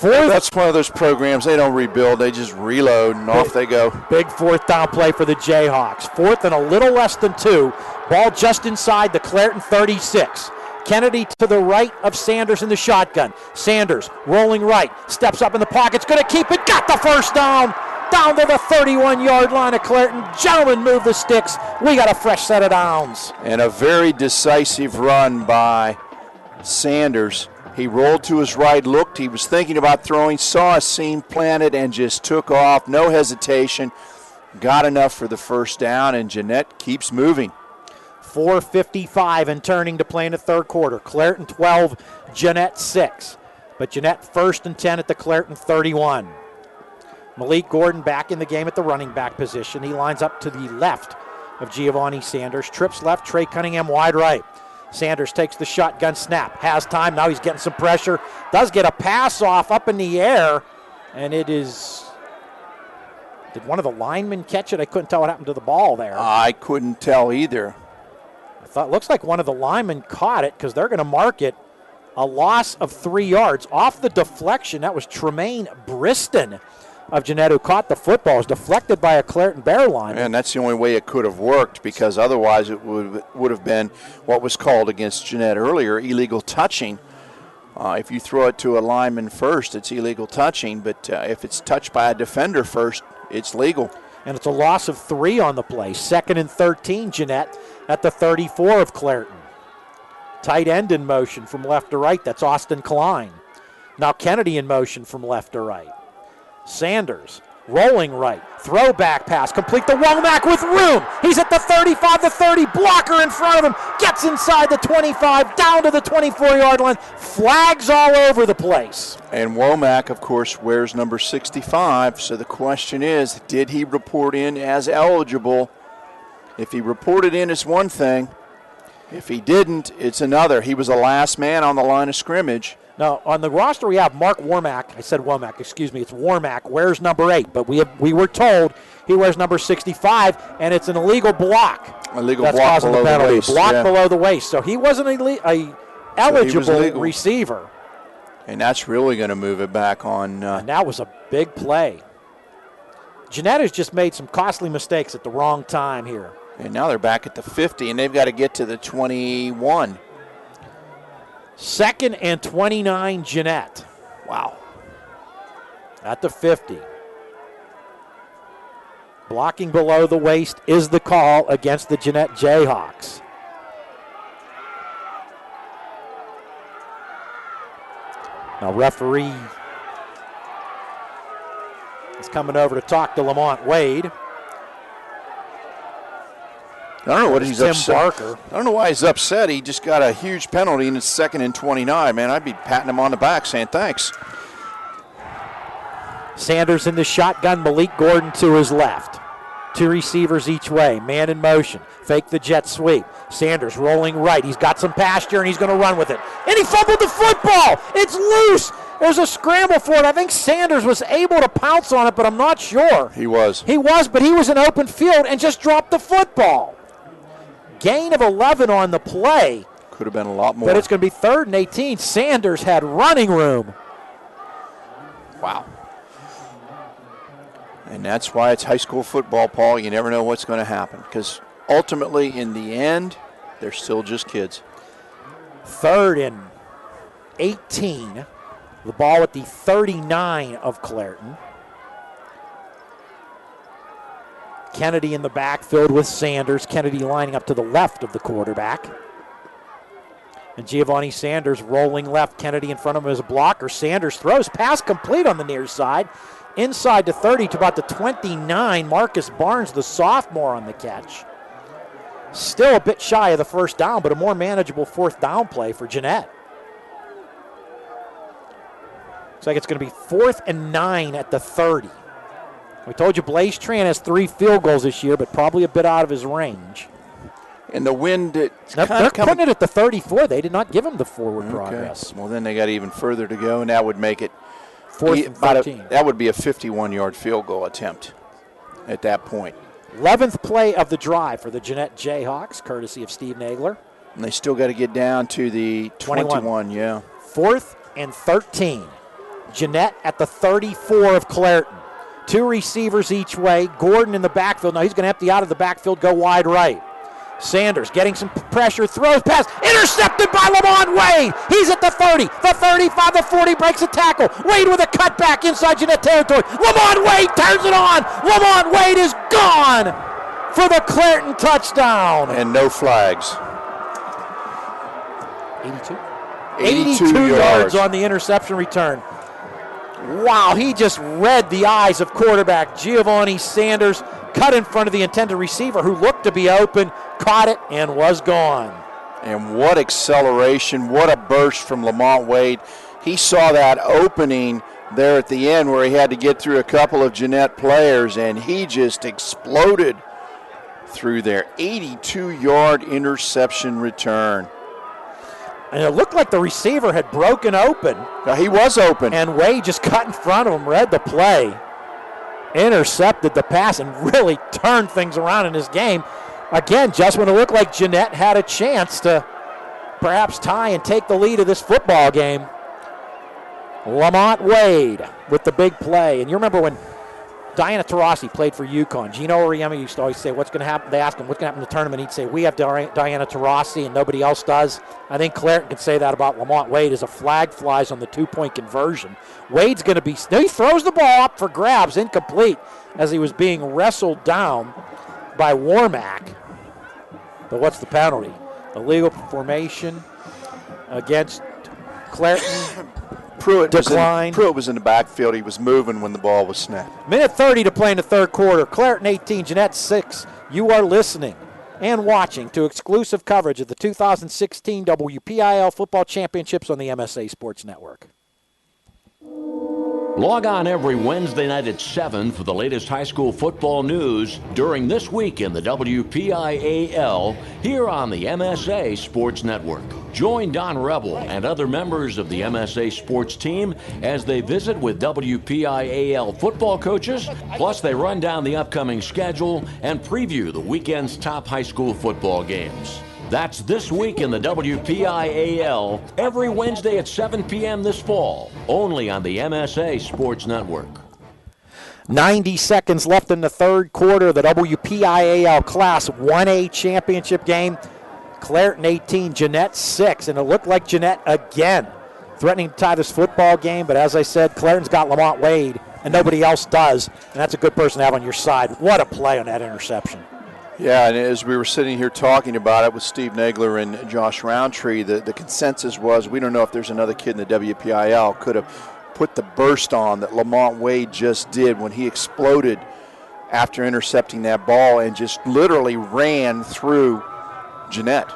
That's one of those programs, they don't rebuild, they just reload, and off they go.
Big 4th down play for the Jayhawks. 4th and a little less than 2. Ball just inside the Clairton 36. Kennedy to the right of Sanders in the shotgun. Sanders rolling right, steps up in the pocket's going to keep it, got the first down. Down to the 31-yard line of Clairton. Gentlemen, move the sticks. We got a fresh set of downs.
And a very decisive run by Sanders. He rolled to his right, looked, he was thinking about throwing, saw a seam planted, and just took off. No hesitation. Got enough for the first down, and Jeannette keeps moving.
4:55 and turning to play in the 3rd quarter. Clairton 12, Jeannette 6. But Jeannette 1st and 10 at the Clairton 31. Malik Gordon back in the game at the running back position. He lines up to the left of Giovanni Sanders. Trips left, Trey Cunningham wide right. Sanders takes the shotgun snap, has time, now he's getting some pressure, does get a pass off up in the air, and it is, did one of the linemen catch it? I couldn't tell what happened to the ball there.
I couldn't tell either.
I thought, looks like one of the linemen caught it because they're going to mark it a loss of 3 yards. Off the deflection, that was Tremaine Briston of Janette who caught the football. It was deflected by a Clairton Bear lineman.
And that's the only way it could have worked, because otherwise it would have been what was called against Jeannette earlier, illegal touching. If you throw it to a lineman first, it's illegal touching, but if it's touched by a defender first, it's legal.
And it's a loss of 3 on the play. 2nd and 13, Jeannette at the 34 of Clairton. Tight end in motion from left to right. That's Austin Klein. Now Kennedy in motion from left to right. Sanders rolling right. Throwback pass. Complete to Womack with room. He's at the 35, the 30. Blocker in front of him. Gets inside the 25, down to the 24-yard line. Flags all over the place.
And Womack, of course, wears number 65. So the question is, did he report in as eligible? If he reported in, it's one thing. If he didn't, it's another. He was the last man on the line of scrimmage.
Now, on the roster, we have Mark Womack. I said Womack, excuse me. It's Womack. Wears number 8, but we were told he wears number 65, and it's an illegal block.
Illegal
that's
block
causing
below
the penalty.
the waist.
Block below the waist. So he wasn't a eligible receiver.
And that's really going to move it back on.
And that was a big play. Jeannette has just made some costly mistakes at the wrong time here.
And now they're back at the 50, and they've got to get to the 21.
2nd and 29, Jeannette.
Wow.
At the 50. Blocking below the waist is the call against the Jeannette Jayhawks. Now referee is coming over to talk to Lamont Wade.
I don't know what he's
Tim
upset.
Barker.
I don't know why he's upset. He just got a huge penalty and it's 2nd and 29. Man, I'd be patting him on the back saying thanks.
Sanders in the shotgun, Malik Gordon to his left. 2 receivers each way, man in motion. Fake the jet sweep. Sanders rolling right. He's got some pasture and he's going to run with it. And he fumbled the football. It's loose. There's a scramble for it. I think Sanders was able to pounce on it, but I'm not sure.
He was.
He was, but he was in open field and just dropped the football. Gain of 11 on the play.
Could have been a lot more.
But it's going to be 3rd and 18. Sanders had running room.
Wow. And that's why it's high school football, Paul. You never know what's going to happen because ultimately, in the end, they're still just kids.
3rd and 18. The ball at the 39 of Clairton. Kennedy in the backfield with Sanders. Kennedy lining up to the left of the quarterback. And Giovanni Sanders rolling left. Kennedy in front of him as a blocker. Sanders throws. Pass complete on the near side. Inside to 30 to about the 29. Marcus Barnes, the sophomore, on the catch. Still a bit shy of the first down, but a more manageable 4th down play for Janette. Looks like it's going to be 4th and 9 at the 30. We told you Blaze Tran has 3 field goals this year, but probably a bit out of his range.
And the wind,
they're putting it at the 34. They did not give him the forward progress.
Well, then they got even further to go, and that would make it
4th and 13.
That would be a 51-yard field goal attempt at that point.
11th play of the drive for the Janette Jayhawks, courtesy of Steve Nagler.
And they still got to get down to the 21, yeah.
4th and 13. Janette at the 34 of Clairton. 2 receivers each way. Gordon in the backfield. Now he's going to empty out of the backfield, go wide right. Sanders getting some pressure, throws, pass, intercepted by Lamont Wade. He's at the 30, the 35, the 40, breaks a tackle. Wade with a cutback inside Janette territory. Lamont Wade turns it on. Lamont Wade is gone for the Clairton touchdown.
And no flags.
82 yards on the interception return. Wow, he just read the eyes of quarterback Giovanni Sanders, cut in front of the intended receiver who looked to be open, caught it, and was gone.
And what acceleration, what a burst from Lamont Wade. He saw that opening there at the end where he had to get through a couple of Janette players, and he just exploded through there. 82-yard interception return.
And it looked like the receiver had broken open.
Now, he was open.
And Wade just cut in front of him, read the play, intercepted the pass, and really turned things around in this game. Again, just when it looked like Janette had a chance to perhaps tie and take the lead of this football game. Lamont Wade with the big play. And you remember when Diana Taurasi played for UConn. Gino Oriemi used to always say, what's going to happen? They asked him, what's going to happen in the tournament? He'd say, we have Diana Taurasi and nobody else does. I think Clairton could say that about Lamont Wade as a flag flies on the 2-point conversion. Wade's going to be, he throws the ball up for grabs, incomplete, as he was being wrestled down by Warmack. But what's the penalty? Illegal formation against Clairton.
Pruitt was in the backfield. He was moving when the ball was snapped.
Minute 30 to play in the third quarter. Clairton 18, Janette 6. You are listening and watching to exclusive coverage of the 2016 WPIAL Football Championships on the MSA Sports Network.
Log on every Wednesday night at 7 for the latest high school football news during This Week in the WPIAL here on the MSA Sports Network. Join Don Rebel and other members of the MSA Sports team as they visit with WPIAL football coaches, plus they run down the upcoming schedule and preview the weekend's top high school football games. That's This Week in the WPIAL, every Wednesday at 7 p.m. this fall, only on the MSA Sports Network.
90 seconds left in the third quarter of the WPIAL Class 1A championship game. Clairton 18, Janette 6, and it looked like Janette again threatening to tie this football game, but as I said, Clairton's got Lamont Wade, and nobody else does, and that's a good person to have on your side. What a play on that interception.
Yeah, and as we were sitting here talking about it with Steve Nagler and Josh Roundtree, the consensus was we don't know if there's another kid in the WPIAL could have put the burst on that Lamont Wade just did when he exploded after intercepting that ball and just literally ran through Jeannette.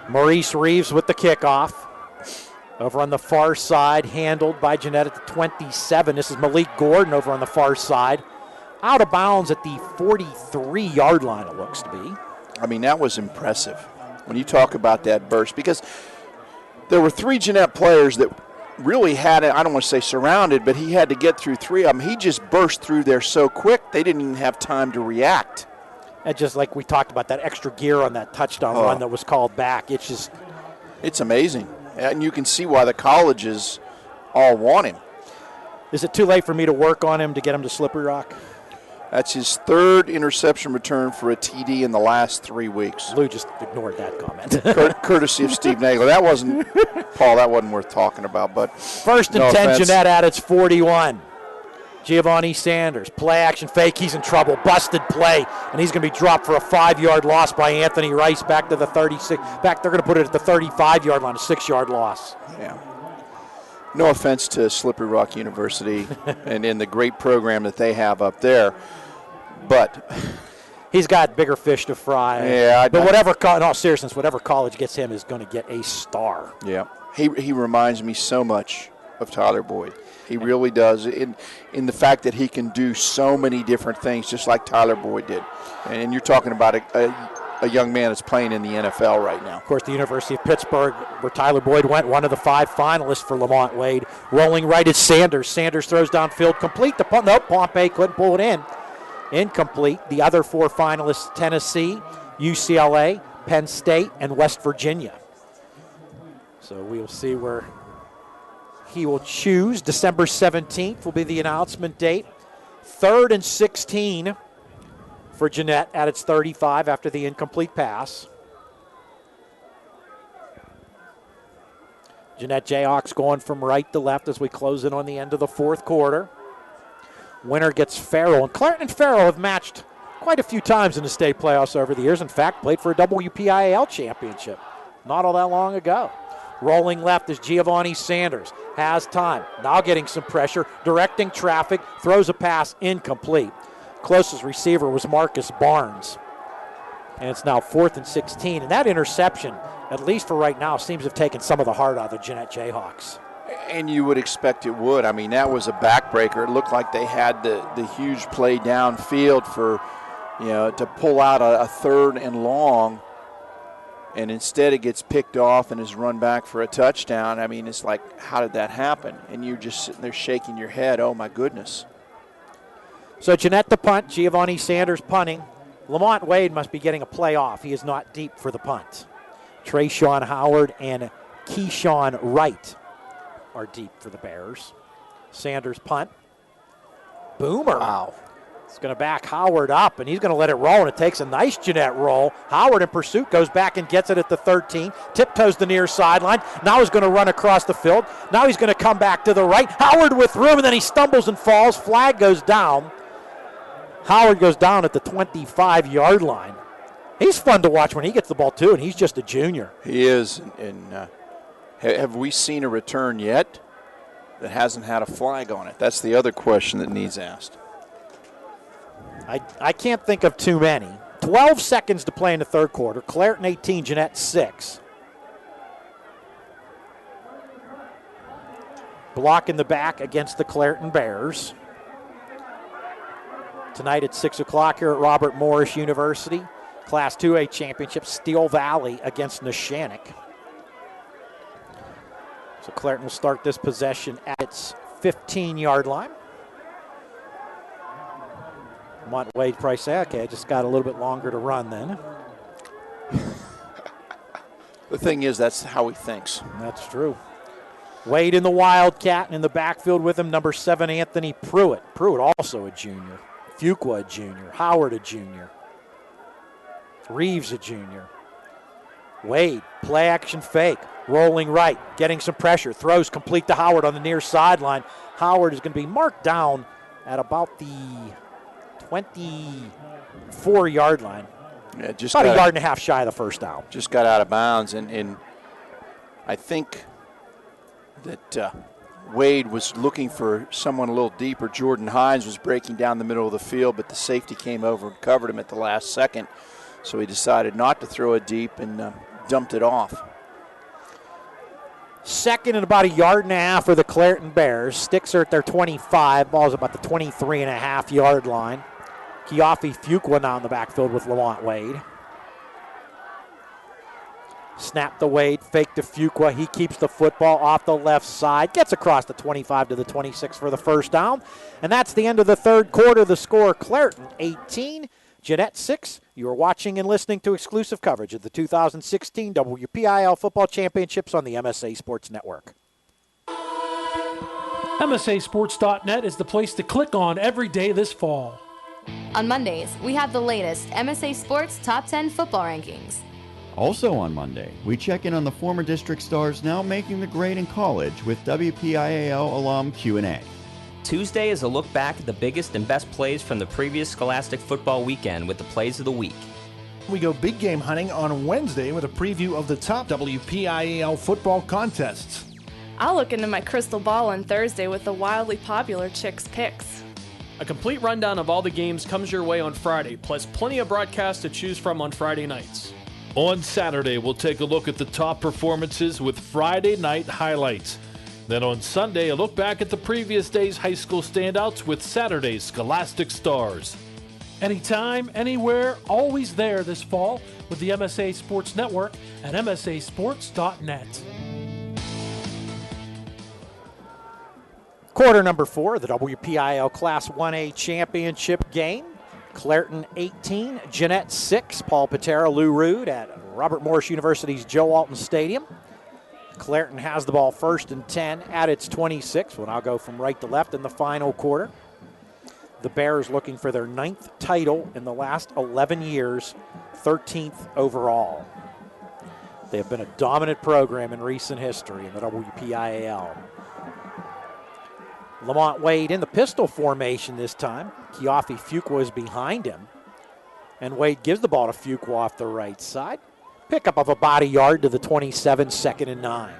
Maurice Reeves with the kickoff. Over on the far side, handled by Jeannette at the 27. This is Malik Gordon over on the far side. Out of bounds at the 43-yard line, it looks to be.
I mean, that was impressive when you talk about that burst, because there were 3 Jeannette players that really had it, I don't want to say surrounded, but he had to get through 3 of them. He just burst through there so quick, they didn't even have time to react.
And just like we talked about, that extra gear on that touchdown run that was called back,
it's amazing. And you can see why the colleges all want him.
Is it too late for me to work on him to get him to Slippery Rock?
That's his 3rd interception return for a TD in the last 3 weeks.
Lou just ignored that comment.
Courtesy of Steve Nagler. That wasn't, Paul, that wasn't worth talking about. But
first and 10, Jeannette at its 41. Giovanni Sanders, play action fake, he's in trouble, busted play, and he's going to be dropped for a 5-yard loss by Anthony Rice back to the 36. Back, they're going to put it at the 35-yard line, a 6-yard loss.
Yeah. No offense to Slippery Rock University and in the great program that they have up there, but
he's got bigger fish to fry.
Yeah,
but whatever, in all seriousness, whatever college gets him is going to get a star.
Yeah, he reminds me so much of Tyler Boyd. He really does, in the fact that he can do so many different things, just like Tyler Boyd did. And you're talking about a young man that's playing in the NFL right now.
Of course, the University of Pittsburgh, where Tyler Boyd went, one of the 5 finalists for Lamont Wade. Rolling right is Sanders. Sanders throws downfield, complete. Nope, Pompey couldn't pull it in. Incomplete. The other 4 finalists, Tennessee, UCLA, Penn State, and West Virginia. So we'll see where he will choose. December 17th will be the announcement date. 3rd and 16 for Jeannette at its 35 after the incomplete pass. Jeannette Jayhawks going from right to left as we close in on the end of the 4th quarter. Winner gets Farrell. And Clairton and Farrell have matched quite a few times in the state playoffs over the years. In fact, played for a WPIAL championship not all that long ago. Rolling left is Giovanni Sanders. Has time. Now getting some pressure. Directing traffic. Throws a pass incomplete. Closest receiver was Marcus Barnes. And it's now 4th and 16. And that interception, at least for right now, seems to have taken some of the heart out of the Jeannette Jayhawks.
And you would expect it would. I mean, that was a backbreaker. It looked like they had the huge play downfield for, to pull out a 3rd and long. And instead it gets picked off and is run back for a touchdown. I mean, it's like, how did that happen? And you're just sitting there shaking your head. Oh, my goodness.
So Jeannette to punt, Giovanni Sanders punting. Lamont Wade must be getting a play off. He is not deep for the punt. Trayshawn Howard and Keyshawn Wright are deep for the Bears. Sanders punt. Boomer.
Wow.
It's going to back Howard up, and he's going to let it roll, and it takes a nice Jeannette roll. Howard in pursuit goes back and gets it at the 13, tiptoes the near sideline. Now he's going to run across the field. Now he's going to come back to the right. Howard with room, and then he stumbles and falls. Flag goes down. Howard goes down at the 25-yard line. He's fun to watch when he gets the ball, too, and he's just a junior.
He is, and have we seen a return yet that hasn't had a flag on it? That's the other question that needs asked.
I can't think of too many. 12 seconds to play in the 3rd quarter. Clairton 18, Jeannette 6. Block in the back against the Clairton Bears. Tonight at 6 o'clock here at Robert Morris University. Class 2A Championship, Steel Valley against Neshannock. So Clairton will start this possession at its 15-yard line. Lamont Wade probably say, okay, I just got a little bit longer to run then.
The thing is, that's how he thinks.
That's true. Wade in the Wildcat, and in the backfield with him, number 7, Anthony Pruitt. Pruitt also a junior. Fuqua a junior. Howard a junior. Reeves a junior. Wade, play action fake. Rolling right, getting some pressure. Throws complete to Howard on the near sideline. Howard is going to be marked down at about the 4-yard line.
Yeah, just
about a yard and a half shy of the first down.
Just got out of bounds, and I think that Wade was looking for someone a little deeper. Jordan Hines was breaking down the middle of the field, but the safety came over and covered him at the last second, so he decided not to throw it deep and dumped it off.
Second and about a yard and a half for the Clairton Bears. Sticks are at their 25. Ball's about the 23.5-yard line. Keofi Fuqua now in the backfield with Lamont Wade. Snap to Wade, fake to Fuqua. He keeps the football off the left side. Gets across the 25 to the 26 for the first down. And that's the end of the third quarter. The score, Clairton 18, Janette 6. You are watching and listening to exclusive coverage of the 2016 WPIAL Football Championships on the MSA Sports Network.
MSASports.net is the place to click on every day this fall.
On Mondays, we have the latest MSA Sports Top 10 football rankings.
Also on Monday, we check in on the former district stars now making the grade in college with WPIAL alum Q&A.
Tuesday is a look back at the biggest and best plays from the previous Scholastic football weekend with the plays of the week.
We go big game hunting on Wednesday with a preview of the top WPIAL football contests.
I'll look into my crystal ball on Thursday with the wildly popular Chicks Picks.
A complete rundown of all the games comes your way on Friday, plus plenty of broadcasts to choose from on Friday nights.
On Saturday, we'll take a look at the top performances with Friday night highlights. Then on Sunday, a look back at the previous day's high school standouts with Saturday's Scholastic Stars.
Anytime, anywhere, always there this fall with the MSA Sports Network at MSASports.net.
Quarter number 4 of the WPIAL Class 1A Championship game. Clairton 18, Jeannette 6. Paul Paterra, Lou Rood at Robert Morris University's Joe Walton Stadium. Clairton has the ball 1st and 10 at its 26. We'll now go from right to left in the final quarter. The Bears looking for their 9th title in the last 11 years, 13th overall. They have been a dominant program in recent history in the WPIAL. Lamont Wade in the pistol formation this time. Keofi Fuqua is behind him. And Wade gives the ball to Fuqua off the right side. Pickup of about a yard to the 27, 2nd and 9.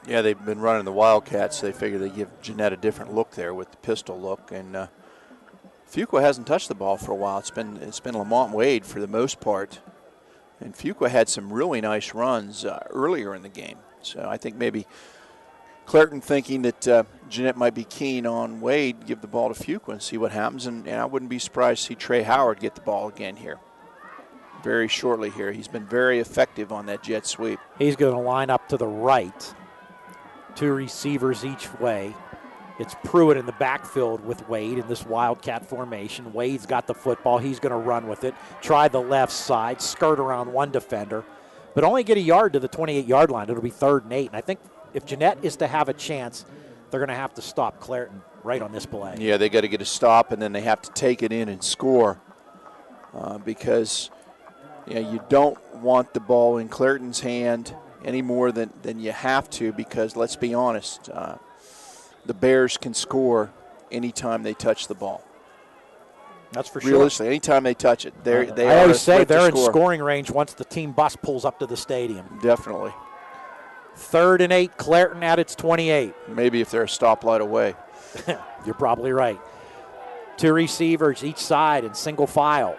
Yeah, they've been running the Wildcats. They figure they give Jeannette a different look there with the pistol look. And Fuqua hasn't touched the ball for a while. It's been Lamont Wade for the most part. And Fuqua had some really nice runs earlier in the game. So I think maybe Clairton thinking that Jeannette might be keen on Wade, give the ball to Fuqua and see what happens. And I wouldn't be surprised to see Trey Howard get the ball again here very shortly here. He's been very effective on that jet sweep.
He's going to line up to the right. 2 receivers each way. It's Pruitt in the backfield with Wade in this Wildcat formation. Wade's got the football. He's going to run with it. Try the left side, skirt around one defender, but only get a yard to the 28-yard line. It'll be 3rd and 8. And I think if Jeannette is to have a chance, they're going to have to stop Clairton right on this play.
Yeah, they got to get a stop, and then they have to take it in and score because you don't want the ball in Clairton's hand any more than you have to, because let's be honest, the Bears can score anytime they touch the ball.
That's for sure.
Realistically, anytime they touch it,
I always say they're in scoring range once the team bus pulls up to the stadium.
Definitely.
3rd and 8, Clairton at its 28.
Maybe if they're a stoplight away.
You're probably right. 2 receivers each side in single file.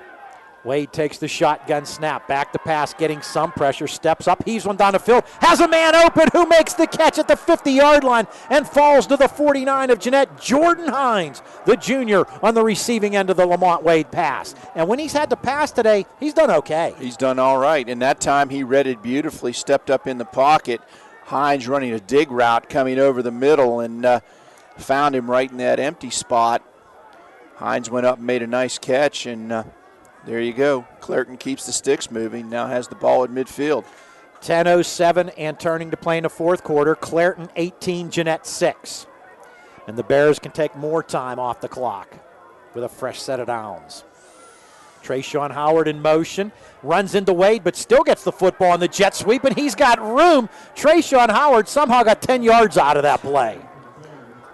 Wade takes the shotgun snap, back to pass, getting some pressure, steps up, heaves one down the field, has a man open who makes the catch at the 50-yard line and falls to the 49 of Jeannette. Jordan Hines, the junior, on the receiving end of the Lamont Wade pass. And when he's had to pass today, he's done okay.
He's done all right, and that time he read it beautifully, stepped up in the pocket. Hines running a dig route coming over the middle and found him right in that empty spot. Hines went up and made a nice catch, and there you go. Clairton keeps the sticks moving, now has the ball at midfield.
10:07 and turning to play in the 4th quarter. Clairton 18, Jeannette 6. And the Bears can take more time off the clock with a fresh set of downs. Trayshawn Howard in motion, runs into Wade, but still gets the football on the jet sweep, and he's got room. Trayshawn Howard somehow got 10 yards out of that play.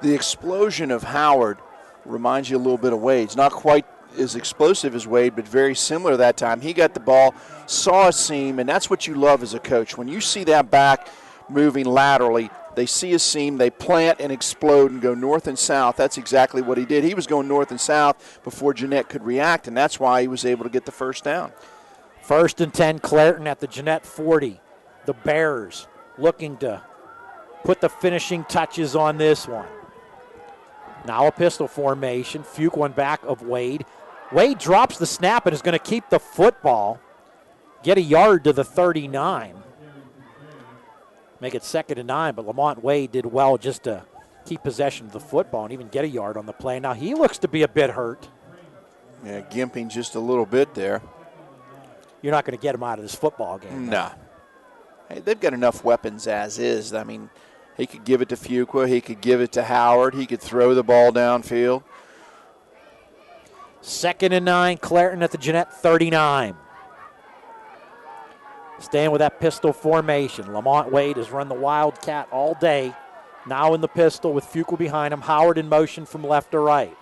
The explosion of Howard reminds you a little bit of Wade's. Not quite as explosive as Wade, but very similar that time. He got the ball, saw a seam, and that's what you love as a coach. When you see that back moving laterally, they see a seam, they plant and explode and go north and south. That's exactly what he did. He was going north and south before Jeannette could react, and that's why he was able to get the first down.
1st and 10, Clairton at the Jeannette 40. The Bears looking to put the finishing touches on this one. Now a pistol formation. Fuke one back of Wade. Wade drops the snap and is going to keep the football. Get a yard to the 39. Make it 2nd and 9, but Lamont Wade did well just to keep possession of the football and even get a yard on the play. Now he looks to be a bit hurt.
Yeah, gimping just a little bit there.
You're not going to get him out of this football game.
No. Hey, they've got enough weapons as is. I mean, he could give it to Fuqua. He could give it to Howard. He could throw the ball downfield.
2nd and 9, Clairton at the Jeannette 39. Staying with that pistol formation. Lamont Wade has run the Wildcat all day. Now in the pistol with Fuqua behind him. Howard in motion from left to right.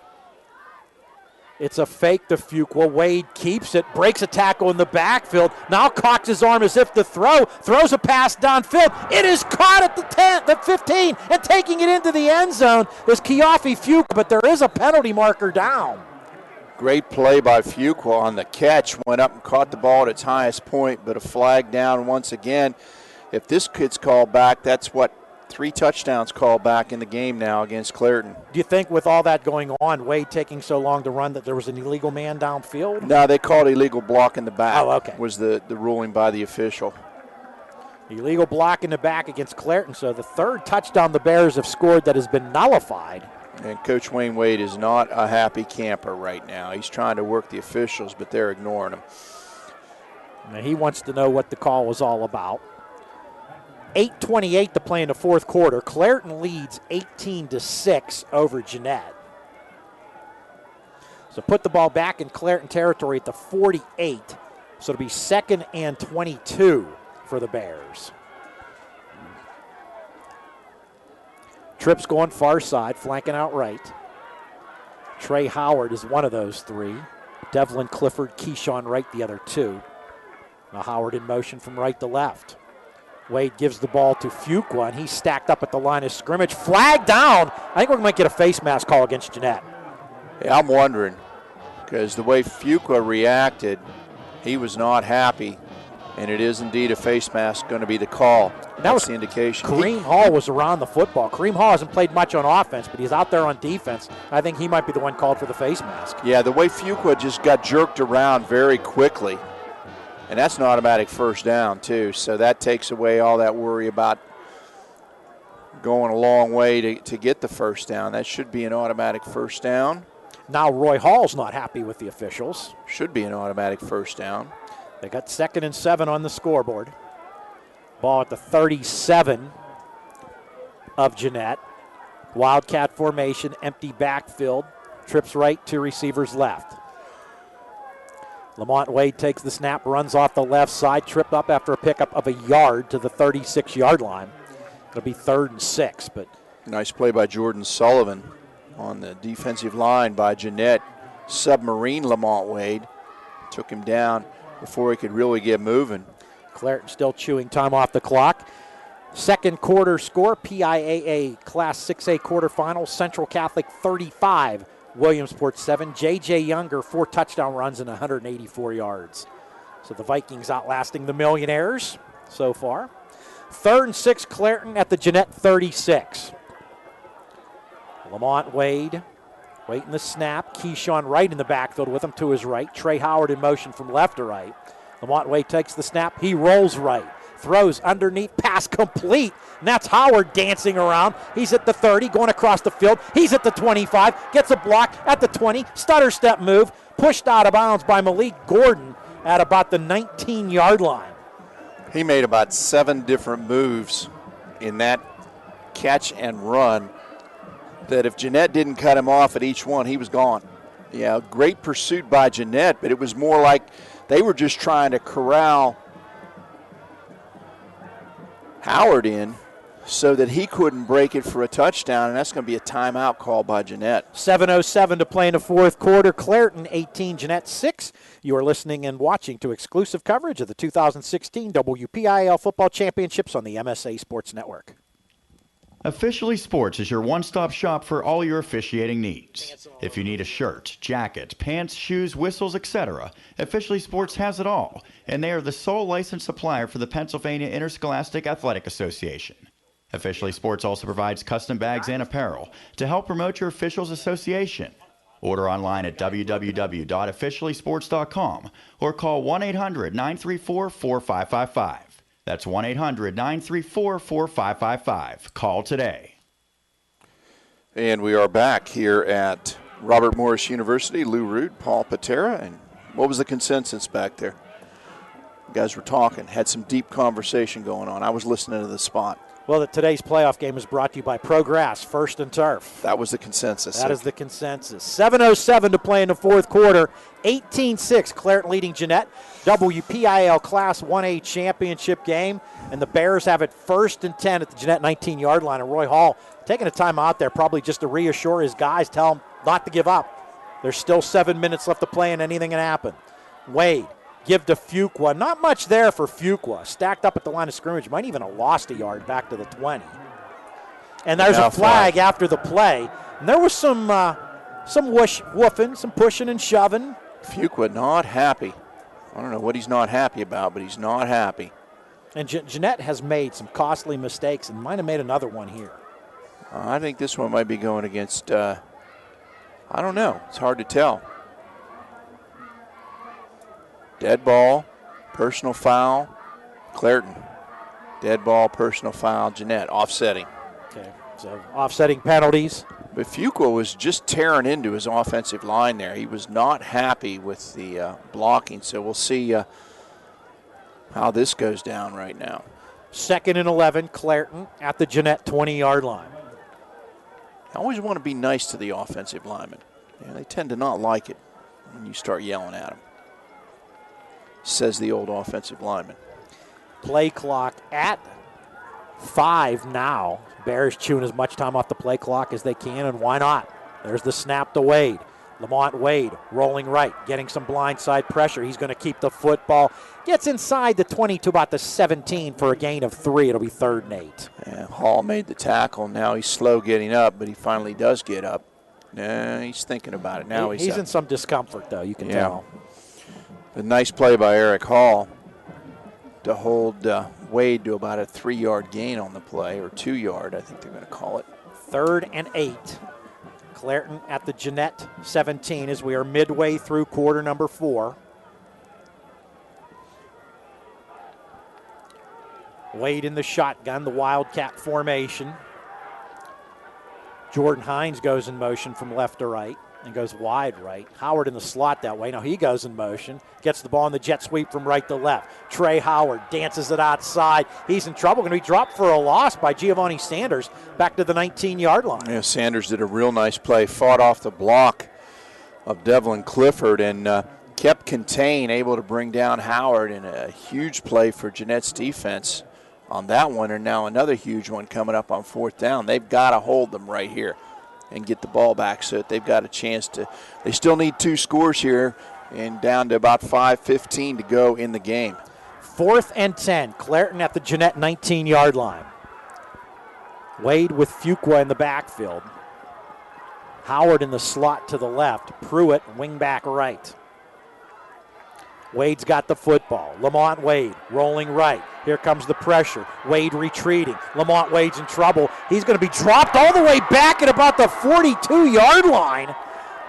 It's a fake to Fuqua. Wade keeps it, breaks a tackle in the backfield. Now cocks his arm as if to throw. Throws a pass downfield. It is caught at the 10, the 15, and taking it into the end zone is Keafi Fuqua, but there is a penalty marker down.
Great play by Fuqua on the catch. Went up and caught the ball at its highest point, but a flag down once again. If this kid's called back, that's what 3 touchdowns called back in the game now against Clairton.
Do you think with all that going on, Wade taking so long to run, that there was an illegal man downfield?
No, they called illegal block in the back.
Oh, okay.
Was the ruling by the official.
Illegal block in the back against Clairton, so the 3rd touchdown the Bears have scored that has been nullified.
And Coach Wayne Wade is not a happy camper right now. He's trying to work the officials, but they're ignoring him.
Now he wants to know what the call was all about. 8:28 to play in the 4th quarter. Clairton leads 18-6 over Jeannette. So put the ball back in Clairton territory at the 48. So it'll be 2nd and 22 for the Bears. Tripp's going far side, flanking out right. Trey Howard is one of those 3. Devlin Clifford, Keyshawn Wright, the other 2. Now Howard in motion from right to left. Wade gives the ball to Fuqua, and he's stacked up at the line of scrimmage. Flag down. I think we might get a face mask call against Jeannette.
Yeah, I'm wondering, because the way Fuqua reacted, he was not happy, and it is indeed a face mask going to be the call. That's the indication.
Kareem Hall was around the football. Kareem Hall hasn't played much on offense, but he's out there on defense. I think he might be the one called for the face mask.
Yeah, the way Fuqua just got jerked around very quickly. And that's an automatic first down, too. So that takes away all that worry about going a long way to get the first down. That should be an automatic first down.
Now Roy Hall's not happy with the officials.
Should be an automatic first down.
They got 2nd and 7 on the scoreboard. Ball at the 37 of Jeannette. Wildcat formation, empty backfield. Trips right, 2 receivers left. Lamont Wade takes the snap, runs off the left side, tripped up after a pickup of a yard to the 36-yard line. It'll be 3rd and 6. But
nice play by Jordan Sullivan on the defensive line by Jeannette. Submarine Lamont Wade. Took him down before he could really get moving.
Clairton still chewing time off the clock. 2nd quarter score, PIAA Class 6A quarterfinals, Central Catholic 35. Williamsport 7. J.J. Younger, 4 touchdown runs and 184 yards. So the Vikings outlasting the Millionaires so far. 3rd and 6, Clairton at the Jeannette 36. Lamont Wade waiting the snap. Keyshawn Wright in the backfield with him to his right. Trey Howard in motion from left to right. Lamont Wade takes the snap. He rolls right. Throws underneath, pass complete. And that's Howard dancing around. He's at the 30, going across the field. He's at the 25, gets a block at the 20. Stutter step move, pushed out of bounds by Malik Gordon at about the 19-yard line.
He made about 7 different moves in that catch and run that if Jeannette didn't cut him off at each one, he was gone. Yeah, great pursuit by Jeannette, but it was more like they were just trying to corral Howard in so that he couldn't break it for a touchdown, and that's going to be a timeout call by Jeannette.
7:07 to play in the fourth quarter. Clairton 18, Jeannette 6. You are listening and watching to exclusive coverage of the 2016 WPIAL Football Championships on the MSA Sports Network.
Officially Sports is your one-stop shop for all your officiating needs. If you need a shirt, jacket, pants, shoes, whistles, etc., Officially Sports has it all, and they are the sole licensed supplier for the Pennsylvania Interscholastic Athletic Association. Officially Sports also provides custom bags and apparel to help promote your officials association. Order online at www.officiallysports.com or call 1-800-934-4555. That's 1-800-934-4555. Call today.
And we are back here at Robert Morris University. Lou Rood, Paul Paterra. And what was the consensus back there? You guys were talking, had some deep conversation going on. I was listening to the spot.
Well, today's playoff game is brought to you by Progress, First and Turf.
That was the consensus.
That is the consensus. 7:07 to play in the fourth quarter. 18-6, Clairton leading Jeannette. WPIAL Class 1A championship game. And the Bears have it 1st and 10 at the Jeannette 19-yard line. And Roy Hall taking a time out there probably just to reassure his guys, tell them not to give up. There's still 7 minutes left to play and anything can happen. Wade. Give to Fuqua. Not much there for Fuqua. Stacked up at the line of scrimmage. Might even have lost a yard back to the 20. And there's a flag after the play. And there was some woofing, some pushing and shoving.
Fuqua not happy. I don't know what he's not happy about, but he's not happy.
And Jeannette has made some costly mistakes and might have made another one here.
I think this one might be going against, I don't know. It's hard to tell. Dead ball, personal foul, Clairton. Dead ball, personal foul, Jeannette, offsetting.
Okay, so offsetting penalties.
But Fuqua was just tearing into his offensive line there. He was not happy with the blocking, so we'll see how this goes down right now.
2nd and 11, Clairton at the Jeannette 20-yard line.
I always want to be nice to the offensive linemen. Yeah, they tend to not like it when you start yelling at them, says the old offensive lineman.
Play clock at 5 now. Bears chewing as much time off the play clock as they can, and why not? There's the snap to Wade. Lamont Wade rolling right, getting some blindside pressure. He's going to keep the football. Gets inside the 20 to about the 17 for a gain of 3. It'll be 3rd and 8.
Yeah, Hall made the tackle. Now he's slow getting up, but he finally does get up. Nah, he's thinking about it. Now
he's in some discomfort, though, you can tell.
A nice play by Eric Hall to hold Wade to about a 3-yard gain on the play, or 2-yard, I think they're going to call it.
3rd and 8. Clairton at the Jeannette 17 as we are midway through quarter number 4. Wade in the shotgun, the Wildcat formation. Jordan Hines goes in motion from left to right and goes wide right. Howard in the slot that way. Now he goes in motion, gets the ball in the jet sweep from right to left. Trey Howard dances it outside. He's in trouble. Going to be dropped for a loss by Giovanni Sanders back to the 19-yard line.
Yeah, Sanders did a real nice play, fought off the block of Devlin Clifford and kept contained, able to bring down Howard, in a huge play for Jeannette's defense on that one, and now another huge one coming up on 4th down. They've got to hold them right here and get the ball back so that they've got a chance to. They still need 2 scores here and down to about 5:15 to go in the game.
4th and 10, Clairton at the Jeannette 19-yard line. Wade with Fuqua in the backfield. Howard in the slot to the left. Pruitt, wing back right. Wade's got the football. Lamont Wade rolling right. Here comes the pressure. Wade retreating. Lamont Wade's in trouble. He's going to be dropped all the way back at about the 42-yard line.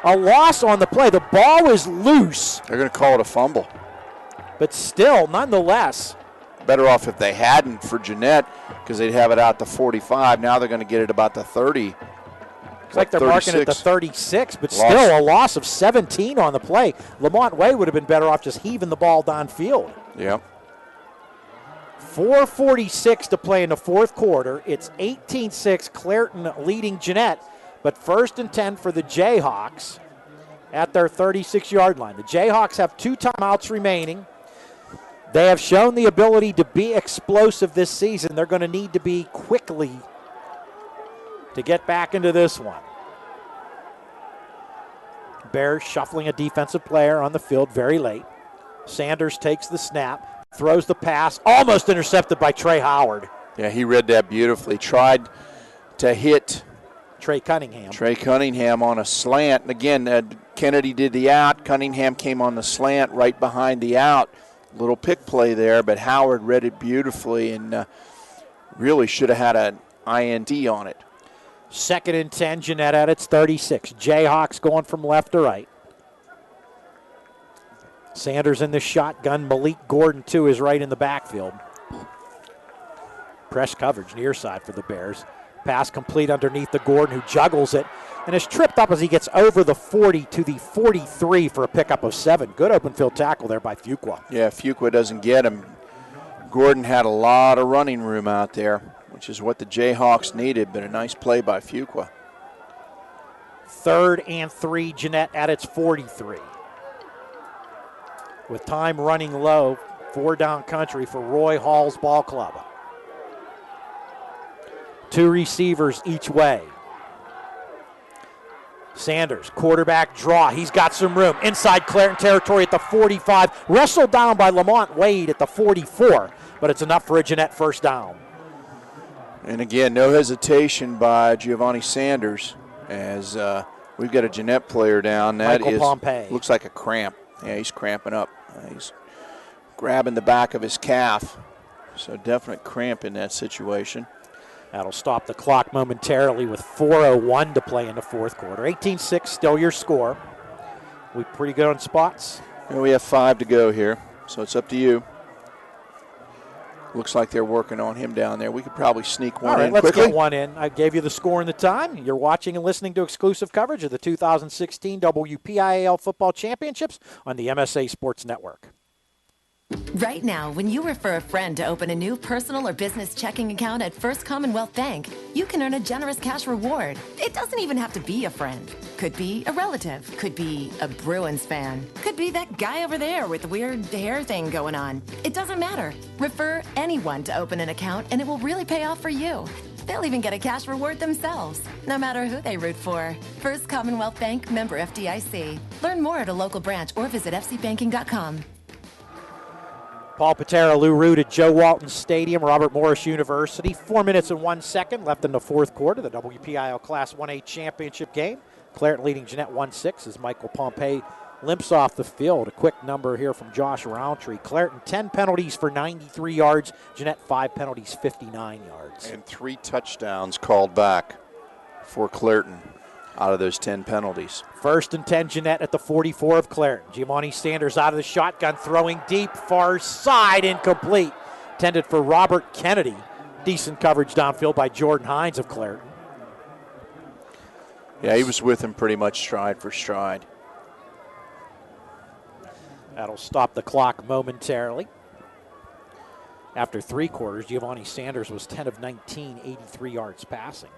A loss on the play. The ball is loose.
They're going to call it a fumble.
But still, nonetheless.
Better off if they hadn't for Jeannette, because they'd have it out the 45. Now they're going to get it about the 30.
Looks like they're marking it the 36, but still a loss of 17 on the play. Lamont Wade would have been better off just heaving the ball downfield.
Yep.
4:46 to play in the fourth quarter. It's 18-6, Clairton leading Jeannette, but 1st and 10 for the Jayhawks at their 36-yard line. The Jayhawks have 2 timeouts remaining. They have shown the ability to be explosive this season. They're going to need to be quickly to get back into this one. Bears shuffling a defensive player on the field very late. Sanders takes the snap, throws the pass, almost intercepted by Trey Howard.
Yeah, he read that beautifully. Tried to hit
Trey Cunningham
on a slant. And again, Kennedy did the out. Cunningham came on the slant right behind the out. Little pick play there, but Howard read it beautifully and really should have had an INT on it.
2nd and 10, Jeannette at its 36. Jayhawks going from left to right. Sanders in the shotgun. Malik Gordon to his right in the backfield. Press coverage near side for the Bears. Pass complete underneath the Gordon, who juggles it and is tripped up as he gets over the 40 to the 43 for a pickup of 7. Good open field tackle there by Fuqua.
Yeah, Fuqua doesn't get him. Gordon had a lot of running room out there, which is what the Jayhawks needed, but a nice play by Fuqua.
3rd and 3, Jeannette at its 43. With time running low, 4 down country for Roy Hall's ball club. 2 receivers each way. Sanders, quarterback draw. He's got some room. Inside Clairton territory at the 45. Wrestled down by Lamont Wade at the 44, but it's enough for a Jeannette first down.
And again, no hesitation by Giovanni Sanders as we've got a Jeannette player down. That
Michael Pompey.
Looks like a cramp. Yeah, he's cramping up. He's grabbing the back of his calf. So definite cramp in that situation.
That'll stop the clock momentarily with 4:01 to play in the fourth quarter. 18-6, still your score. We pretty good on spots?
And we have 5 to go here, so it's up to you. Looks like they're working on him down there. We could probably sneak one in
let's
quickly.
get one in. I gave you the score and the time. You're watching and listening to exclusive coverage of the 2016 WPIAL Football Championships on the MSA Sports Network.
Right now, when you refer a friend to open a new personal or business checking account at First Commonwealth Bank, you can earn a generous cash reward. It doesn't even have to be a friend. Could be a relative. Could be a Bruins fan. Could be that guy over there with the weird hair thing going on. It doesn't matter. Refer anyone to open an account, and it will really pay off for you. They'll even get a cash reward themselves, no matter who they root for. First Commonwealth Bank, member FDIC. Learn more at a local branch or visit fcbanking.com.
Paul Paterra, Lou Rood at Joe Walton Stadium, Robert Morris University. 4 minutes and 1 second left in the fourth quarter, the WPIAL Class 1A championship game. Clairton leading Jeannette 1-6 as Michael Pompey limps off the field. A quick number here from Josh Roundtree. Clairton 10 penalties for 93 yards. Jeannette 5 penalties, 59 yards.
And 3 touchdowns called back for Clairton out of those 10 penalties.
1st and 10, Jeannette at the 44 of Clairton. Giovanni Sanders out of the shotgun, throwing deep, far side, incomplete. Intended for Robert Kennedy. Decent coverage downfield by Jordan Hines of Clairton.
Yeah, he was with him pretty much stride for stride.
That'll stop the clock momentarily. After 3 quarters, Giovanni Sanders was 10 of 19, 83 yards passing.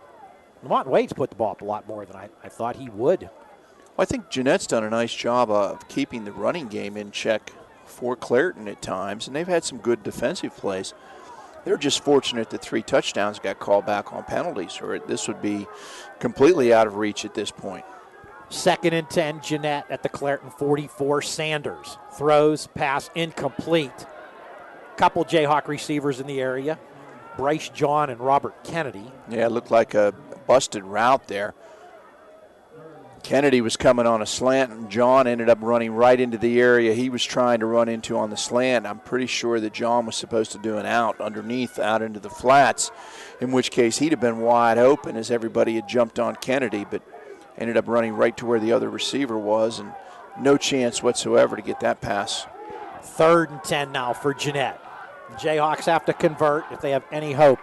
Lamont Wade's put the ball up a lot more than I thought he would.
Well, I think Jeanette's done a nice job of keeping the running game in check for Clairton at times, and they've had some good defensive plays. They're just fortunate that 3 touchdowns got called back on penalties, or this would be completely out of reach at this point.
2nd and 10, Jeannette at the Clairton 44. Sanders throws, pass incomplete. Couple Jayhawk receivers in the area. Bryce John and Robert Kennedy.
Yeah, it looked like a busted route there. Kennedy was coming on a slant, and John ended up running right into the area he was trying to run into on the slant. I'm pretty sure that John was supposed to do an out underneath, out into the flats, in which case he'd have been wide open as everybody had jumped on Kennedy, but ended up running right to where the other receiver was, and no chance whatsoever to get that pass.
3rd and 10 now for Jeannette. The Jayhawks have to convert if they have any hope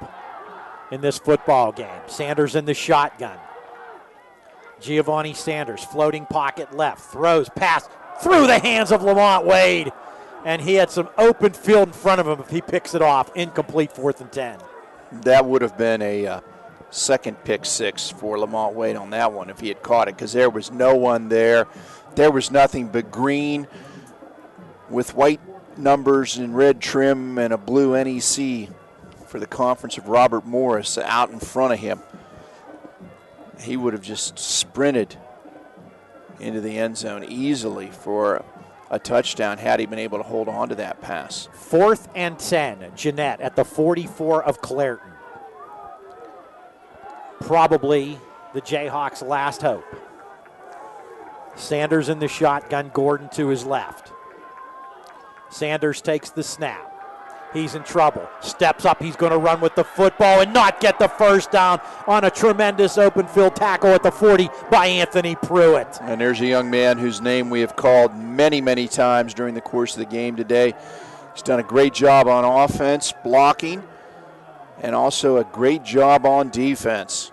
in this football game. Sanders in the shotgun. Giovanni Sanders, floating pocket left, throws, pass through the hands of Lamont Wade. And he had some open field in front of him if he picks it off. Incomplete, 4th and 10.
That would have been a second pick 6 for Lamont Wade on that one if he had caught it, because there was no one there. There was nothing but green with white numbers in red trim and a blue NEC for the conference of Robert Morris out in front of him, he would have just sprinted into the end zone easily for a touchdown had he been able to hold on to that pass.
4th and 10. Jeannette at the 44 of Clairton. Probably the Jayhawks' last hope. Sanders in the shotgun, Gordon to his left. Sanders takes the snap. He's in trouble. Steps up. He's going to run with the football and not get the first down on a tremendous open field tackle at the 40 by Anthony Pruitt.
And there's a young man whose name we have called many, many times during the course of the game today. He's done a great job on offense, blocking, and also a great job on defense.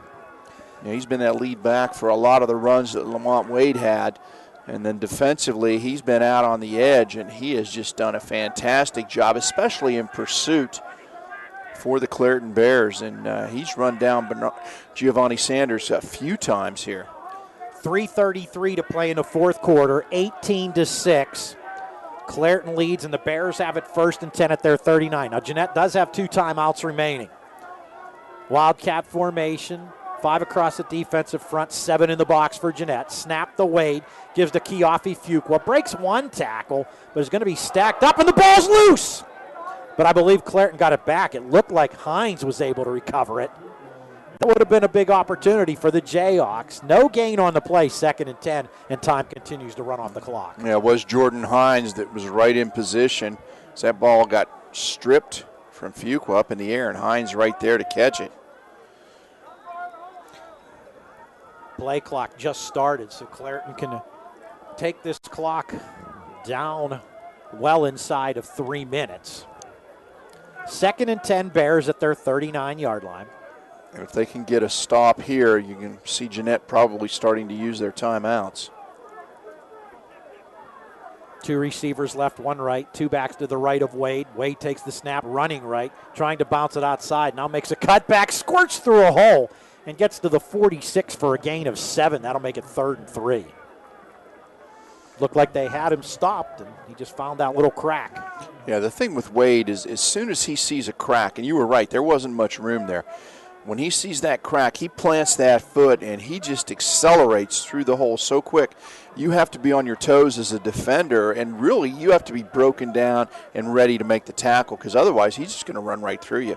You know, he's been that lead back for a lot of the runs that Lamont Wade had. And then defensively, he's been out on the edge, and he has just done a fantastic job, especially in pursuit for the Clairton Bears. And he's run down Giovanni Sanders a few times here.
3:33 to play in the fourth quarter, 18-6. Clairton leads, and the Bears have it 1st and 10 at their 39. Now, Janette does have 2 timeouts remaining. Wildcat formation. 5 across the defensive front, 7 in the box for Janette. Snap the Wade, gives to Keofi Fuqua. Breaks 1 tackle, but is going to be stacked up, and the ball's loose. But I believe Clairton got it back. It looked like Hines was able to recover it. That would have been a big opportunity for the Jayhawks. No gain on the play, 2nd and 10, and time continues to run off the clock.
Yeah, it was Jordan Hines that was right in position. So that ball got stripped from Fuqua up in the air, and Hines right there to catch it.
Play clock just started, so Clairton can take this clock down well inside of 3 minutes. 2nd and 10, Bears at their 39-yard line.
And if they can get a stop here, you can see Jeannette probably starting to use their timeouts.
2 receivers left, 1 right, 2 backs to the right of Wade. Wade takes the snap, running right, trying to bounce it outside. Now makes a cutback, squirts through a hole, and gets to the 46 for a gain of 7. That'll make it 3rd and 3. Looked like they had him stopped, and he just found that little crack.
Yeah, the thing with Wade is as soon as he sees a crack, and you were right, there wasn't much room there. When he sees that crack, he plants that foot, and he just accelerates through the hole so quick. You have to be on your toes as a defender, and really you have to be broken down and ready to make the tackle, because otherwise he's just going to run right through you,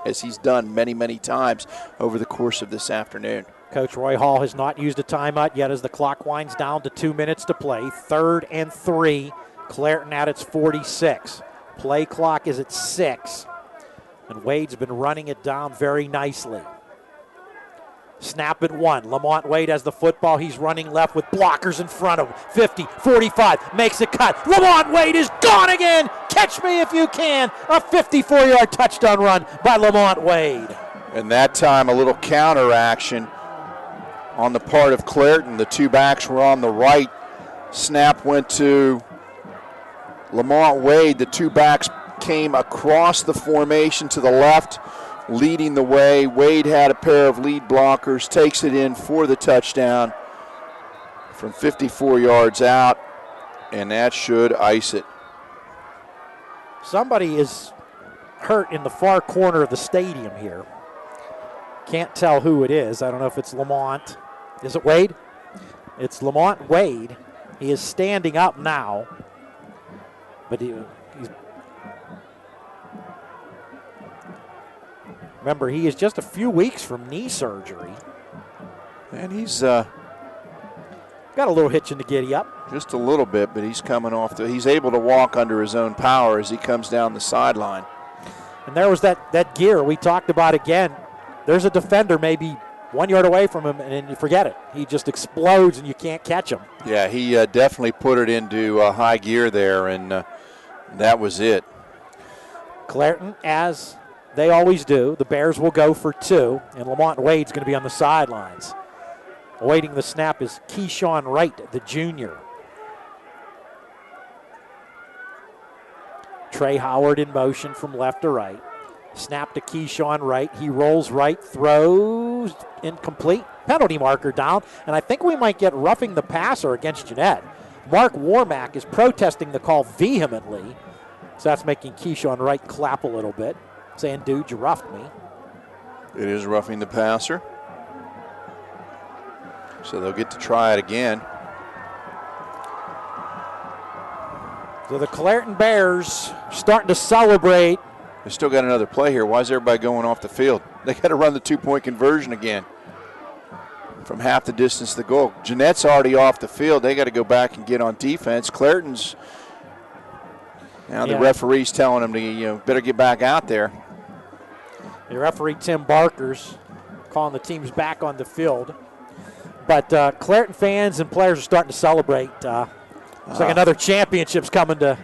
as he's done many, many times over the course of this afternoon.
Coach Roy Hall has not used a timeout yet as the clock winds down to 2 minutes to play. 3rd and 3, Clairton at its 46. Play clock is at 6, and Wade's been running it down very nicely. Snap at 1. Lamont Wade has the football. He's running left with blockers in front of him. 50, 45, makes a cut. Lamont Wade is gone again. Catch me if you can. A 54-yard touchdown run by Lamont Wade.
And that time a little counter action on the part of Clairton. The 2 backs were on the right. Snap went to Lamont Wade. The 2 backs came across the formation to the left, leading the way. Wade had a pair of lead blockers, takes it in for the touchdown from 54 yards out, and that should ice it.
Somebody is hurt in the far corner of the stadium here. Can't tell who it is. I don't know if it's Lamont. Is it Wade? It's Lamont Wade. He is standing up now, but he's remember, he is just a few weeks from knee surgery.
And he's
got a little hitch in the giddy up.
Just a little bit, but he's coming off. He's able to walk under his own power as he comes down the sideline.
And there was that gear we talked about again. There's a defender maybe 1 yard away from him, and then you forget it. He just explodes, and you can't catch him.
Yeah, he definitely put it into high gear there, and that was it.
Clairton, as they always do, the Bears will go for 2, and Lamont Wade's going to be on the sidelines. Awaiting the snap is Keyshawn Wright, the junior. Trey Howard in motion from left to right. Snap to Keyshawn Wright. He rolls right, throws, incomplete. Penalty marker down, and I think we might get roughing the passer against Jeannette. Mark Warmack is protesting the call vehemently. So that's making Keyshawn Wright clap a little bit, saying, dude, you roughed me.
It is roughing the passer. So they'll get to try it again.
So the Clairton Bears starting to celebrate.
They still got another play here. Why is everybody going off the field? They got to run the two-point conversion again from half the distance to the goal. Jeanette's already off the field. They got to go back and get on defense. Clairton's now the referee's telling them to better get back out there.
The referee Tim Barker's calling the teams back on the field. But Clairton fans and players are starting to celebrate. It's like another championship's coming to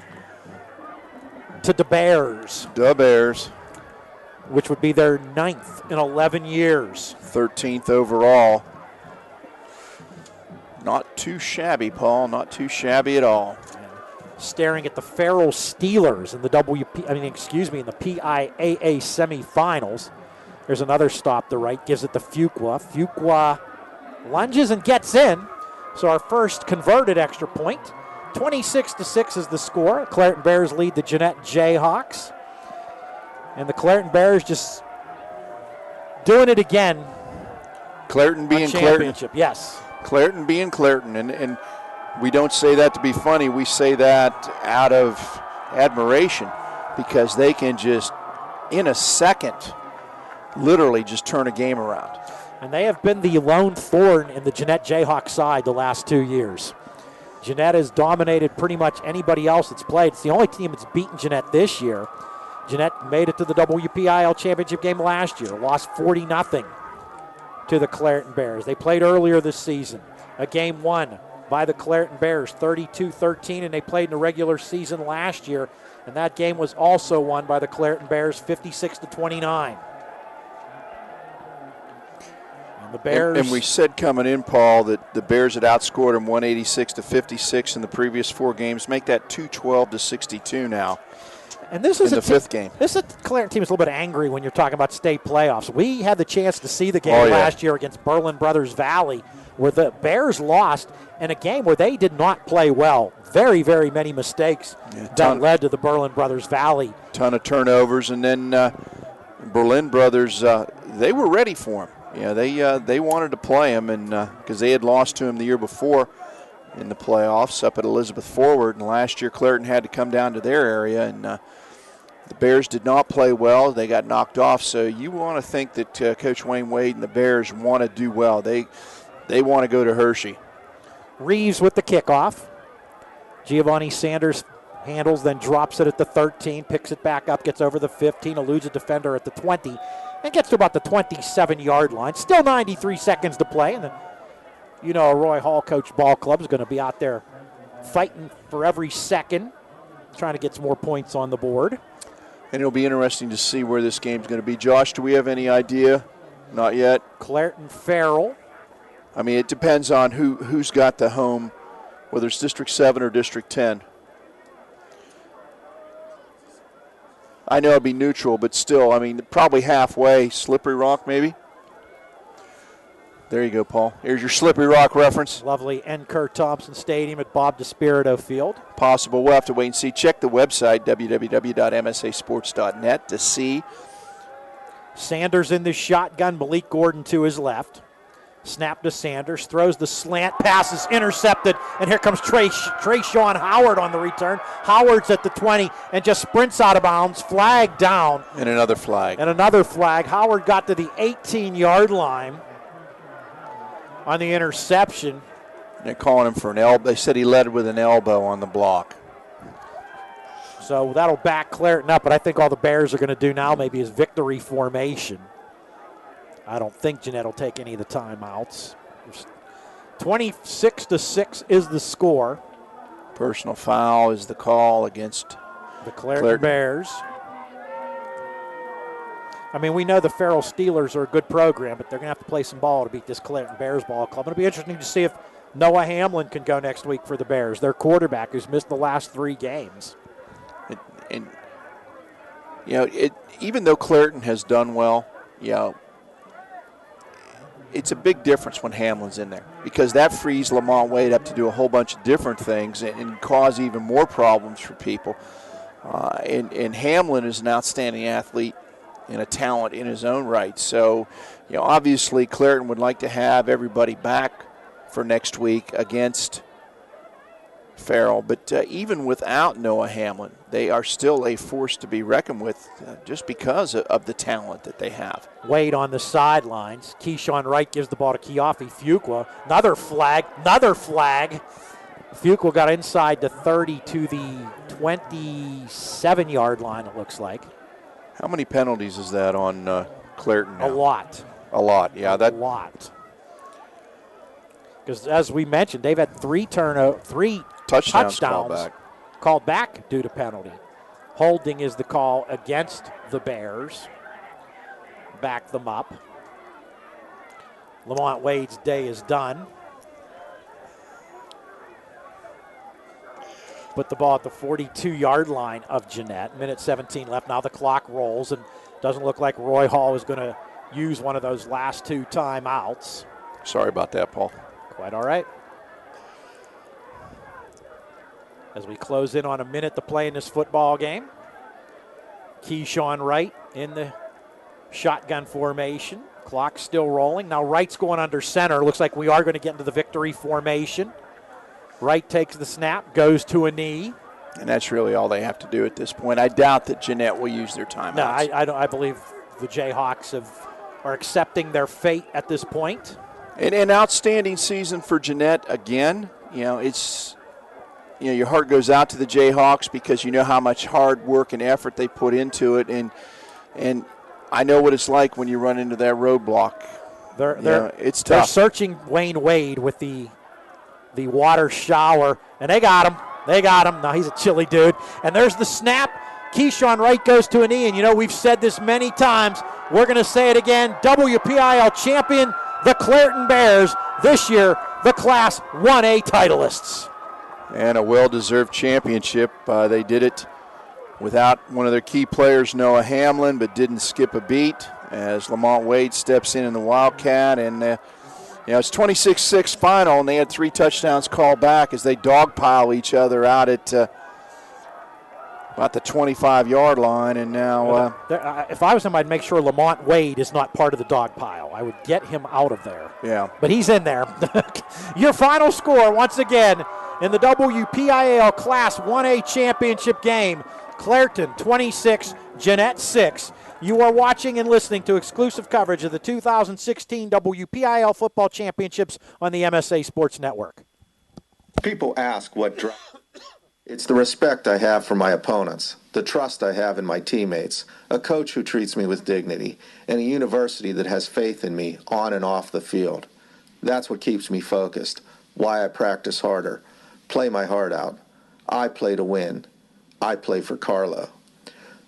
the Bears.
The Bears.
Which would be their 9th in 11 years.
13th overall. Not too shabby, Paul. Not too shabby at all.
Staring at the Farrell Steelers in the in the PIAA semifinals. There's another stop to right, gives it to Fuqua. Fuqua lunges and gets in. So our first converted extra point. 26-6 is the score. Clairton Bears lead the Janette Jayhawks. And the Clairton Bears just doing it again.
Clairton being
championship, yes.
Clairton being Clairton. And we don't say that to be funny. We say that out of admiration because they can just, in a second, literally just turn a game around.
And they have been the lone thorn in the Janette Jayhawk side the last 2 years. Janette has dominated pretty much anybody else that's played. It's the only team that's beaten Janette this year. Janette made it to the WPIAL championship game last year, lost 40-0 to the Clairton Bears. They played earlier this season, a game won by the Clairton Bears, 32-13, and they played in the regular season last year, and that game was also won by the Clairton Bears, 56-29. The Bears.
And we said coming in, Paul, that the Bears had outscored them 186-56 in the previous 4 games. Make that 212-62 now.
And this is
in the 5th game.
This is a Clairton team is a little bit angry when you're talking about state playoffs. We had the chance to see the game last year against Berlin Brothers Valley, where the Bears lost in a game where they did not play well. Very, very many mistakes that led to the Berlin Brothers Valley.
Ton of turnovers, and then Berlin Brothers, they were ready for him. They wanted to play him, and because they had lost to him the year before in the playoffs up at Elizabeth Forward, and last year Clairton had to come down to their area, and the Bears did not play well. They got knocked off, so you want to think that Coach Wayne Wade and the Bears want to do well. They want to go to Hershey.
Reeves with the kickoff. Giovanni Sanders handles, then drops it at the 13, picks it back up, gets over the 15, eludes a defender at the 20, and gets to about the 27-yard line. Still 93 seconds to play, and then a Roy Hall coach ball club is going to be out there fighting for every second, trying to get some more points on the board.
And it'll be interesting to see where this game's going to be. Josh, do we have any idea? Not yet.
Clairton Farrell.
I mean, it depends on who's got the home, whether it's District 7 or District 10. I know it'd be neutral, but still, I mean, probably halfway. Slippery Rock, maybe? There you go, Paul. Here's your Slippery Rock reference.
Lovely N. Kerr Thompson Stadium at Bob DeSpirito Field.
Possible. We'll have to wait and see. Check the website, www.msasports.net, to see.
Sanders in the shotgun. Malik Gordon to his left. Snap to Sanders. Throws the slant. Passes intercepted. And here comes Trayshawn Howard on the return. Howard's at the 20 and just sprints out of bounds. Flag down.
And another flag.
Howard got to the 18-yard line on the interception.
They're calling him for an elbow. They said he led with an elbow on the block.
So that'll back Clairton up, but I think all the Bears are going to do now maybe is victory formation. I don't think Janette will take any of the timeouts. 26-6 is the score.
Personal foul is the call against
the Clairton Bears. I mean, we know the Farrell Steelers are a good program, but they're going to have to play some ball to beat this Clairton Bears ball club. It'll be interesting to see if Noah Hamlin can go next week for the Bears, their quarterback who's missed the last 3 games.
And even though Clairton has done well, it's a big difference when Hamlin's in there because that frees Lamont Wade up to do a whole bunch of different things and cause even more problems for people. And Hamlin is an outstanding athlete and a talent in his own right. So, obviously Clairton would like to have everybody back for next week against Farrell. But even without Noah Hamlin, they are still a force to be reckoned with just because of the talent that they have.
Wade on the sidelines. Keyshawn Wright gives the ball to Keofi Fuqua. Another flag. Fuqua got inside the 30 to the 27-yard line, it looks like.
How many penalties is that on Clairton now?
A lot.
A lot, yeah.
A lot. Because as we mentioned, they've had three touchdowns called back due to penalty. Holding is the call against the Bears. Back them up. Lamont Wade's day is done. Put the ball at the 42-yard line of Jeannette. Minute 17 left. Now the clock rolls, and doesn't look like Roy Hall is going to use one of those last two timeouts.
Sorry about that, Paul.
Quite all right. As we close in on a minute to play in this football game. Keyshawn Wright in the shotgun formation. Clock still rolling. Now Wright's going under center. Looks like we are going to get into the victory formation. Wright takes the snap, goes to a knee.
And that's really all they have to do at this point. I doubt that Janette will use their timeouts.
No, I believe the Jayhawks are accepting their fate at this point.
And an outstanding season for Janette again. It's your heart goes out to the Jayhawks because you know how much hard work and effort they put into it, and I know what it's like when you run into that roadblock. It's tough.
They're searching Wayne Wade with the water shower, and they got him. Now he's a chilly dude. And there's the snap. Keyshawn Wright goes to a knee, and we've said this many times. We're going to say it again. WPIAL champion, the Clairton Bears, this year the Class 1A titleists.
And a well-deserved championship. They did it without one of their key players, Noah Hamlin, but didn't skip a beat as Lamont Wade steps in the Wildcat. And it's 26-6 final, and they had 3 touchdowns called back as they dogpile each other out at about the 25-yard line. And now,
if I was him, I'd make sure Lamont Wade is not part of the dog pile. I would get him out of there.
Yeah.
But he's in there. Your final score, once again, in the WPIAL Class 1A championship game, Clairton 26, Janette 6. You are watching and listening to exclusive coverage of the 2016 WPIAL Football Championships on the MSA Sports Network.
People ask what drives. It's the respect I have for my opponents, the trust I have in my teammates, a coach who treats me with dignity, and a university that has faith in me on and off the field. That's what keeps me focused, why I practice harder, play my heart out. I play to win. I play for Carlo.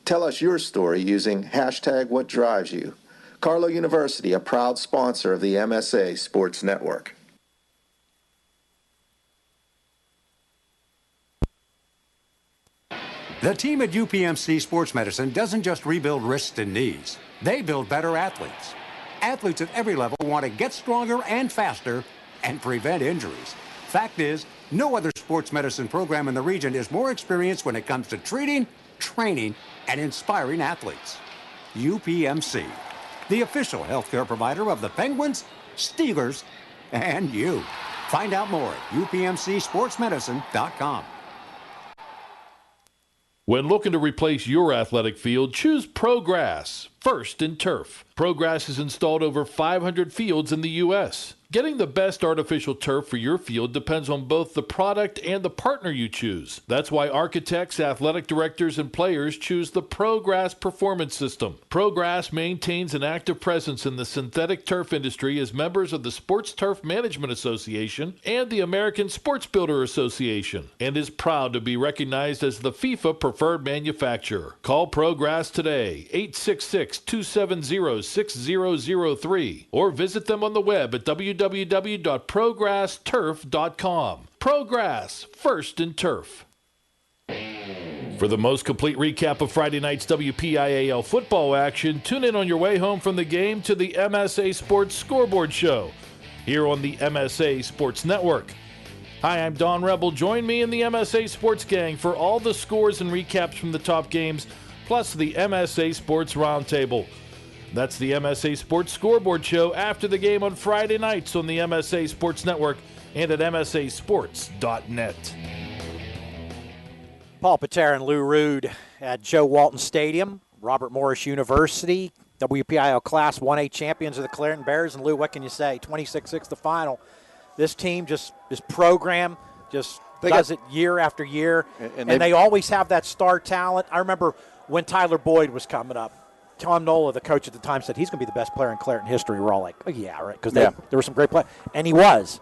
Tell us your story using #WhatDriveSYou. Carlo University, a proud sponsor of the MSA Sports Network.
The team at UPMC Sports Medicine doesn't just rebuild wrists and knees. They build better athletes. Athletes at every level want to get stronger and faster and prevent injuries. Fact is, no other sports medicine program in the region is more experienced when it comes to treating, training, and inspiring athletes. UPMC, the official healthcare provider of the Penguins, Steelers, and you. Find out more at upmcsportsmedicine.com.
When looking to replace your athletic field, choose ProGrass, first in turf. ProGrass has installed over 500 fields in the U.S. Getting the best artificial turf for your field depends on both the product and the partner you choose. That's why architects, athletic directors, and players choose the ProGrass Performance System. ProGrass maintains an active presence in the synthetic turf industry as members of the Sports Turf Management Association and the American Sports Builder Association, and is proud to be recognized as the FIFA preferred manufacturer. Call ProGrass today, 866-270-6003, or visit them on the web at www.progressturf.com. ProGrass, first in turf. For the most complete recap of Friday night's WPIAL football action, tune in on your way home from the game to the MSA Sports Scoreboard Show here on the MSA Sports Network. Hi, I'm Don Rebel. Join me in the MSA Sports Gang for all the scores and recaps from the top games, plus the MSA Sports Roundtable. That's the MSA Sports Scoreboard Show after the game on Friday nights on the MSA Sports Network and at msasports.net.
Paul Paterra and Lou Rood at Joe Walton Stadium, Robert Morris University, WPIAL Class 1A champions of the Clairton Bears. And Lou, what can you say? 26-6 the final. This team this program does it year after year, and they always have that star talent. I remember when Tyler Boyd was coming up, Tom Nola, the coach at the time, said he's going to be the best player in Clairton history. We're all like, oh, yeah, right, because there were some great players. And he was.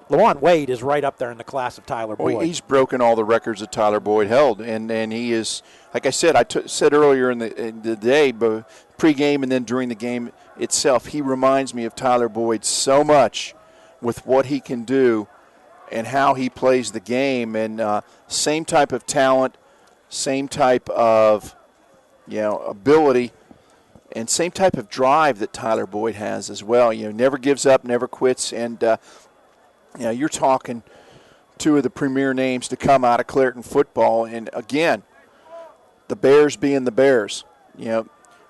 Lamont Wade is right up there in the class of Tyler Boyd.
Well, he's broken all the records that Tyler Boyd held, and he is, like I said, said earlier in the day, but pregame and then during the game itself, he reminds me of Tyler Boyd so much with what he can do and how he plays the game, and same type of talent, same type of ability, and same type of drive that Tyler Boyd has as well. Never gives up, never quits, and you're talking two of the premier names to come out of Clairton football. And, again, the Bears being the Bears.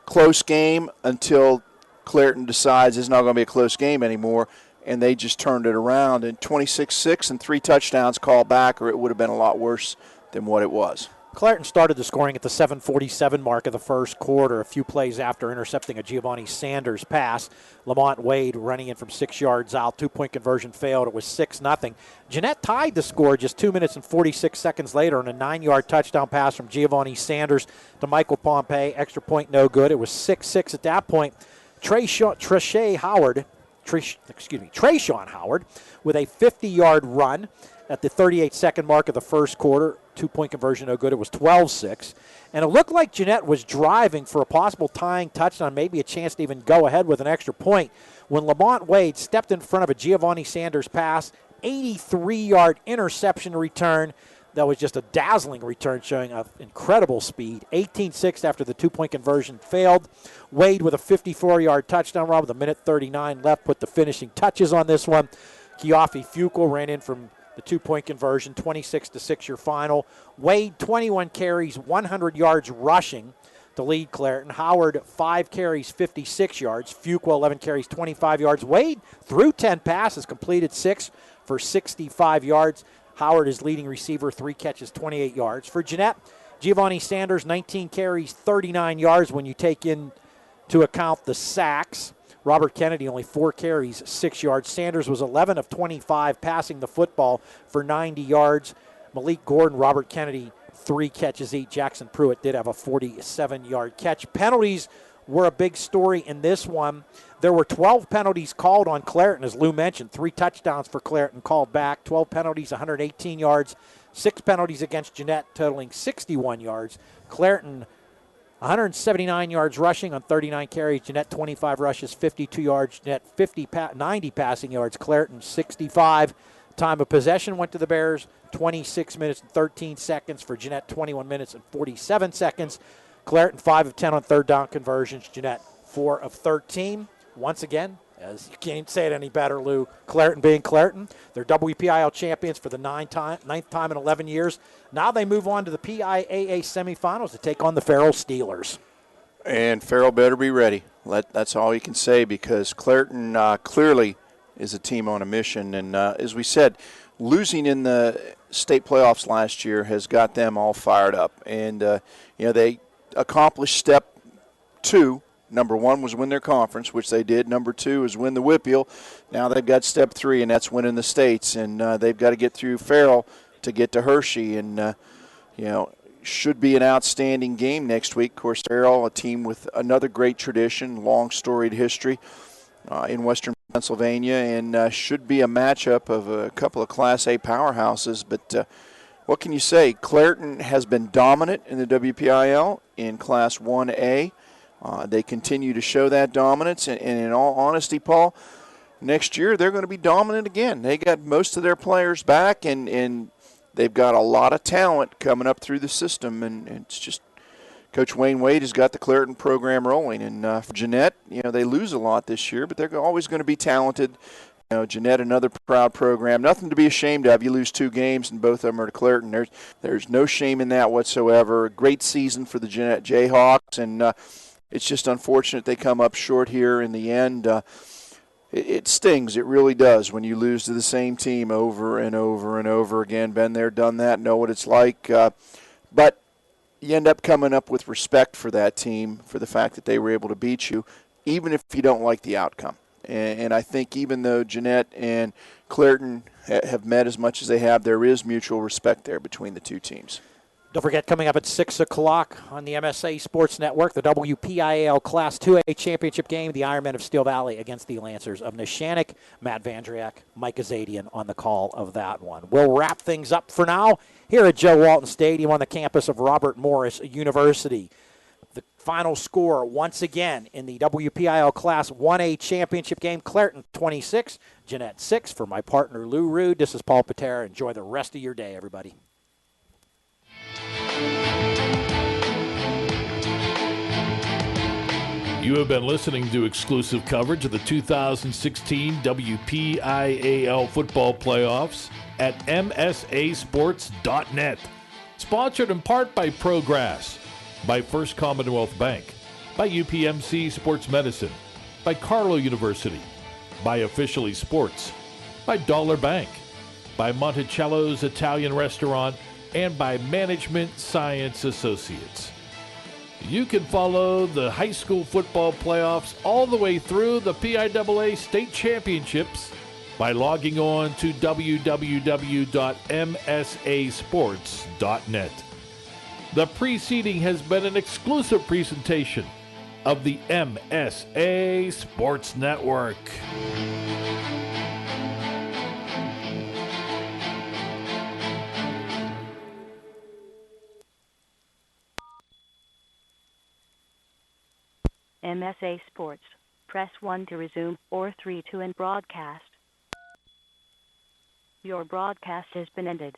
Close game until Clairton decides it's not going to be a close game anymore, and they just turned it around. And 26-6 and 3 touchdowns called back, or it would have been a lot worse than what it was.
Clairton started the scoring at the 7:47 mark of the first quarter, a few plays after intercepting a Giovanni Sanders pass. Lamont Wade running in from 6 yards out. 2-point conversion failed. It was 6-0. Janette tied the score just 2 minutes and 46 seconds later on a 9-yard touchdown pass from Giovanni Sanders to Michael Pompey. Extra point no good. It was 6-6 at that point. Trayshawn Howard with a 50-yard run at the 38-second mark of the first quarter. 2-point conversion, no good. It was 12-6. And it looked like Jeannette was driving for a possible tying touchdown, maybe a chance to even go ahead with an extra point, when Lamont Wade stepped in front of a Giovanni Sanders pass, 83-yard interception return. That was just a dazzling return showing incredible speed. 18-6 after the 2-point conversion failed. Wade with a 54-yard touchdown run with a minute 39 left put the finishing touches on this one. Keofi Fuqua ran in from the 2-point conversion, 26-6 your final. Wade, 21 carries, 100 yards rushing to lead Clairton. Howard, 5 carries, 56 yards. Fuqua, 11 carries, 25 yards. Wade threw 10 passes, completed 6 for 65 yards. Howard is leading receiver, 3 catches, 28 yards. For Janette, Giovanni Sanders, 19 carries, 39 yards when you take into account the sacks. Robert Kennedy, only 4 carries, 6 yards. Sanders was 11 of 25 passing the football for 90 yards. Malik Gordon, Robert Kennedy, 3 catches each. Jackson Pruitt did have a 47-yard catch. Penalties were a big story in this one. There were 12 penalties called on Clairton, as Lou mentioned. 3 touchdowns for Clairton called back. 12 penalties, 118 yards. 6 penalties against Jeannette, totaling 61 yards. Clairton, 179 yards rushing on 39 carries. Jeannette, 25 rushes, 52 yards. Jeannette, 90 passing yards. Clairton, 65. Time of possession went to the Bears, 26 minutes and 13 seconds. For Jeannette, 21 minutes and 47 seconds. Clairton, 5 of 10 on third down conversions. Jeannette, 4 of 13. Once again, as you can't say it any better, Lou, Clairton being Clairton. They're WPIAL champions for the ninth time in 11 years. Now they move on to the PIAA semifinals to take on the Farrell Steelers.
And Farrell better be ready. That's all you can say, because Clairton clearly is a team on a mission. And as we said, losing in the state playoffs last year has got them all fired up. And, they accomplished step 2. Number 1 was win their conference, which they did. Number 2 is win the WPIAL. Now they've got step 3, and that's winning the states. And they've got to get through Farrell to get to Hershey. And, should be an outstanding game next week. Of course, Farrell, a team with another great tradition, long storied history in western Pennsylvania, and should be a matchup of a couple of Class A powerhouses. But what can you say? Clairton has been dominant in the WPIAL in Class 1A. They continue to show that dominance, and in all honesty, Paul, next year they're going to be dominant again. They got most of their players back, and they've got a lot of talent coming up through the system, and it's just Coach Wayne Wade has got the Clairton program rolling. And for Jeannette, they lose a lot this year, but they're always going to be talented Jeannette, another proud program. Nothing to be ashamed of. You lose 2 games, and both of them are to Clairton. There's no shame in that whatsoever. A great season for the Janette Jayhawks, and it's just unfortunate they come up short here in the end. It stings. It really does when you lose to the same team over and over and over again. Been there, done that, know what it's like. But you end up coming up with respect for that team for the fact that they were able to beat you, even if you don't like the outcome. And I think even though Janette and Clairton have met as much as they have, there is mutual respect there between the two teams.
Don't forget, coming up at 6 o'clock on the MSA Sports Network, the WPIAL Class 2A Championship game, the Ironmen of Steel Valley against the Lancers of Neshannock. Matt Vandriak, Mike Azadian on the call of that one. We'll wrap things up for now here at Joe Walton Stadium on the campus of Robert Morris University. The final score, once again, in the WPIAL Class 1A Championship game, Clairton 26, Janette 6. For my partner, Lou Rood, this is Paul Paterra. Enjoy the rest of your day, everybody.
You have been listening to exclusive coverage of the 2016 WPIAL football playoffs at MSAsports.net. Sponsored in part by Progress, by First Commonwealth Bank, by UPMC Sports Medicine, by Carlow University, by Officially Sports, by Dollar Bank, by Monticello's Italian Restaurant, and by Management Science Associates. You can follow the high school football playoffs all the way through the PIAA state championships by logging on to www.msasports.net. The preceding has been an exclusive presentation of the MSA Sports Network.
MSA Sports. Press 1 to resume or 3 to end broadcast. Your broadcast has been ended.